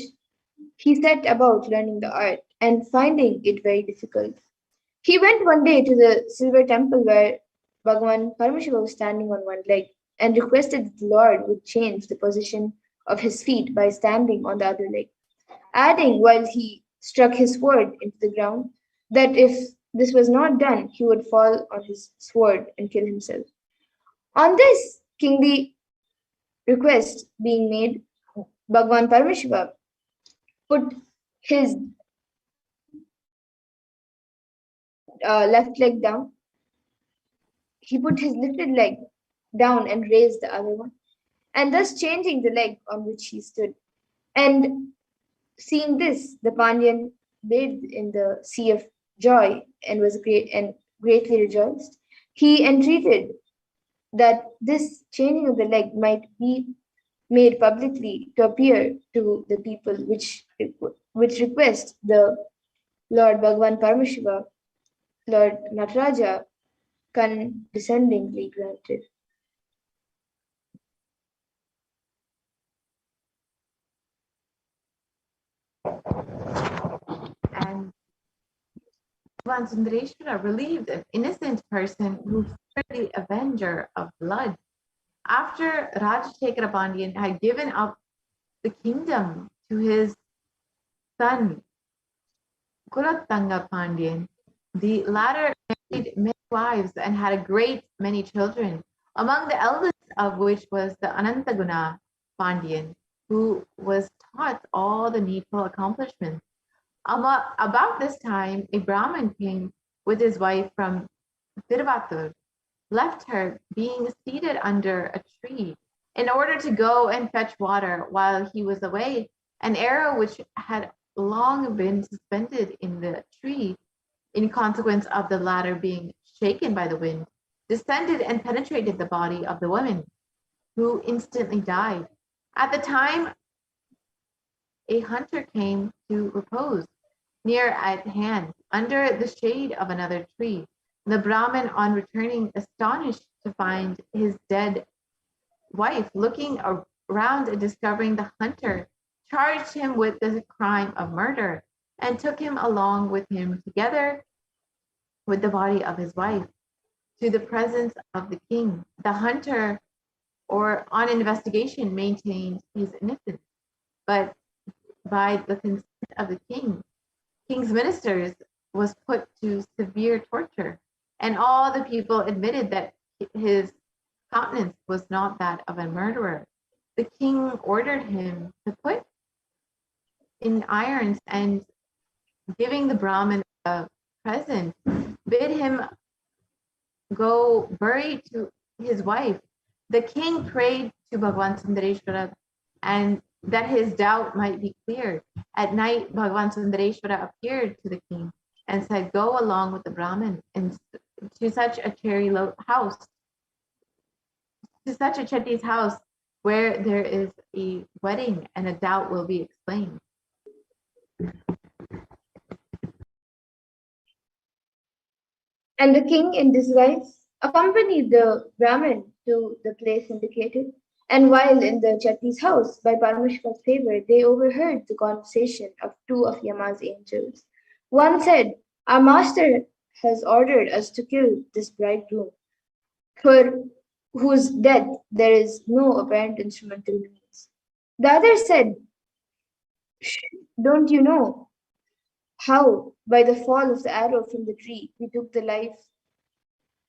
he set about learning the art and finding it very difficult. He went one day to the silver temple where Bhagavan Paramashiva was standing on one leg and requested that the Lord would change the position of his feet by standing on the other leg, adding while he struck his sword into the ground that if this was not done, he would fall on his sword and kill himself. On this kingly request being made, Bhagavan Paramashiva put his left leg down. He put his little leg down and raised the other one, and thus changing the leg on which he stood. And seeing this, the Pandyan bathed in the sea of joy and was greatly rejoiced. He entreated that this changing of the leg might be made publicly to appear to the people, which request the Lord Bhagavan Paramashiva, Lord Nataraja, condescendingly granted. And Bhagavan Sundareshwara relieved an innocent person who feared the avenger of blood. After Rajashekara Pandyan had given up the kingdom to his son Kulottanga Pandyan, the latter married many wives and had a great many children, among the eldest of which was the Anantaguna Pandyan, who was taught all the needful accomplishments. About this time, a Brahmin came with his wife from Tiruvattur, left her being seated under a tree in order to go and fetch water. While he was away, an arrow which had long been suspended in the tree, in consequence of the latter being shaken by the wind, descended and penetrated the body of the woman, who instantly died. At the time, a hunter came to repose near at hand under the shade of another tree. The Brahmin, on returning, astonished to find his dead wife, looking around and discovering the hunter, charged him with the crime of murder and took him along with him, together with the body of his wife, to the presence of the king. The hunter, or on investigation, maintained his innocence, but by the consent of the king's ministers, was put to severe torture, and all the people admitted that his countenance was not that of a murderer. The king ordered him to put in irons, and giving the Brahmin a present, bid him go bury to his wife. The king prayed to Bhagavan Sundareshwara and that his doubt might be cleared. At night, Bhagavan Sundareshwara appeared to the king and said, "Go along with the Brahmin to such a house, to such a chetti's house where there is a wedding, and a doubt will be explained." And the king, in disguise, accompanied the Brahmin to the place indicated. And while in the chetti's house, by Paramashiva's favor, they overheard the conversation of two of Yama's angels. One said, "Our master has ordered us to kill this bridegroom, for whose death there is no apparent instrumental means." The other said, "Don't you know how, by the fall of the arrow from the tree, we took the life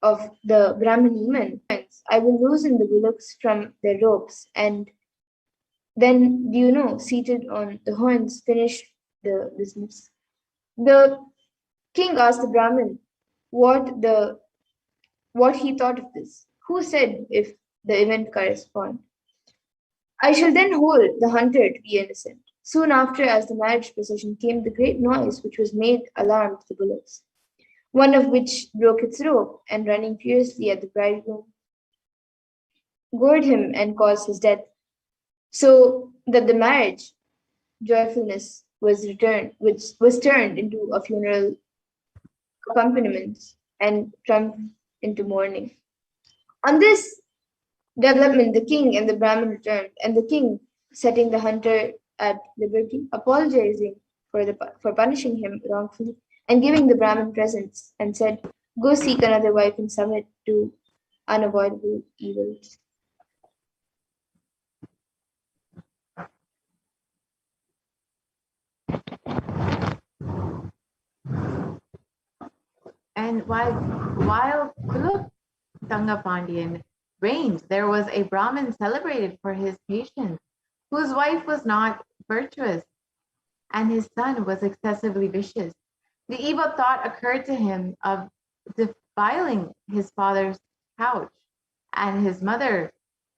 of the Brahmin woman? I will loosen the bullocks from their ropes, and then, seated on the horns, finish the business." The king asked the Brahmin what he thought of this. Who said if the event correspond? "I shall then hold the hunter to be innocent." Soon after, as the marriage procession came, the great noise which was made alarmed the bullocks, one of which broke its rope, and running furiously at the bridegroom, gored him and caused his death, so that the marriage joyfulness which was turned into a funeral accompaniment and triumph into mourning. On this development, the king and the Brahmin returned, and the king, setting the hunter at liberty, apologizing for punishing him wrongfully, and giving the Brahmin presents, and said, "Go seek another wife and submit to unavoidable evils." And while Kulotanga Pandian reigned, there was a Brahmin celebrated for his patience, whose wife was not virtuous, and his son was excessively vicious. The evil thought occurred to him of defiling his father's couch, and his mother,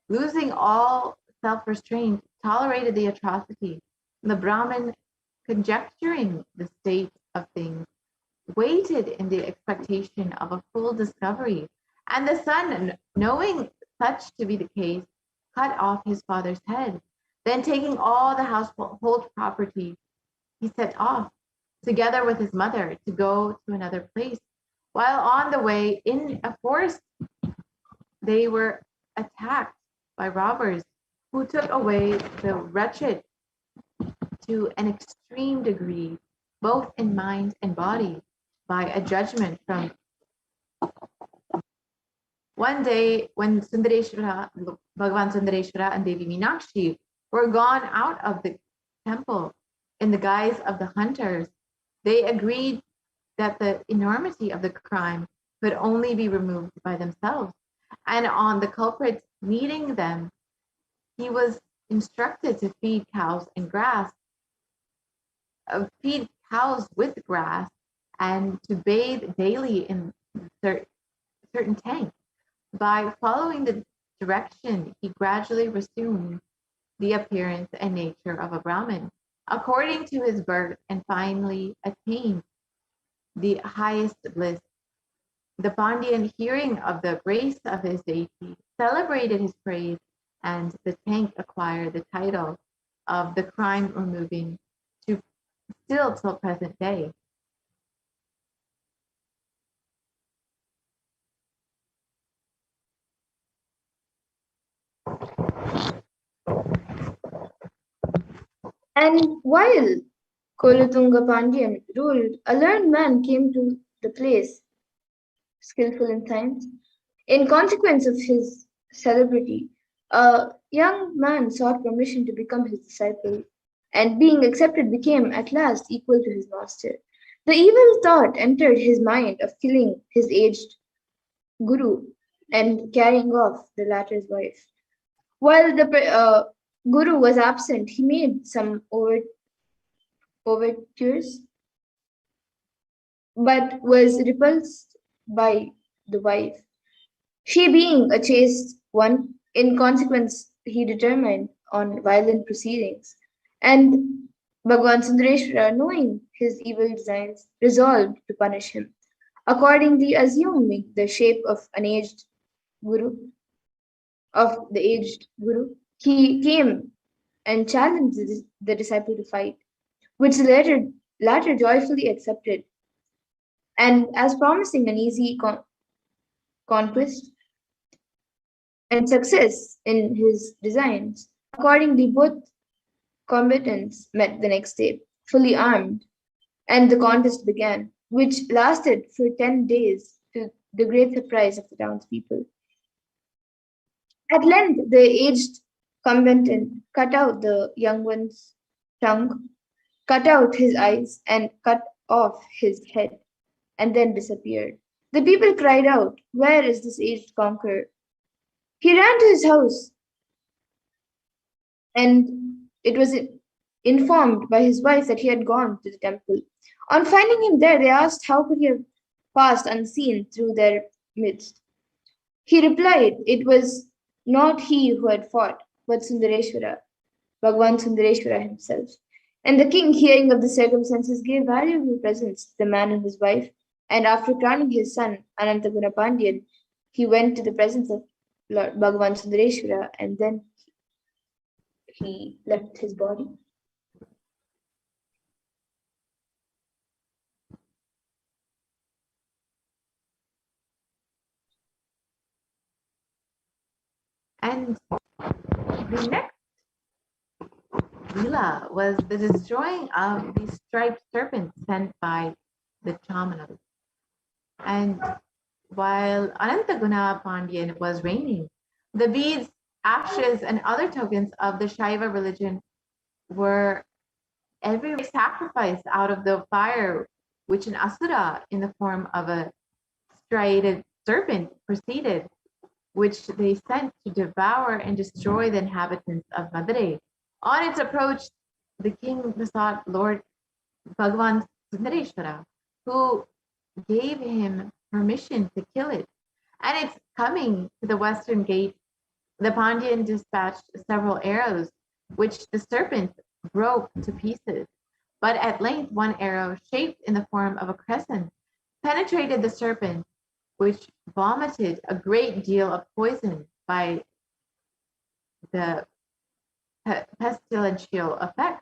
losing all self-restraint, tolerated the atrocity. The Brahmin, conjecturing the state of things, waited in the expectation of a full discovery, and the son, knowing such to be the case, cut off his father's head. Then, taking all the household property, he set off, together with his mother, to go to another place. While on the way in a forest, they were attacked by robbers, who took away the wretched to an extreme degree, both in mind and body, by a judgment from. One day, when Bhagavan Sundareshwara and Devi Meenakshi were gone out of the temple in the guise of the hunters, they agreed that the enormity of the crime could only be removed by themselves. And on the culprit meeting them, he was instructed to feed cows and grass, feed cows with grass, and to bathe daily in certain tank. By following the direction, he gradually resumed the appearance and nature of a Brahmin, according to his birth, and finally attained the highest bliss. The Pandian, hearing of the grace of his deity, celebrated his praise, and the tank acquired the title of the crime removing to still till present day. And while Kolatunga Pandyan ruled, a learned man came to the place, skillful in science. In consequence of his celebrity, a young man sought permission to become his disciple, and being accepted, became at last equal to his master. The evil thought entered his mind of killing his aged guru and carrying off the latter's wife. While the guru was absent, he made some overtures, but was repulsed by the wife. She being a chaste one, in consequence, he determined on violent proceedings. And Bhagavan Sundareshwara, knowing his evil designs, resolved to punish him. Accordingly, assuming the shape of an aged guru, he came and challenged the disciple to fight, which the latter joyfully accepted. And as promising an easy conquest and success in his designs, accordingly, both combatants met the next day, fully armed, and the contest began, which lasted for 10 days to the great surprise of the townspeople. At length, the aged combatant cut out the young one's tongue, cut out his eyes, and cut off his head, and then disappeared. The people cried out, "Where is this aged conqueror?" He ran to his house, and it was informed by his wife that he had gone to the temple. On finding him there, they asked how could he have passed unseen through their midst. He replied, it was not he who had fought, but Sundareshwara, Bhagavan Sundareshwara himself. And the king, hearing of the circumstances, gave valuable presents to the man and his wife, and after crowning his son, Anantaguna Pandyan, he went to the presence of Lord Bhagavan Sundareshwara, and then he left his body. And the next Lila was the destroying of the striped serpent sent by the Chamanals. And while Anantaguna Pandyan was reigning, the beads, ashes, and other tokens of the Shaiva religion were every sacrifice out of the fire which an asura in the form of a striated serpent proceeded, which they sent to devour and destroy the inhabitants of Madurai. On its approach, the king besought Lord Bhagavan Sundareshwara, who gave him permission to kill it. And its coming to the western gate, the Pandyan dispatched several arrows, which the serpent broke to pieces. But at length, one arrow, shaped in the form of a crescent, penetrated the serpent, which vomited a great deal of poison by the pestilential effect,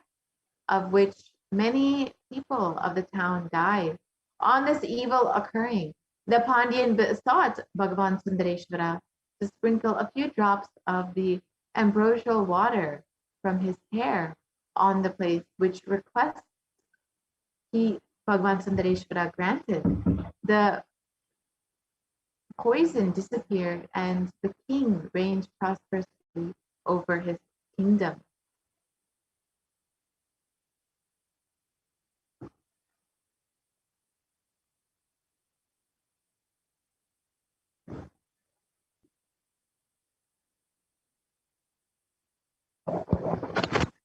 of which many people of the town died. On this evil occurring, the Pandyan besought Bhagavan Sundareshwara to sprinkle a few drops of the ambrosial water from his hair on the place, which request Bhagavan Sundareshwara granted. The poison disappeared, and the king reigned prosperously over his kingdom.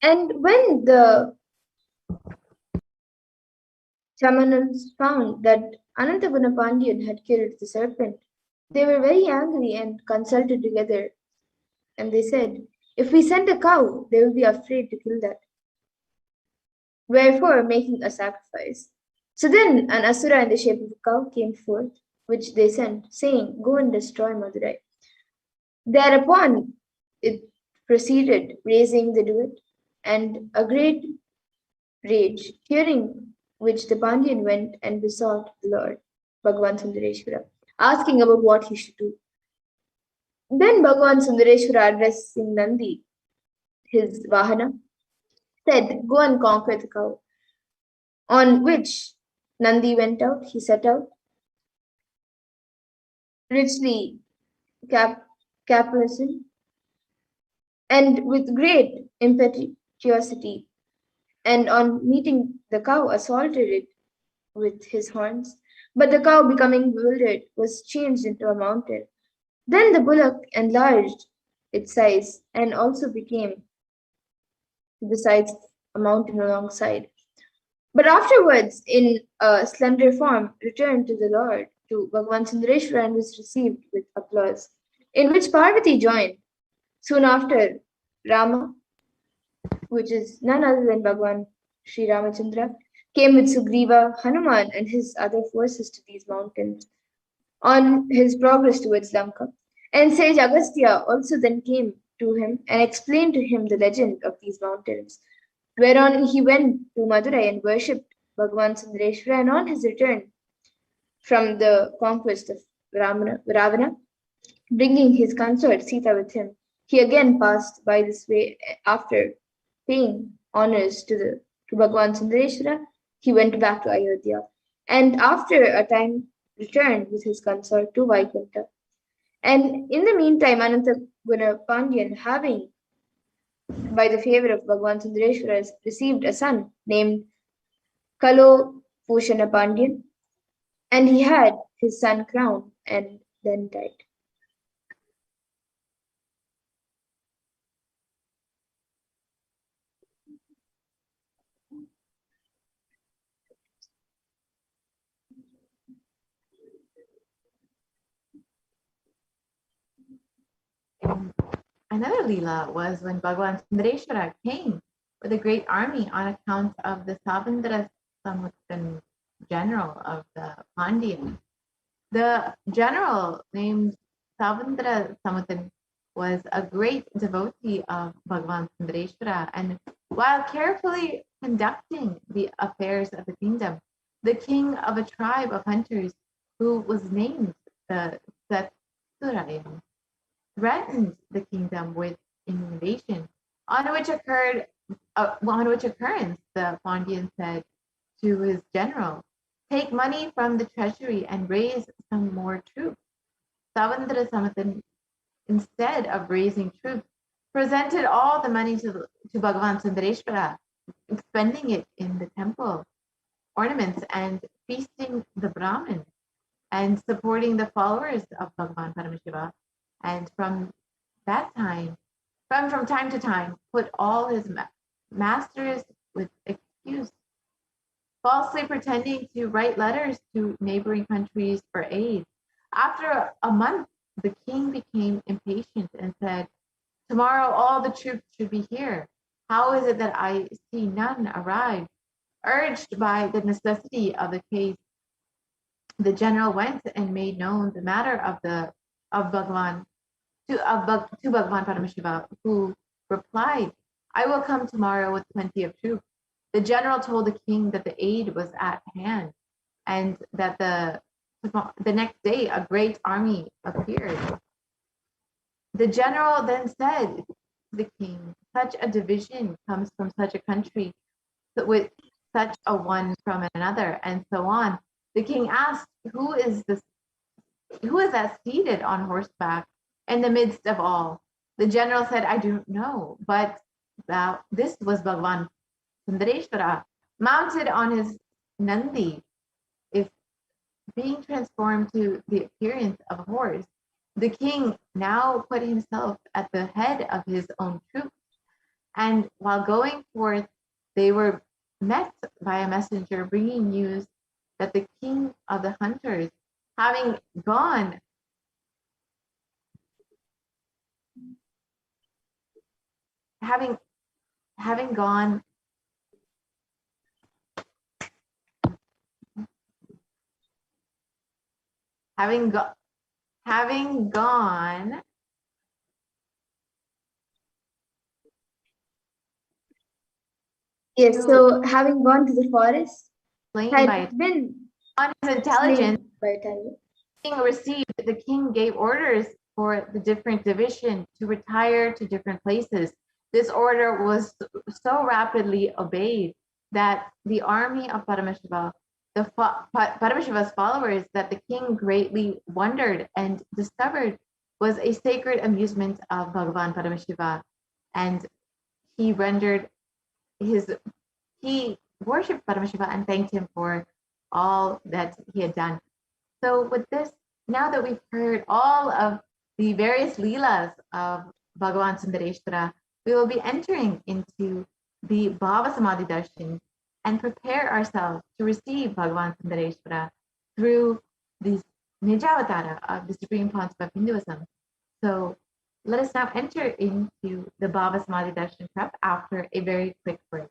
And when the Chamanals found that Anantaguna Pandyan had killed the serpent, they were very angry and consulted together. And they said, if we send a cow, they will be afraid to kill that. Wherefore, making a sacrifice. So then an asura in the shape of a cow came forth, which they sent, saying, go and destroy Madurai. Thereupon it proceeded, raising the duet, and a great rage, hearing which the Pandyan went and besought the Lord, Bhagavan Sundareshwara, asking about what he should do. Then Bhagavan Sundareshwara, addressing Nandi, his Vahana, said, go and conquer the cow. On which Nandi went out, he set out, richly caparisoned, and with great impetuosity, and on meeting the cow, assaulted it with his horns. But the cow, becoming bewildered, was changed into a mountain. Then the bullock enlarged its size and also became, besides, a mountain alongside. But afterwards, in a slender form, returned to the Lord, to Bhagavan Sundareshwara, and was received with applause, in which Parvati joined. Soon after, Rama, which is none other than Bhagwan Sri Ramachandra, came with Sugriva, Hanuman, and his other forces to these mountains on his progress towards Lanka. And sage Agastya also then came to him and explained to him the legend of these mountains, whereon he went to Madurai and worshipped Bhagwan Sundareshwara, and on his return from the conquest of Ravana, bringing his consort Sita with him, he again passed by this way after paying honors to Bhagwan Sundareshwara. He went back to Ayodhya, and after a time returned with his consort to Vaikunta. And in the meantime, Anantaguna Pandyan, having by the favor of Bhagwan Sundareshwara, received a son named Kalo Pushana Pandyan, and he had his son crowned and then died. Another Leela was when Bhagwan Sundareshwara came with a great army on account of the Savandra Samuthan general of the Pandyan. The general named Savandra Samuthan was a great devotee of Bhagwan Sundareshwara, and while carefully conducting the affairs of the kingdom, the king of a tribe of hunters who was named the Satsang threatened the kingdom with invasion, on which occurrence the Pandyan said to his general, "Take money from the treasury and raise some more troops." Savandra Samathan, instead of raising troops, presented all the money to Bhagavan Sundareshwara, expending it in the temple ornaments and feasting the Brahmins and supporting the followers of Bhagavan Paramashiva. And from that time, from time to time, put all his masters with excuse, falsely pretending to write letters to neighboring countries for aid. After a month, the king became impatient and said, "Tomorrow all the troops should be here. How is it that I see none arrive?" Urged by the necessity of the case, the general went and made known the matter of Bhagwan to Bhagwan Paramashiva, who replied, "I will come tomorrow with plenty of troops." The general told the king that the aid was at hand, and that the next day a great army appeared. The general then said to the king, "Such a division comes from such a country, with such a one from another," and so on. The king asked, who is that seated on horseback in the midst of all?" The general said, "I don't know, but this was Bhagwan Sundareshwara, mounted on his Nandi, if being transformed to the appearance of a horse." The king now put himself at the head of his own troops, and while going forth, they were met by a messenger bringing news that the king of the hunters, having gone Yes, so having gone to the forest, slain had by been on his intelligence, slain by a tiger. The king gave orders for the different division to retire to different places. This order was so rapidly obeyed that the army of Paramashiva, Paramashiva's followers, that the king greatly wondered and discovered was a sacred amusement of Bhagavan Paramashiva, and he worshipped Paramashiva and thanked him for all that he had done. So with this, now that we've heard all of the various leelas of Bhagavan Sundareshwara, we will be entering into the Bhava Samadhi Darshan and prepare ourselves to receive Bhagavan Sundareshwara through the Nijavatara of the Supreme Concept of Hinduism. So Let us now enter into the Bhava Samadhi Darshan prep after a very quick break.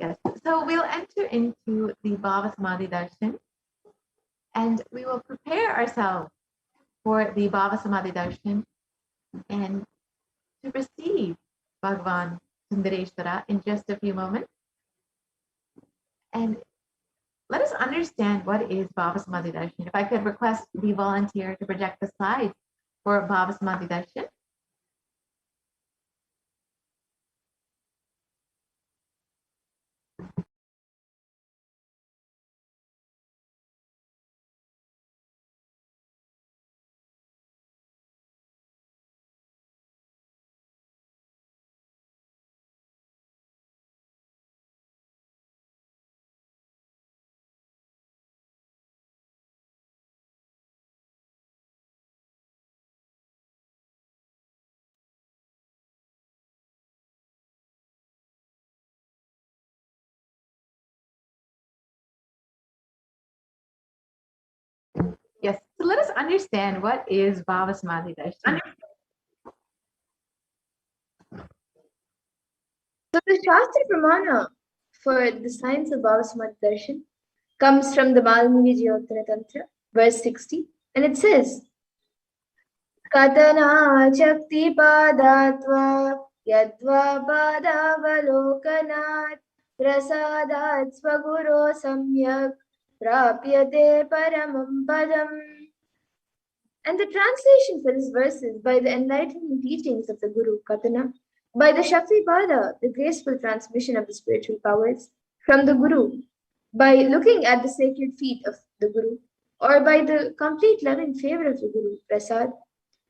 Yes, so we'll enter into the Bhava Samadhi Darshan and we will prepare ourselves for the Bhava Samadhi Darshan and to receive Bhagavan Sundareshwara in just a few moments. And let us understand what is Bhava Samadhi Darshan. If I could request the volunteer to project the slides for Bhava Samadhi Darshan. Yes, so let us understand what is Bhava Samadhi Darshan. So the Shastra Pramana for the science of Bhava Samadhi Darshan comes from the Valmiki Jyottara Tantra, verse 60, and it says, Katana Shakti Padatva Yadva Padavalokanat Prasadat Svaguro Samyak Prapyate Paramam Padam. And the translation for this verse is by the enlightening teachings of the Guru Katana, by the Shakti Pada, the graceful transmission of the spiritual powers from the Guru, by looking at the sacred feet of the Guru, or by the complete loving favor of the Guru, Prasad,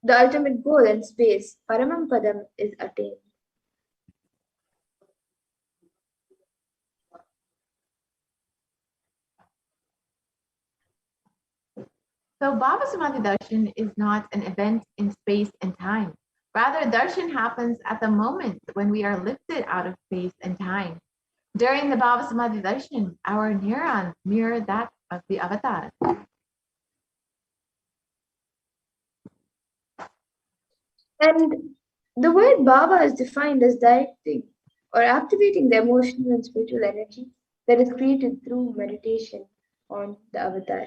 the ultimate goal in space, Paramam Padam, is attained. So Bhava Samadhi Darshan is not an event in space and time. Rather, darshan happens at the moment when we are lifted out of space and time. During the Bhava Samadhi Darshan, our neurons mirror that of the avatar. And the word Bhava is defined as directing or activating the emotional and spiritual energy that is created through meditation on the avatar.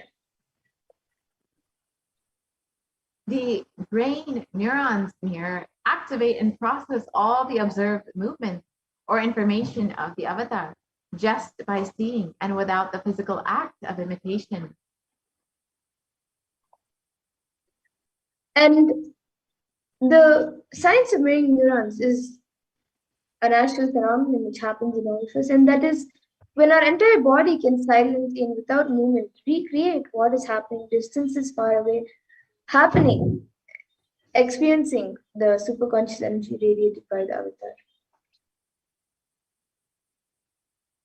The brain neurons mirror, activate and process all the observed movements or information of the avatar just by seeing and without the physical act of imitation. And the science of mirroring neurons is a natural phenomenon which happens in all of us, and that is when our entire body can silently and without movement recreate what is happening distances far away, happening, experiencing the superconscious energy radiated by the avatar.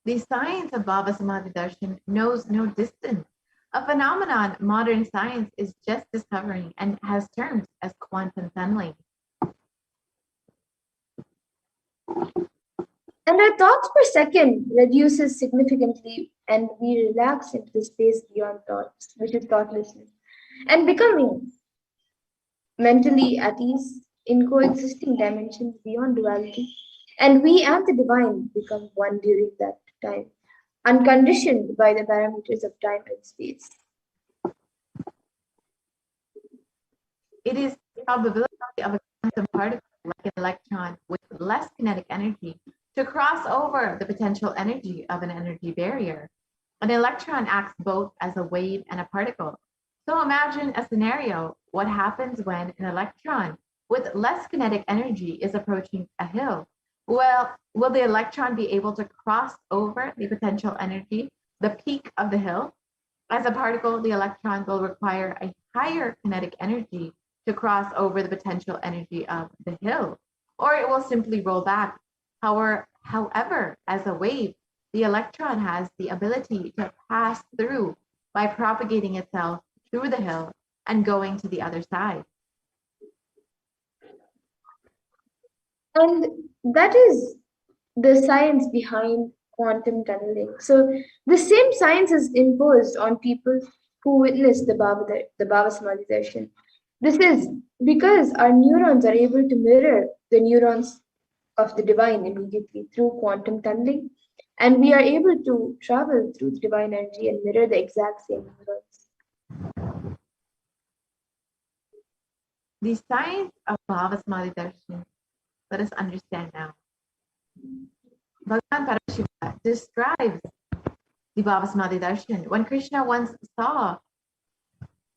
The science of Bhava Samadhi Darshan knows no distance, a phenomenon modern science is just discovering and has terms as quantum tunneling. And our thoughts per second reduces significantly and we relax into the space beyond thoughts, which is thoughtlessness, and becoming mentally at ease in coexisting dimensions beyond duality. And we and the divine become one during that time, unconditioned by the parameters of time and space. It is the probability of a quantum particle like an electron with less kinetic energy, to cross over the potential energy of an energy barrier. An electron acts both as a wave and a particle. So imagine a scenario: what happens when an electron with less kinetic energy is approaching a hill? Well, will the electron be able to cross over the potential energy, the peak of the hill? As a particle, the electron will require a higher kinetic energy to cross over the potential energy of the hill, or it will simply roll back. However, as a wave, the electron has the ability to pass through by propagating itself through the hill and going to the other side. And that is the science behind quantum tunneling. So the same science is imposed on people who witness the Baba Samadhi Darshan. This is because our neurons are able to mirror the neurons of the divine immediately through quantum tunneling, and we are able to travel through the divine energy and mirror the exact same neurons. The science of Baba Samadhi Darshan, let us understand now. Bhagavan Paramashiva describes the Baba Samadhi Darshan. When Krishna once saw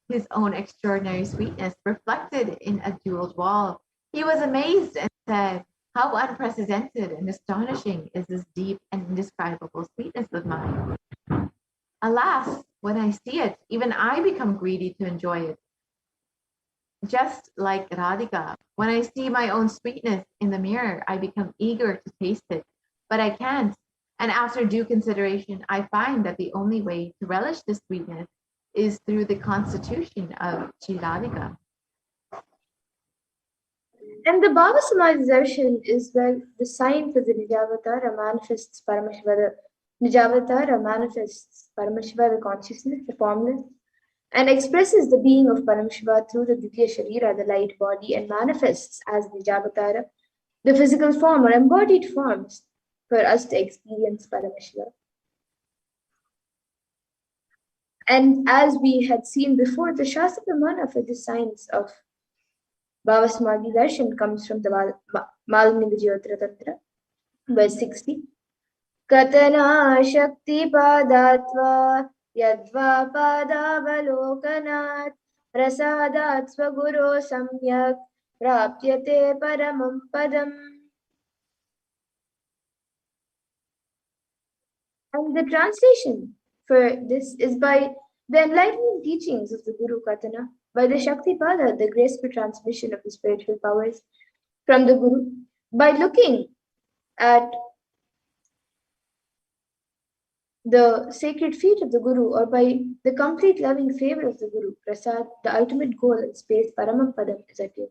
his own extraordinary sweetness reflected in a jeweled wall, he was amazed and said, "How unprecedented and astonishing is this deep and indescribable sweetness of mine. Alas, when I see it, even I become greedy to enjoy it. Just like Radhika, when I see my own sweetness in the mirror, I become eager to taste it, but I can't. And after due consideration, I find that the only way to relish this sweetness is through the constitution of Sri Radhika." And the Baba Samadhi Darshan is where the sign for the Nijavatara manifests Paramashiva. The Nijavatara manifests Paramashiva, the consciousness, the formless, and expresses the being of Paramashiva through the Ditya Sharira, the light body, and manifests as Nijavatara, the physical form or embodied forms for us to experience Paramashiva. And as we had seen before, the Shastra Pramana for the science of Baba Samadhi Darshan comes from the Malini Vijayotara Tantra, verse 60. Katana Shakti Padatva Yadva Padavalokanat Prasadat Swaguru Samyak Prapyate Paramam Padam. And the translation for this is by the enlightenment teachings of the Guru Katana, by the Shakti Pada, the graceful transmission of the spiritual powers from the Guru, by looking at the sacred feet of the Guru, or by the complete loving favor of the Guru, Prasad, the ultimate goal in space, Paramam Padam, is attained.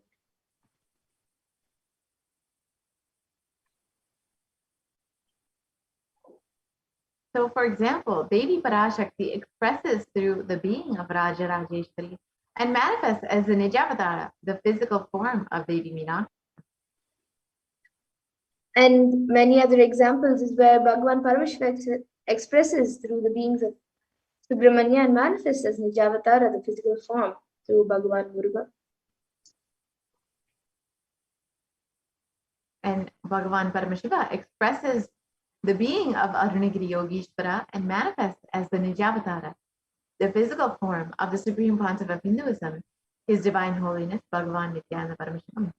So, for example, Devi Parashakti expresses through the being of Raja Rajeshwari and manifests as the Nijavatara, the physical form of Devi Meenakshi. And many other examples is where Bhagavan Paramashiva expresses through the beings of Subramanya and manifests as Nijavatara, the physical form, through Bhagavan Muruga. And Bhagavan Paramashiva expresses the being of Arunagiri Yogeshwara and manifests as the Nijavatara, the physical form of the Supreme Pontiff of Hinduism, His Divine Holiness Bhagavan Nithyananda Paramashivam.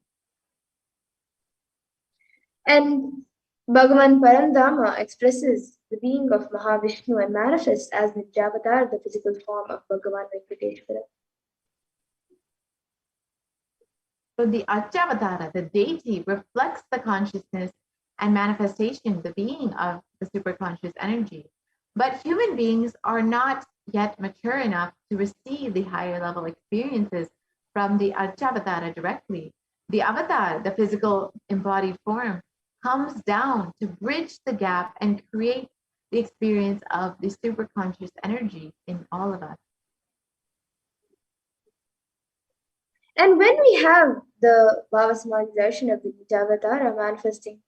And Bhagavan Parandama expresses the being of Mahavishnu and manifests as Nijavatara, the physical form of Bhagavan Venkateshwara. So the Archavatara, the deity, reflects the consciousness and manifestation, the being of the superconscious energy. But human beings are not yet mature enough to receive the higher level experiences from the Archavatara directly. The avatar, the physical embodied form, comes down to bridge the gap and create the experience of the superconscious energy in all of us. And when we have the Baba Samadhi Darshan of the Nijavatara manifesting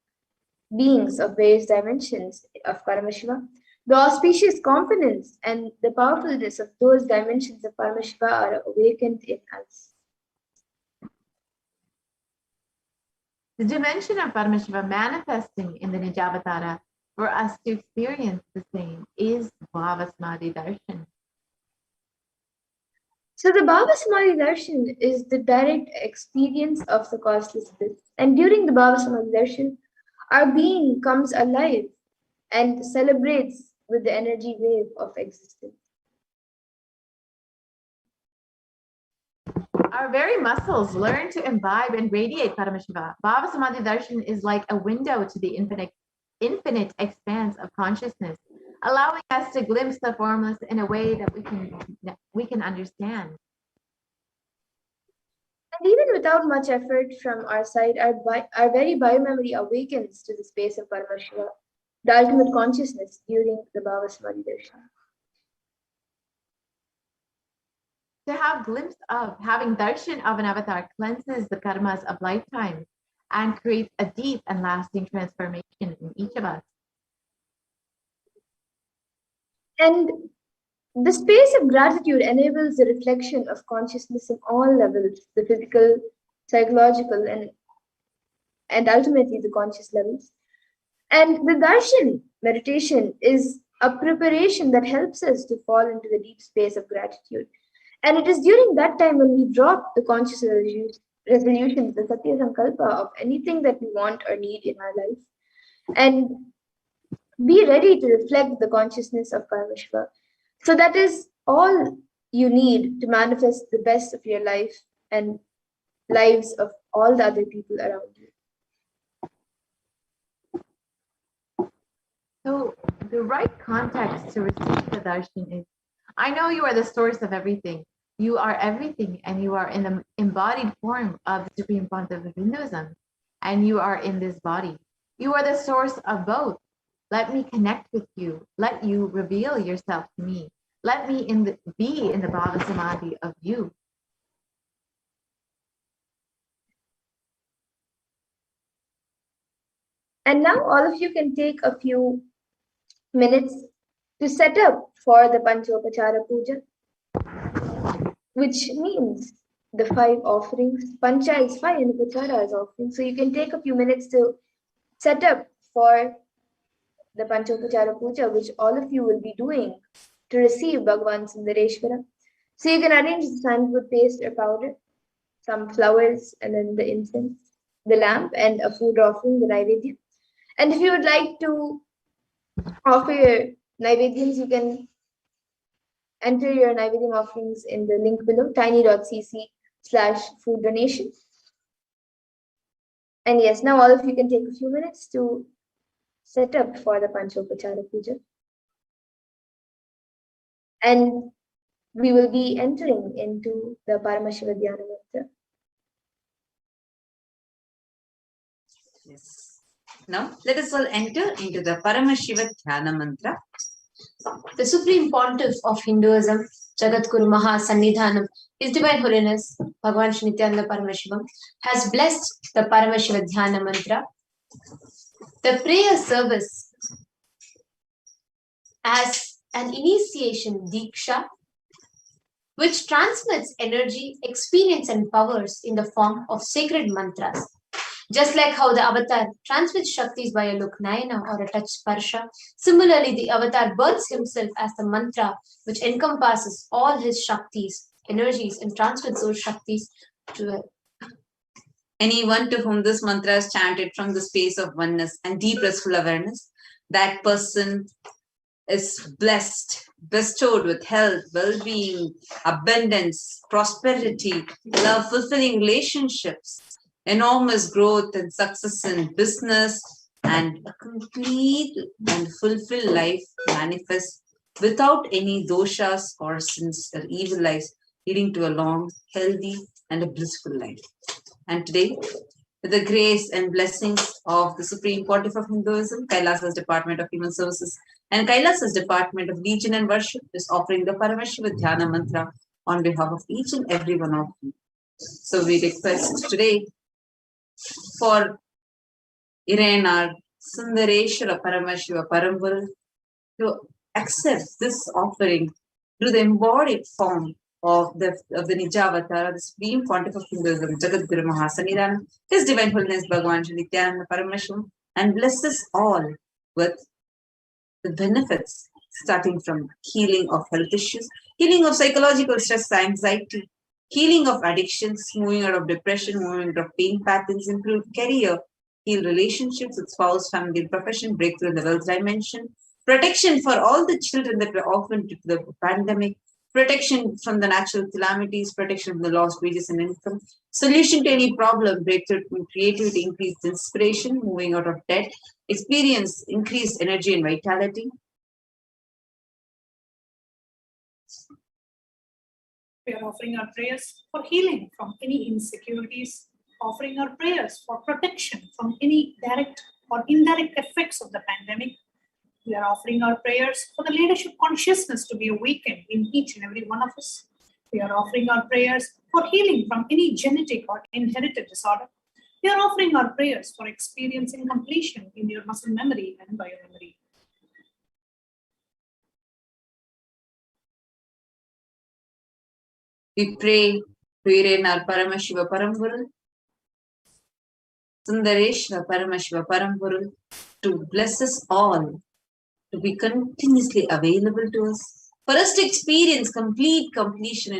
beings of various dimensions of Paramashiva, the auspicious confidence and the powerfulness of those dimensions of Paramashiva are awakened in us. the dimension of Paramashiva manifesting in the Nijavatara for us to experience the same is Bhava Samadhi Darshan. So the Bhava Samadhi Darshan is the direct experience of the causeless bliss. And during the Bhava Samadhi Darshan, our being comes alive and celebrates with the energy wave of existence. Our very muscles learn to imbibe and radiate Paramashiva. Bhava Samadhi Darshan is like a window to the infinite expanse of consciousness, allowing us to glimpse the formless in a way that we can understand. And even without much effort from our side, our very biomemory awakens to the space of Paramashiva, the ultimate consciousness, during the Bhava Samadhi Darshan. To have glimpse of, having darshan of an avatar cleanses the karmas of lifetime and creates a deep and lasting transformation in each of us. And the space of gratitude enables the reflection of consciousness in all levels, the physical, psychological, and ultimately the conscious levels. And the darshan meditation is a preparation that helps us to fall into the deep space of gratitude. And it is during that time when we drop the conscious resolutions, the Satya Sankalpa of anything that we want or need in our life, and be ready to reflect the consciousness of Paramashiva. So that is all you need to manifest the best of your life and lives of all the other people around you. So the right context to receive the darshan is, I know you are the source of everything. You are everything, and you are in the embodied form of the Supreme Pontiff of Hinduism, and you are in this body. You are the source of both. Let me connect with you. Let you reveal yourself to me. Let me be in the Bhava Samadhi of you. And now all of you can take a few minutes to set up for the Panchopachara Puja, which means the 5 offerings. Pancha is 5 and Upachara is offering. So you can take a few minutes to set up for the Panchopachara Puja, which all of you will be doing to receive Bhagavan Sundareshwara. So you can arrange the sandalwood paste or powder, some flowers, and then the incense, the lamp, and a food offering, the Naivedya. And if you would like to offer your Naivedyams, you can enter your Naivedyam offerings in the link below, tiny.cc/food donation. And yes, now all of you can take a few minutes to set up for the Panchopachara Puja. And we will be entering into the Paramashiva Dhyana Mantra. Yes. Now, let us all enter into the Paramashiva Dhyana Mantra. The Supreme Pontiff of Hinduism, Jagadguru Maha Sannidhanam, His Divine Holiness, Bhagavan Shri Nithyananda Paramashivam, has blessed the Paramashiva Dhyana Mantra. The prayer service as an initiation Diksha, which transmits energy, experience, and powers in the form of sacred mantras. Just like how the avatar transmits Shaktis by a look Nayana or a touch Sparsha, similarly the avatar births himself as the mantra which encompasses all his Shaktis, energies, and transmits those Shaktis to anyone to whom this mantra is chanted from the space of oneness and deep restful awareness, that person is blessed, bestowed with health, well-being, abundance, prosperity, love, fulfilling relationships, enormous growth and success in business, and a complete and fulfilled life manifests without any doshas or sins or evil lives, leading to a long, healthy, and a blissful life. And today, with the grace and blessings of the Supreme Pontiff of Hinduism, Kailasa's Department of Human Services and Kailasa's Department of Religion and Worship is offering the Paramashiva Dhyana Mantra on behalf of each and every one of you. So we request today for Irenar Sundareshwara Paramashiva Parambal to accept this offering through the embodied form of the Nijavatara, the Supreme Pontiff of Hinduism, Jagat Guru Mahasanidhanam, His Divine Holiness Bhagavan Shri Nithyananda Paramashivam, and bless us all with the benefits starting from healing of health issues, healing of psychological stress, anxiety, healing of addictions, moving out of depression, moving out of pain patterns, improve career, heal relationships with spouse, family, and profession, breakthrough in the wealth dimension, protection for all the children that were orphaned due to the pandemic, protection from the natural calamities, protection from the lost wages and income, solution to any problem, breakthrough in creativity, increased inspiration, moving out of debt, experience increased energy and vitality. We are offering our prayers for healing from any insecurities, offering our prayers for protection from any direct or indirect effects of the pandemic. We are offering our prayers for the leadership consciousness to be awakened in each and every one of us. We are offering our prayers for healing from any genetic or inherited disorder. We are offering our prayers for experiencing completion in your muscle memory and biomemory. We pray to our Paramashiva Paramguru, Sundareshwara Paramashiva Paramguru, to bless us all, to be continuously available to us, for us to experience complete completion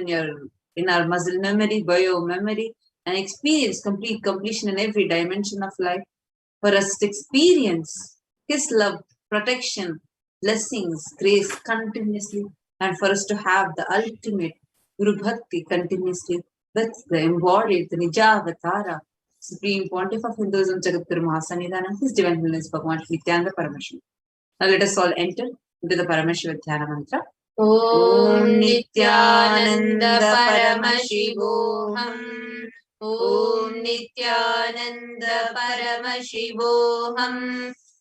in our muscle memory, bio memory, and experience complete completion in every dimension of life, for us to experience His love, protection, blessings, grace continuously, and for us to have the ultimate Guru Bhakti continuously with the embodied, the Nijavatara, Supreme Pontiff of Hinduism, Jagat Guru Mahasanidhanam, His Divine Holiness Bhagavan Shri Nithyananda Paramashivam. Now let us all enter into the Paramashiva Dhyana mantra. Om Nithyananda Paramashivoham. Om Nithyananda Paramashivoham.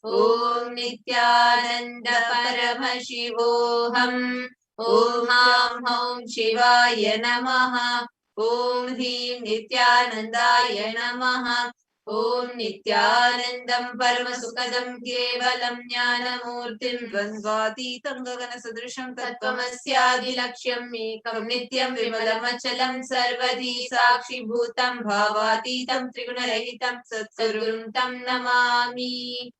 Om Nithyananda Paramashivoham. Om Ham Hum Shivaya Namaha. Om Hrim Nithyanandaya Namaha. Om Nithyanandam Paramasukadam Kevalam Jnanamurtim Dvandvatitam Gagana Sadrisham Tattvamasya Laksham Ekam Nityam Vimalamachalam Sarvadi Sakshi Bhutam Bhavatitam Trigunarahitam Satsagurum Tam Namami.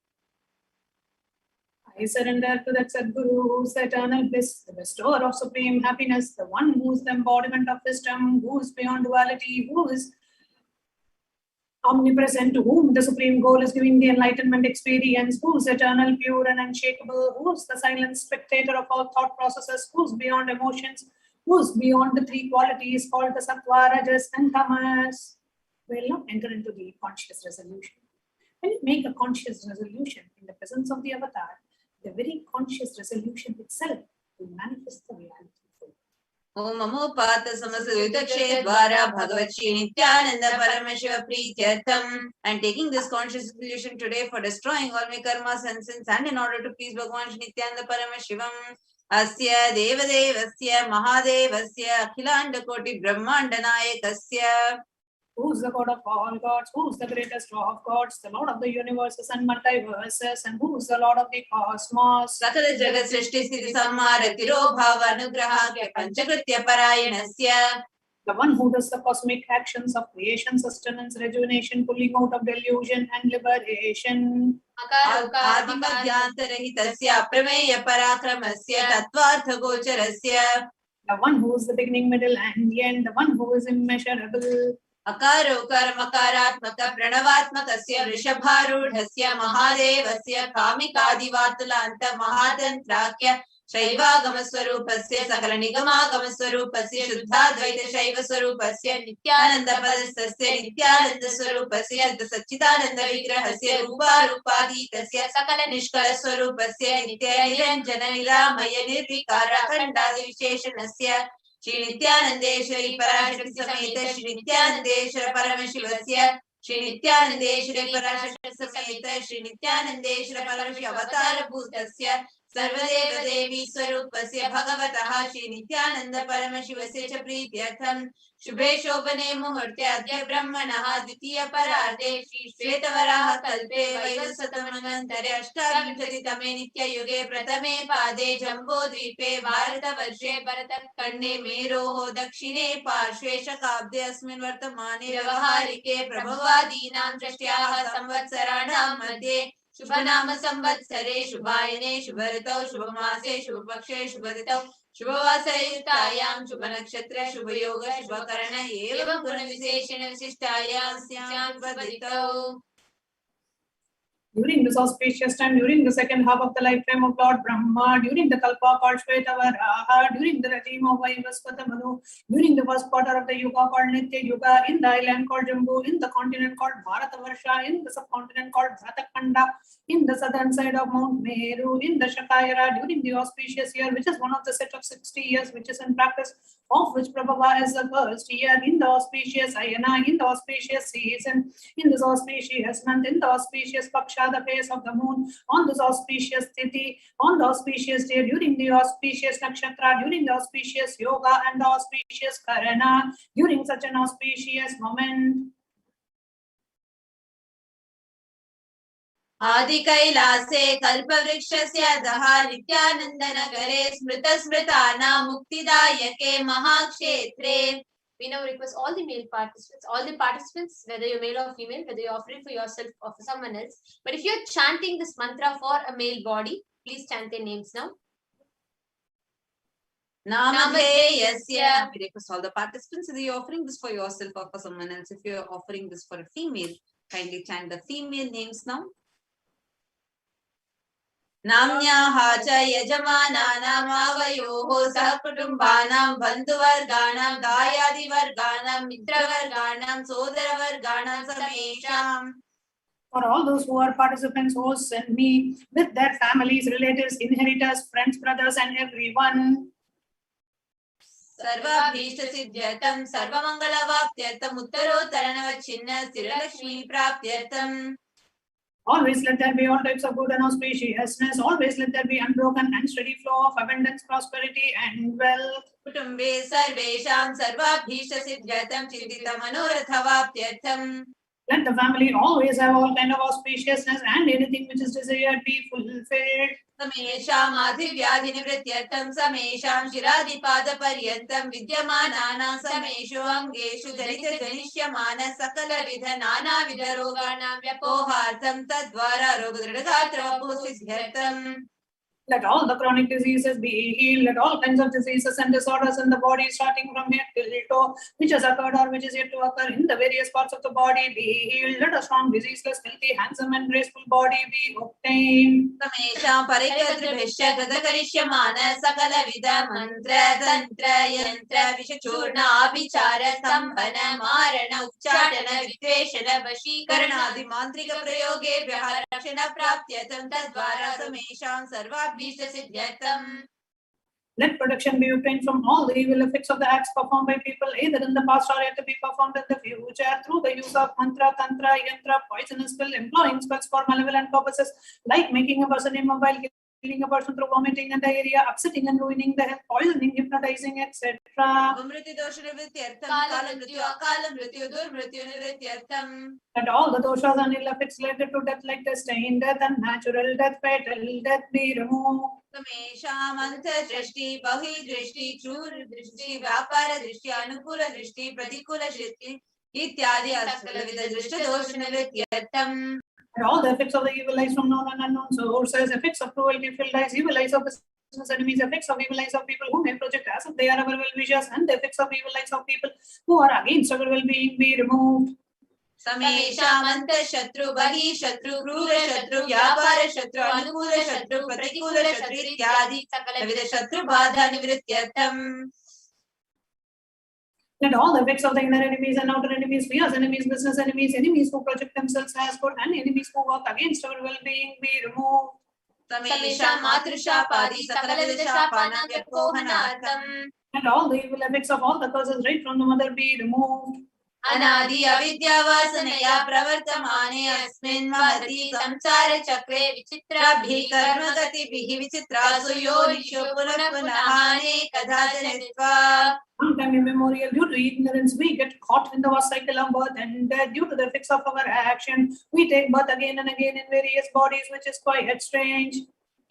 I surrender to that Sadguru, who is the eternal bliss, the bestower of supreme happiness, the one who is the embodiment of wisdom, who is beyond duality, who is omnipresent, to whom the supreme goal is giving the enlightenment experience, who is eternal, pure and unshakable, who is the silent spectator of all thought processes, who is beyond emotions, who is beyond the three qualities called the sattva, rajas and tamas. We will now enter into the conscious resolution. When you make a conscious resolution in the presence of the avatar, the very conscious resolution itself will manifest the reality. Om Namo Pata Samasayudakshe Dwara Bhagavat Shri Nithyananda Paramashiva Prityartham. And taking this conscious resolution today for destroying all my karmas and sins, and in order to please Bhagavan Shri Nithyananda Paramashivam, Asya Devadevasya Mahadevasya Akhilanda Koti Brahmanda Nayakasya. Who is the God of all gods? Who is the greatest of gods? The Lord of the universes and multiverses. And who is the Lord of the cosmos? Sakala Jagat Srishti Siddhi Samhara Tiro Bhava Anugrahakya Panchakritya Parayanasya. The one who does the cosmic actions of creation, sustenance, rejuvenation, pulling out of delusion and liberation. Adimadhyantarahitasya Prameya Parakramasya Tattvartha Gocharasya. The one who is the beginning, middle and the end. The one who is immeasurable. Akaro Karmakaratmaka Pranavatmakasya Vrishabharudhasya Mahadevasya Kamikadivatulanta Mahadantrakya Shaivagamaswarupasya Sakala Nigamagamaswarupasya Shuddhadvaita Shaiva Swarupasya Nithyananda Padastasya Nithyananda Swarupasya Satchidananda Vigrahasya Rupa Rupaditasya Sakala Nishkala Swarupasya Nitya Niranjana Niramaya Nirvikara Khandadi Visheshanasya Shri Nithyanandeshwari Parashakti Sameta Shri Nithyanandeshwara Paramashivasya Shri Nithyanandeshwari Parashakti Sameta Shri Nithyanandeshwara Paramashiva Avatara Bhutasya सर्वदेव देवी स्वरूपस्य भगवतः श्री नित्यानंद परमशिवस्य च प्रीत्यर्थं शुभे शोभने मुहूर्ते अद्य ब्रह्मणः द्वितीय परार्धे श्री श्वेतवराह कल्पे वैवस्वतमन्वन्तरे अष्टाविंशतितमे नित्ययुगे प्रथमे पादे जम्बोद्वीपे भारतवर्षे भरतखण्डे मेरोः दक्षिणे पार्श्वे शकाब्दे अस्मिन् वर्तमाने व्यवहारिके प्रभवादीनां षष्ट्याः संवत्सराणां मध्ये शुभनाम संवत्सरे शुभायने शुभऋतौ शुभमासे शुभपक्षे शुभतिथौ शुभवासरयुक्तायां शुभनक्षत्र शुभयोग शुभकरण एवं गुणविशेषण विशिष्टायां शुभतिथौ. During this auspicious time, during the second half of the lifetime of Lord Brahma, during the Kalpa called Shvetavaraha, during the regime of Vaivasvata Manu, during the first quarter of the Yuga called Nitya Yuga, in the island called Jambu, in the continent called Bharatavarsha, in the subcontinent called Bharatakanda, in the southern side of Mount Meru, in the Shakayara, during the auspicious year, which is one of the set of 60 years which is in practice, of which Prabhava is the first year, in the auspicious Ayana, in the auspicious season, in this auspicious month, in the auspicious Paksha, the face of the moon, on this auspicious Tithi, on the auspicious day, during the auspicious Nakshatra, during the auspicious Yoga and the auspicious Karana, during such an auspicious moment. आदि कैलासे कल्पवृक्षस्य अधः नित्यानन्दनगरे स्मृतस्मृतानां मुक्तिदायके महाक्षेत्रे. We now request all the participants, whether you're male or female, whether you're offering for yourself or for someone else. But if you're chanting this mantra for a male body, please chant their names now. Namadheyasya. We request all the participants, whether you're offering this for yourself or for someone else. If you're offering this for a female, kindly chant the female names now. नाम्न्याः च यजमानानाम् आवयोः सहकुटुम्बानां बन्धुवर्गाणां दायादिवर्गाणां मित्रवर्गाणां सोदरवर्गाणां समेषाम्. For all those who are participants, hosts and me, with their families, relatives, inheritors, friends, brothers, and everyone. सर्वाभीष्टसिद्ध्यर्थं सर्वमङ्गलवाप्त्यर्थम् उत्तरोत्तरनवच्छिन्न स्थिरलक्ष्मी प्राप्त्यर्थम्. Always let there be all types of good and auspiciousness. Always let there be unbroken and steady flow of abundance, prosperity, and wealth. कुटुम्बे सर्वेषां सर्वाभीष्टसिद्ध्यर्थं चिन्तितमनोरथवाप्त्यर्थम्. Let the family always have all kind of auspiciousness and anything which is desired be fulfilled. समेषाम् आधिव्याधिनिवृत्त्यर्थं समेषां शिरादिपादपर्यन्तं विद्यमानानां समेषु अङ्गेषु दरिद्रगणिष्यमान सकलविध नानाविधरोगाणां व्यपोहार्थं तद्वारा रोगदृढगात्रवपुसिद्ध्यर्थम्. Let all the chronic diseases be healed. Let all kinds of diseases and disorders in the body, starting from head till toe, which has occurred or which is yet to occur in the various parts of the body, be healed. Let a strong, diseaseless, healthy, handsome, and graceful body be obtained. समेषां परिकर्तृभिश्च गतकरिष्यमान सकलविध मन्त्र तन्त्र यन्त्र विषचूर्ण आभिचार स्तम्भन मारण उच्चाटन विद्वेषण वशीकरणादि मान्त्रिक प्रयोगेभ्यः रक्षण प्राप्त्यर्थं तद्वारा समेषां सर्वाभीष्टसिद्ध्यर्थम्. Let protection be obtained from all the evil effects of the acts performed by people, either in the past or yet to be performed in the future, through the use of mantra, tantra, yantra, poisonous pill, employing spells for malevolent purposes, like making a person immobile, killing a person through vomiting and diarrhea, upsetting and ruining the health, poisoning, hypnotizing, etc. Let all the doshas and ill effects related to death, like destined death, unnatural death, fatal death, be removed. समेषाम् अन्तर्दृष्टि बहिर्दृष्टि चूरदृष्टि व्यापारदृष्टि अनुकूलदृष्टि प्रतिकूलदृष्टि इत्यादि सकलविध दृष्टदोषनिवृत्त्यर्थम्. And all the effects of the evil eyes from known and unknown sources, effects of cruelty filled eyes, evil eyes of business enemies, effects of evil eyes of people who may project as if they are our well-wishers, and the effects of evil eyes of people who are against our well-being be removed. समेषाम् अन्तःशत्रु बहिःशत्रु क्रूरशत्रु व्यापारशत्रु अनुकूलशत्रु प्रतिकूलशत्रु इत्यादि सकलविध शत्रुबाधा निवृत्त्यर्थम्. Let all the effects of the inner enemies and outer enemies, fierce enemies, business enemies, enemies who project themselves as good, and enemies who work against our well-being be removed. समेषाम् मातृशापादि सकलविध शापानां व्यपोहनार्थम्. And all the evil effects of all the curses right from the mother be removed. अनादि अविद्यावासनया प्रवर्तमाने अस्मिन् महति संसार चक्रे विचित्राभिः कर्मगतिभिः विचित्रासु योनिषु पुनः पुनः अनेकधा जनित्वा. Sometime immemorial, due to ignorance, we get caught in the cycle of birth and death. Due to the effects of our action, we take birth again and again in various bodies, which is quite strange.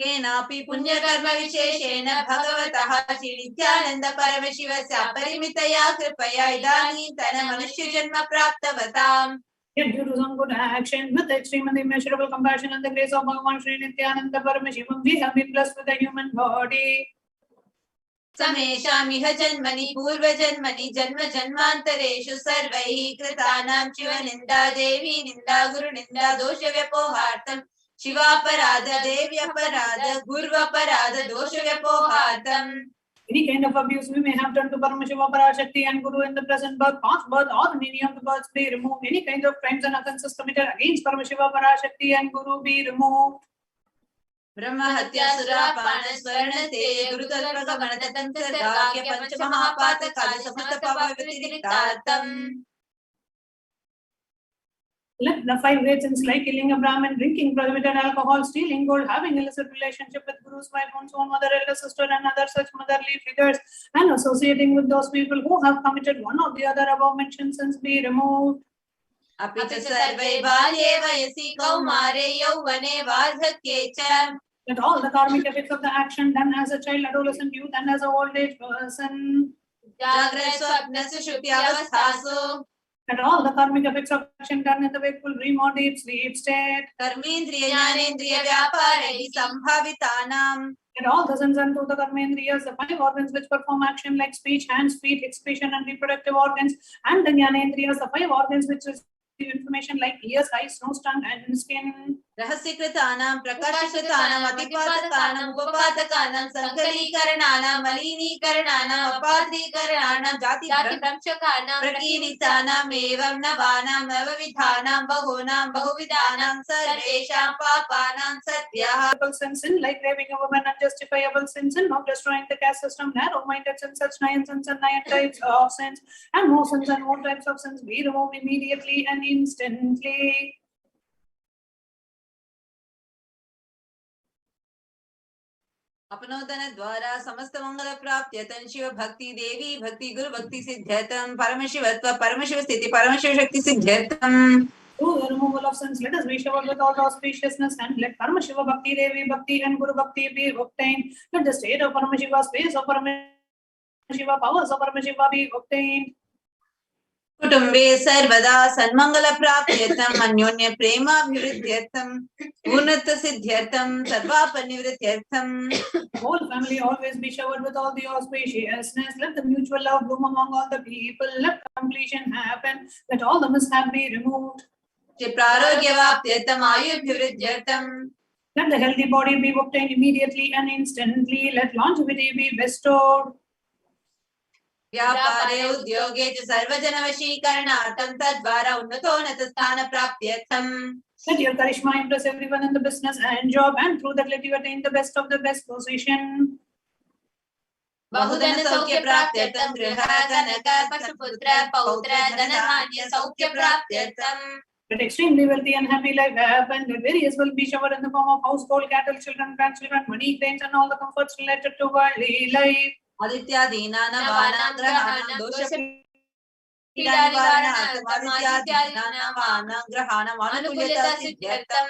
केनापि पुण्यकर्म विशेषेण भगवतः श्री नित्यानंद परमशिवस्य अपरिमितया कृपया इदानीन्तन मनुष्यजन्म प्राप्तवताम्. Yet due to some good action, with the extreme and immeasurable compassion and the grace of Bhagavan Shri Nithyananda Paramashivam, we have been blessed with a human body. समेषामिह जन्मनि पूर्वजन्मनि जन्म जन्मान्तरेषु सर्वैः कृतानां शिवनिन्दा देवी निन्दा गुरुनिन्दा दोषव्यपोहार्थं शिवापराध देव्यपराध गुर्वपराध दोषव्यपोहार्थम्. Any kind of abuse we may have done to Paramashiva, Parashakti and Guru in the present birth, past birth, or in any of the births be removed. Any kind of crimes and offences committed against Paramashiva, Parashakti and Guru be removed. ब्रह्महत्या सुरापान स्वर्ण तेय गुरुकल्पक गणतंत्र दाक्य पंचमहापातकाल समस्त पापव्यतिरिक्तार्थम्. Let the 5 great sins like killing a Brahmin, drinking prohibited alcohol, stealing gold, having illicit relationship with Guru's wife, one's own mother, elder sister, and other such motherly figures, and associating with those people who have committed one or the other above mentioned sins be removed. अपि च सर्वे बाल्ये वयसि कौमारे यौवने वार्धक्ये च. Let all the karmic effects of the action done as a child, adolescent, youth, and as a old age person. जाग्रत स्वप्न सुषुप्ति अवस्थासु. Let all the karmic effects of action done in the wakeful dream or deep sleep state. कर्मेन्द्रिय ज्ञानेन्द्रिय व्यापारैः सम्भावितानाम्. Let all the sins unto the karmendriyas, the 5 organs which perform action like speech, hands, feet, excretion, and reproductive organs, and the jnanendriyas, the 5 organs which receive information like ears, eyes, nose, tongue, and skin. रहस्यकृतानां प्रकाशकृतानां अतिपातकानां उपपातकानां संकलीकरणानां मलिनीकरणानां अपात्रीकरणानां जातिभ्रंशकानां प्रकीर्तितानाम् एवं नवानां नवविधानां बहूनां बहुविधानां सर्वेषां पापानां सत्याः. Sins in like raping a woman, unjustifiable sins in not destroying the caste system, narrow-minded sins, such 9 sins and 9 types of sins, and more sins and more types of sins be removed immediately and instantly. अपनोदन द्वारा समस्त मंगल प्राप्त्यतन शिव भक्ति देवी भक्ति गुरु भक्ति सिद्ध्यतम परमशिवत्व परमशिव स्थिति परमशिव शक्ति सिद्ध्यतम. Through the removal of sins, let us be showered with all auspiciousness, and let Paramashiva Bhakti, Devi Bhakti, and Guru Bhakti be obtained. Let the state of Paramashiva, space of Paramashiva, powers of Paramashiva be obtained. कुटुंबे सर्वदा सन्मंगल प्राप्त्यर्थम अन्योन्य प्रेमाभिवृद्ध्यर्थम उन्नत सिद्ध्यर्थम सर्वापनिवृत्त्यर्थम. Whole family always be showered with all the auspiciousness. Let the mutual love bloom among all the people. Let completion happen. Let all the mishap be removed. प्रारोग्यवाप्त्यर्थम आयुर्भिवृद्ध्यर्थम. Let the healthy body be obtained immediately and instantly. Let longevity be bestowed. व्यापारे उद्योगे च सर्वजनवशीकरणार्थं तद्वारा उन्नतोन्नत स्थान प्राप्त्यर्थम. Let your charisma impress everyone in the business and job, and through that let you attain the best of the best position. बहुधन सौख्य प्राप्त्यर्थम गृह कनक पशुपुत्र पौत्र धनधान्य सौख्य प्राप्त्यर्थम. Let extremely wealthy and happy life happen. Let various will be showered in the form of household, cattle, children, grandchildren, money, grains, and all the comforts related to worldly life. आदित्यादीनां नवानां ग्रहाणां दोषपीडानिवारणार्थं आदित्यादीनां नवानां ग्रहाणां अनुकूलता सिद्ध्यर्थं.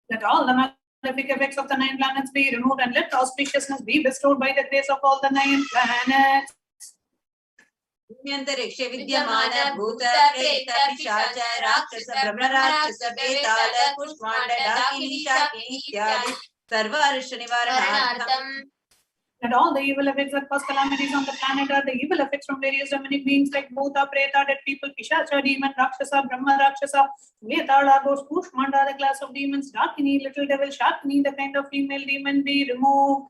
Let all the malefic effects of the 9 planets be removed, and let auspiciousness be bestowed by the grace of all the 9 planets. भूम्यन्तरिक्षे विद्यमान भूत प्रेत पिशाच राक्षस ब्रह्मराक्षस बेताल कुष्माण्ड डाकिनी शाकिनी इत्यादि सर्व अरिष्ट निवारणार्थं. Let all the evil effects that cause calamities on the planet are the evil effects from various demonic beings like Bhuta, Preta, dead people, Pishacha, demon, Rakshasa, Brahma, Rakshasa, Vetala, ghost, Kushmanda, the class of demons, Dakini, little devil, Shakini, the kind of female demon be removed.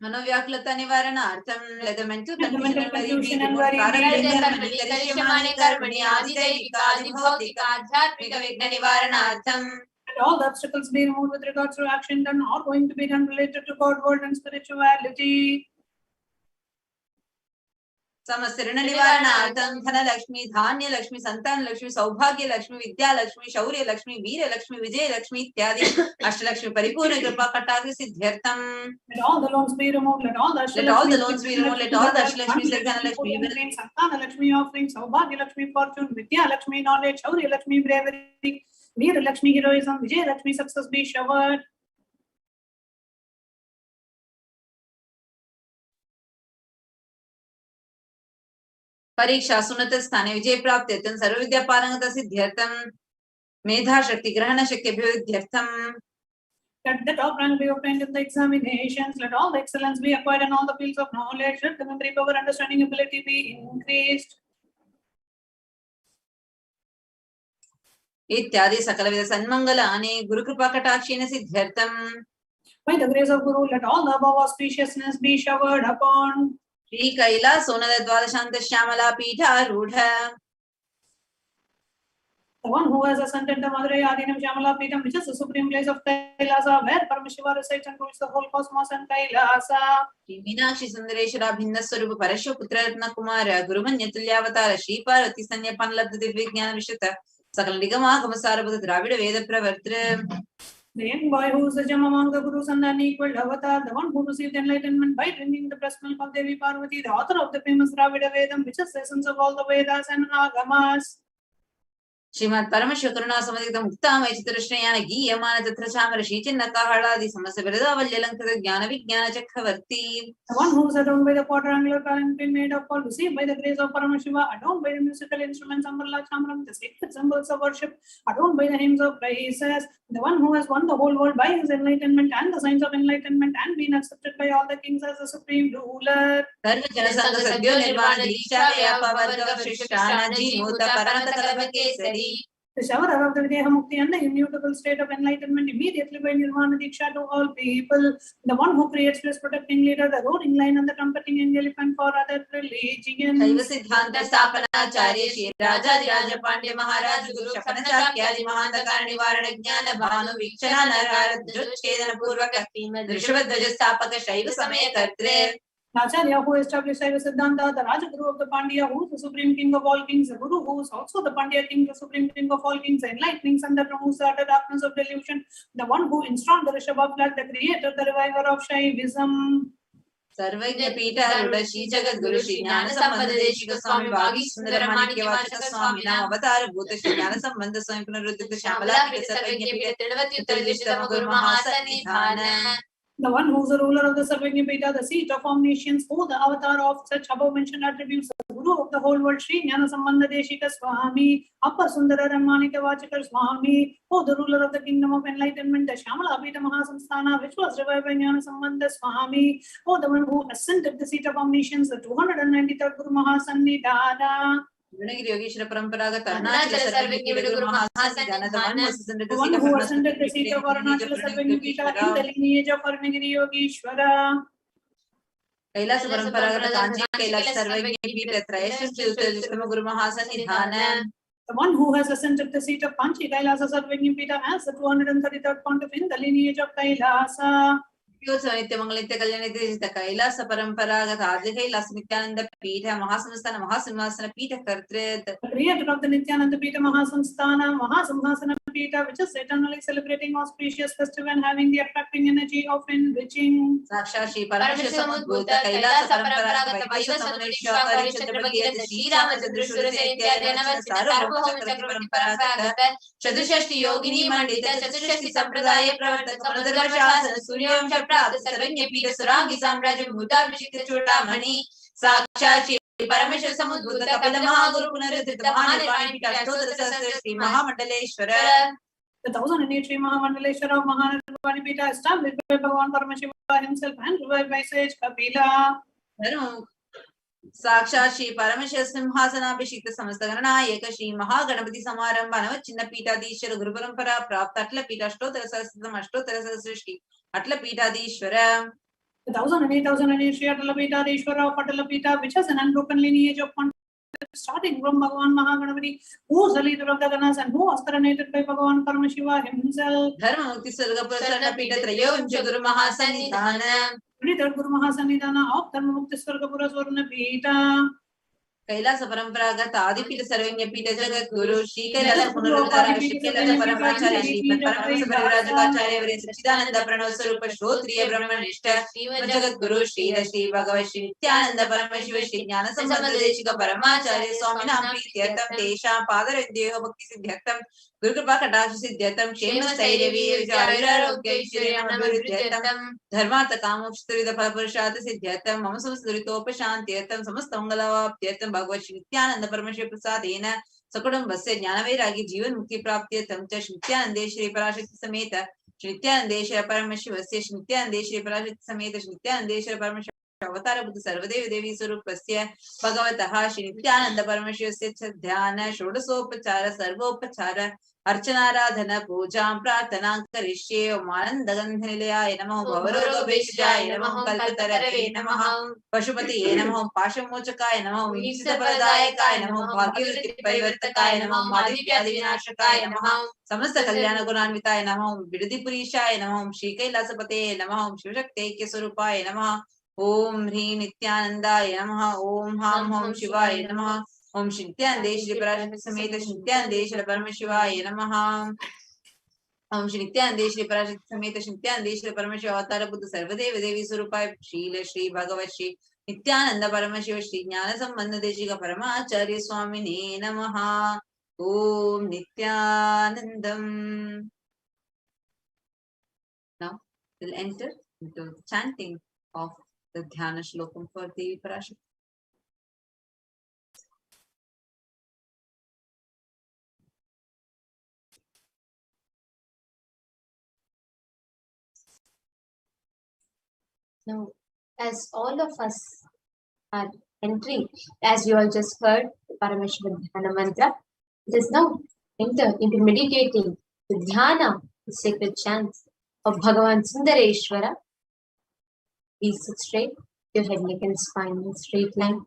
मनोव्याकुलता निवारणार्थं let the mental confusion and worry करिष्यमाणे कर्मणि आदिदैविक आदिभौतिक आध्यात्मिक विघ्न निवारणार्थं. Let all the obstacles be removed with regards to action done or going to be done related to God, world, and spirituality. समस्त ऋण निवारणार्थं धनलक्ष्मी धान्यलक्ष्मी संतानलक्ष्मी सौभाग्यलक्ष्मी विद्यालक्ष्मी शौर्यलक्ष्मी वीरलक्ष्मी विजयलक्ष्मी इत्यादि अष्टलक्ष्मी परिपूर्ण कृपा कटाक्ष सिद्ध्यर्थम Let all the loans be removed. Let all the let all the loans be removed. Let all the Ashtalakshmi Dhanalakshmi, Santanalakshmi offerings, Saubhagyalakshmi fortune, Vidyalakshmi knowledge, Shauryalakshmi bravery, Veeralakshmi heroism, Vijayalakshmi success be showered. परीक्षा सुनत स्थाने विजय प्राप्त्यर्थं सर्व विद्या पारंगत सिद्ध्यर्थं मेधा शक्ति ग्रहण शक्ति अभिवृद्ध्यर्थं Let the top rank be obtained in the examinations. Let all the excellence be acquired in all the fields of knowledge. Let the memory power, understanding ability be increased. इत्यादि सकलविध सन्मंगलानि Gurukripa कटाक्षेण सिद्ध्यर्थं By the grace of Guru, let all the above auspiciousness be showered upon Shri Kailash सोनद द्वादशांत Shyamala पीठारूढ़ the one who has ascended the Madurai Adinam Shamala Peetham, which is the supreme place of Kailasa, where Paramashiva resides and rules the whole cosmos and Kailasa. Shri Meenakshi सुंदरेश्वरा भिन्न स्वरूप परशु पुत्र रत्न कुमार गुरुमन्य तुल्यावतार श्री पार्वती संज्ञापन लब्ध दिव्य ज्ञान विशुद्ध सकल निगमागम सारभूत द्राविड़ वेद प्रवर्तृ The young boy who is the gem among the Gurus and the unequaled avatar, the one who received enlightenment by drinking the breast milk of Devi Parvati, the author of the famous Dravida Vedam, which is the essence of all the Vedas and Agamas. Shrimad Paramshiva करुणा समधित मुक्तामय चित्रश्रेयान गीयमान तत्र चामर शीचिन्न काहलादि समस्त बिरदावल्यलंकृत ज्ञान विज्ञान चक्रवर्ती The one who is adorned by the quadrangular palanquin made of gold, received by the grace of Paramashiva, adorned by the musical instruments Amrala Chamram, the sacred symbols of worship, adorned by the hymns of praises, the one who has won the whole world by his enlightenment and the signs of enlightenment and been accepted by all the kings as the supreme ruler. सर्व जन संग सद्यो निर्वाण दीक्षा व्यापा वर्ग शिष्टान Jimuta परमत कलभ Kesari The shower of the Videha Mukti and the immutable state of enlightenment immediately by Nirvana Diksha to all people. The one who creates bliss protecting leader, the roaring lion and the trumpeting angel elephant for other religions. शैव सिद्धांत स्थापनाचार्य श्री राजाधिराज पांड्य महाराज गुरु शपथ चाक्यादि महांधकार निवारण ज्ञान भानु वीक्षणा नरछेदन पूर्वक ऋषभध्वज स्थापक शैव समय कर्त्रे Acharya who established Shaiva Siddhanta, the Rajaguru of the Pandya, who is the supreme king of all kings, the Guru who is also the Pandya king, the supreme king of all kings, the enlightening sun that removes the utter darkness of delusion, the one who installed the Rishabha flag, the creator, the reviver of Shaivism. सर्वज्ञ पीठारूढ़ श्री जगत गुरु श्री ज्ञान संबंध देशिक स्वामी भागी सुंदर माणिक्य वाचक स्वामी नाम अवतार भूत श्री ज्ञान संबंध स्वयं पुनरुद्धित श्यामला पीठ सर्वज्ञ पीठ त्रिणवति उत्तर दिशतम गुरु महासन्निधान The one who is the ruler of the Sarvagnya Pita, the seat of omniscience, who the avatar of such above mentioned attributes, the Guru of the whole world, Sri Jnana Sambandha Deshika Swami, Appa Sundara Ramanika Vachakar Swami, who the ruler of the kingdom of enlightenment, the Shamala Pita Mahasamsthana, which was revived by Jnana Sambandha Swami, who the one who ascended the seat of omniscience, the 293rd Guru Mahasannidhana. गुणगिरि Yogeshwar परंपरागत अरुणाचल सर्वज्ञ गुरु महासन्निधान the one who ascended the seat of Arunachala Sarvagnya Pita in the lineage of Arunagiri Yogeshwara. Kailash परंपरागत कांची कैलास सर्वज्ञ पीठ त्रयश्च उत्तरदिशतम गुरु महासन्निधान The one who has ascended the seat of Panchi Kailasa Sarvagnya Pita as the 233rd pontiff in the lineage of Kailasa. नित्य मंगल नित्य कल्याण नित्य कैलास परंपरागत आदि कैलास नित्यानंद पीठ महासंस्थान महासिंहासन पीठ कर्तृ creator of the Nithyananda Pita Mahasamsthana Mahasimhasana Pita, which is eternally celebrating auspicious festival and having the attracting energy of enriching. साक्षात श्री परमेश्वर समुद्भूत कैलास परंपरागत वैश्व समनेश्वर हरिश्चंद्र भगीरथ श्री रामचंद्र सूर्य इत्यादि नवस्थित सार्वभौम चक्रवर्ती परंपरागत चतुष्षष्टि योगिनी मंडित चतुष्षष्टि संप्रदाय प्रवर्तक समुद्रशासन सूर्यवंश प्राप्त सर्वज्ञ पीठ सुरांगी साम्राज्य भूताभिषिक्त चूड़ामणि साक्षात श्री परमेश्वर समुद्भूत कपिल महागुरु पुनरुद्धित महानिर्वाण पीठ अष्टोत्तर सहस्र श्री महामंडलेश्वर. The 1008 Sri Mahamandeleshwara of Mahanirvani Pita established by Bhagavan Paramashiva himself and revived by sage Kapila. साक्षात श्री परमेश्वर सिंहासनाभिषिक्त समस्त गणनायक श्री महागणपति समारंभ अनवत चिन्ह पीठाधीश्वर गुरु परंपरा प्राप्त अटल पीठ अष्टोत्तर सहस्र श्री अटल पीठाधीश्वर. The 1008 Sri Atala Pita of Atala Pita, which has an unbroken lineage of starting from Bhagavan Mahaganapati, who is the leader of the Ganas and who was coronated by Bhagavan Paramashiva himself. Dharma Mukti Sargapurasana Pita Trayovamsha Guru Mahasannidhana. 23rd Guru Mahasannidhana of Dharma Mukti Sargapurasana Pita. Kailasa Paramparagat Adipita Sarvanya Pita Jagat Guru Shri Kailasa Punaruddhara Shri Kailasa Paramacharya Shri Paramasa Parivarajakacharya Vare Satchidananda Pranavasarupa Shrotriya Brahmanishta Jagat Guru Shri Shri Bhagavat Shri Nithyananda Paramashiva Shri Jnana Sambandha Deshika Paramacharya Swaminam Prithyatam Tesham Padaradyeha Bhakti Siddhyatam Guru Kripa Kataksha Siddhyatam Kshema Stairya Vijayararogya Ishwaryam Abhiruddhyatam Dharmata Kamokshtarida Phalapurushartha Siddhyatam Mama Samastadritopashantyatam Samastangalaaptyatam Bhagavad Shri Nithyananda Paramashiva Prasadena Sakudambasya Jnanavairagi Jivan Mukti Praptyatam Cha Shri Nithyananda Shri Parashakti Sameta Shri Nithyananda Shri Paramashivasya Shri Nithyananda Shri Parashakti Sameta Shri Nithyananda Shri Paramashiva Avatara Buddha Sarvadevi Devi Surupasya Bhagavataha Shri Nithyananda Paramashivasya Dhyana Shodasopachara Sarvopachara Archanaradhana Pujam Prathanam Karishye Om Anandagandhanilaya Namaha Bhavaroga Bheshjaya Namaha Kalpatarave Namaha Pashupatiye Namaha Pashamochakaya Namaha Visitaparadayakaya Namaha Bhagavati Parivartakaya Namaha Madhipyadivinashakaya Namaha Samasta Kalyana Gunanvitaya Namaha Vidadipurishaya Namaha Shri Kailasapate Namaha Shivashakte Surupaya Namaha Om Hri Nithyanandaya Namaha Om Ham Om Shivaya Namaha Om Shri Nithyananda Shri Parashakti Sameta Shri Nithyananda Shri Paramashivaya Namaha Om Shri Nithyananda Shri Parashakti Sameta Shri Nithyananda Shri Paramashiva Avatara Buddha Sarvadeva Devi Surupaya Shri Shri Bhagavat Shri Nithyananda Paramashiva Shri Jnana Sambandha Deshika Paramacharya Swamine Namaha Om Nithyanandam. Now we'll enter into the chanting of the Dhyana Shlokam for Devi Parashakti. Now, as all of us are entering, as you all just heard, the Paramashiva Dhyana mantra, it is now enter into meditating the Dhyana, the sacred chants of Bhagavan Sundareshwara. Please sit straight, your head, neck and spine in a straight line.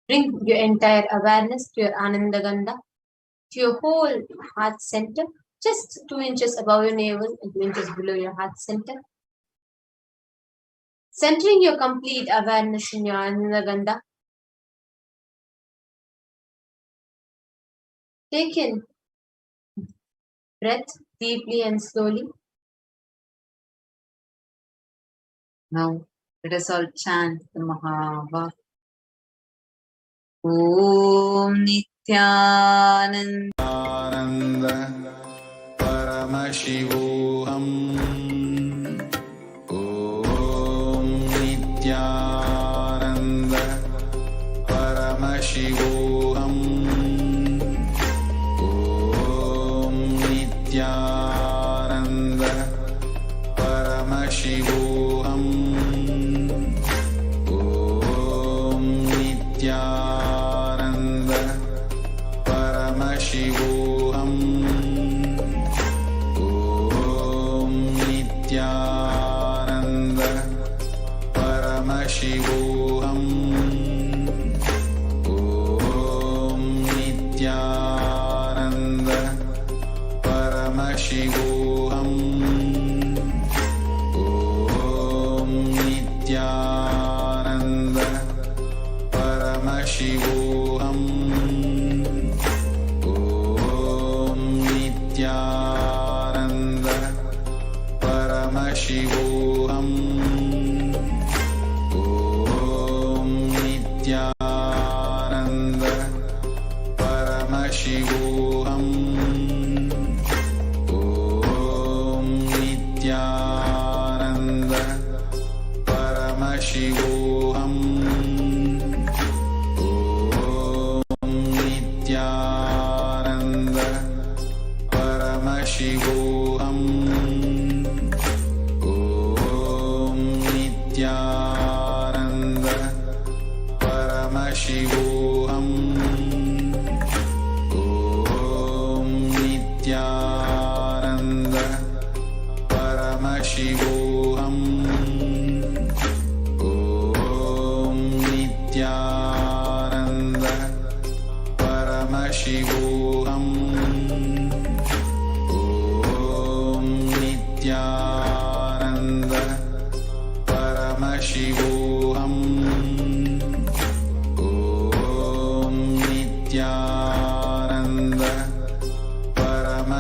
Bring your entire awareness to your Ananda Gandha, to your whole heart center, just 2 inches above your navel and 2 inches below your heart center. Centering your complete awareness in your Ananda Gandha. Take in breath deeply and slowly. Now let us all chant the Mahavak. Om Nithyananda Paramashivoham. Om Nithyananda Paramashivoham. Om Nithyananda Paramashivoham. Om Nithyananda Paramashivoham. Om Nithyananda Paramashivoham. Om Nithyananda Paramashivoham. Om Nithyananda Paramashivoham. Om Nithyananda Paramashivoham. Om Nithyananda Paramashivoham. Om Nithyananda Paramashivoham. Om Nithyananda Paramashivoham. Om Nithyananda Paramashivoham. Om Nithyananda Paramashivoham. Om Nithyananda Paramashivoham.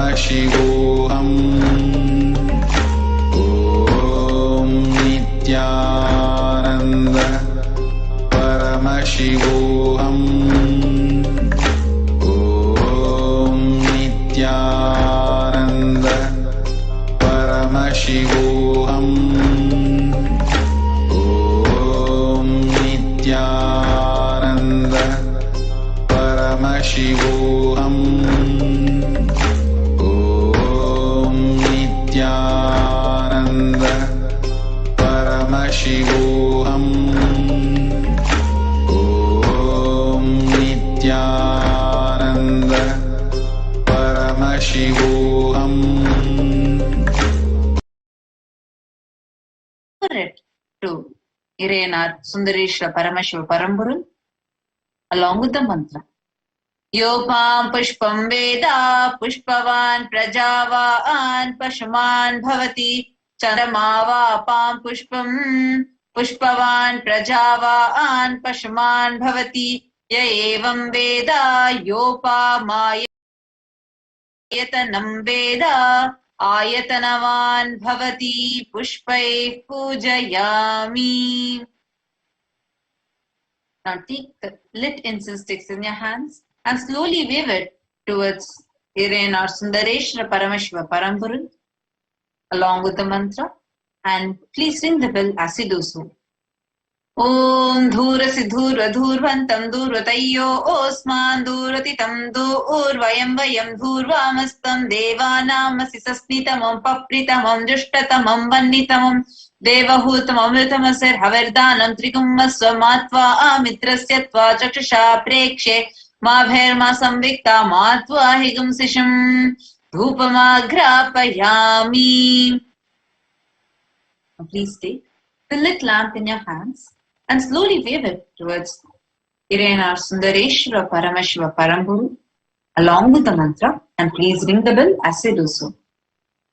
Paramashivoham. Om Nithyananda Paramashivoham. Om Nithyananda Paramashivoham. Om Nithyananda Paramashivoham. Om Nithyananda Paramashivoham. Om Nithyananda Paramashivoham. To Irena Sundareshwara Paramashiva Paramguru along with the mantra. Yopam pushpam veda pushpavan prajavan pashuman bhavati chandrama pushpam pushpavan prajavan pashuman bhavati ya evam veda yopamayyatanam veda ayatanavan bhavati pushpai pujayami. Now take the lit incense sticks in your hands and slowly wave it towards Irena Sundareshwara Paramashiva Paramguru along with the mantra, and please ring the bell as you do so. Om Dhurasi Dhurva Dhurvantam Dhurvatayyo Osman Dhuratitam Dhurvayam Vayam Dhurvamastam Devanamasi Sasnitamam Papritamam Jushtatamam Vannitamam Devahutamam Vitamasir Haverdanam Trikumasva Matva Amitrasyatva Chakshasha Prekshe Mabherma Samvikta Matva Higam Sisham Dhupamagrapayami. Please take the lit lamp in your hands and slowly wave it towards Irena Sundareshwara Paramashiva Paramguru along with the mantra, and please ring the bell as you do so.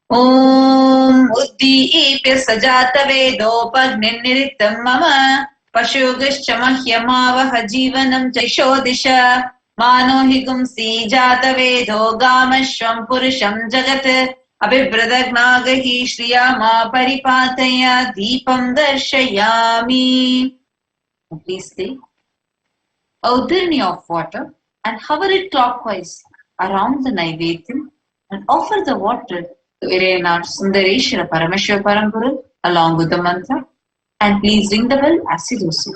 Om Uddipya Sajata Vedopagniniritam Mama Pashugascha Mahyamavaha Jivanam Chaishodisha Manohigum Sijata Vedo Gamashvam Purusham Jagat Abhibradagnaagahi Shriyama Paripataya Deepam Darshayami. Please take a udhirni of water and hover it clockwise around the Naivedyam and offer the water to Irena Sundareshwara Paramashiva Paramguru along with the mantra, and please ring the bell as you do so.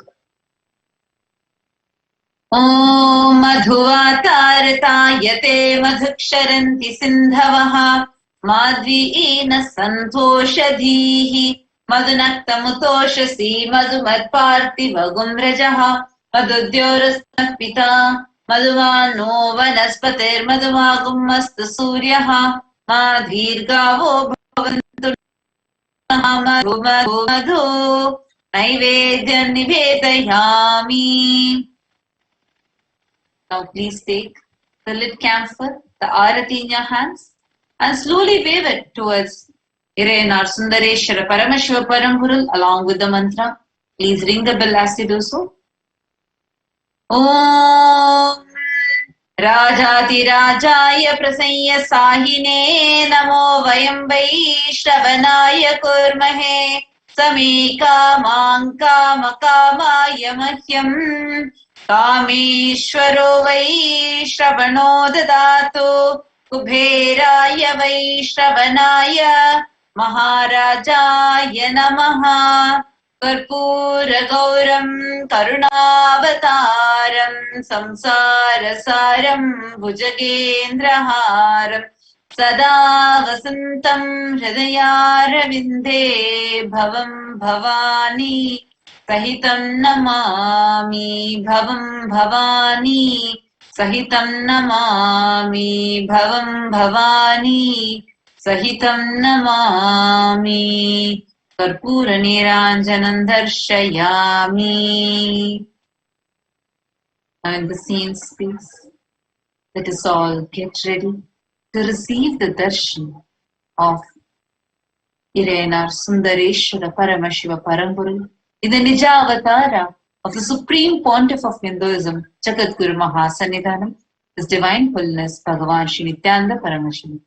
Om Madhuvatartayate Madhuksharanti Sindhavaha Madviena Santoshadhihi Madhunaktamutoshasi Madhumatpartiva Gumrajaha Madhudyorasnapita Madhuvano Vanaspatir Madhuvagummastu Suryaha Madhirgavo Bhavantu Madhu Madhu Naivedya Nivedayami. Now please take the lit camphor, the arati in your hands, and slowly wave it towards Irena Sundareshwara Paramashiva Paramguru along with the mantra. Please ring the bell as you do so. Om Rajati Rajaya Prasanya Sahine Namo Vayam Vaishravanaya Kurmahe Samika Manka Makamaya Mahyam Kameshwaro Vaishravano Dadatu Kubheraya Vaishravanaya Maharajaya Namaha Karpura Gauram Karunavataram Samsarasaram Bhujagendraharam Sada Vasantam Hridayaravidhe Bhavam Bhavani Sahitam Namami Bhavam Bhavani Sahitam Namami Bhavam Bhavani Sahitam Namami Karpura Niranjanam Darshayami. Now in the same space, let us all get ready to receive the darshan of Irena Sundareshwara Paramashiva Paramguru in the Nija Avatara of the Supreme Pontiff of Hinduism, Jagadguru Mahasannidhanam, His Divine Holiness Bhagavan Shri Nithyananda Paramashivam.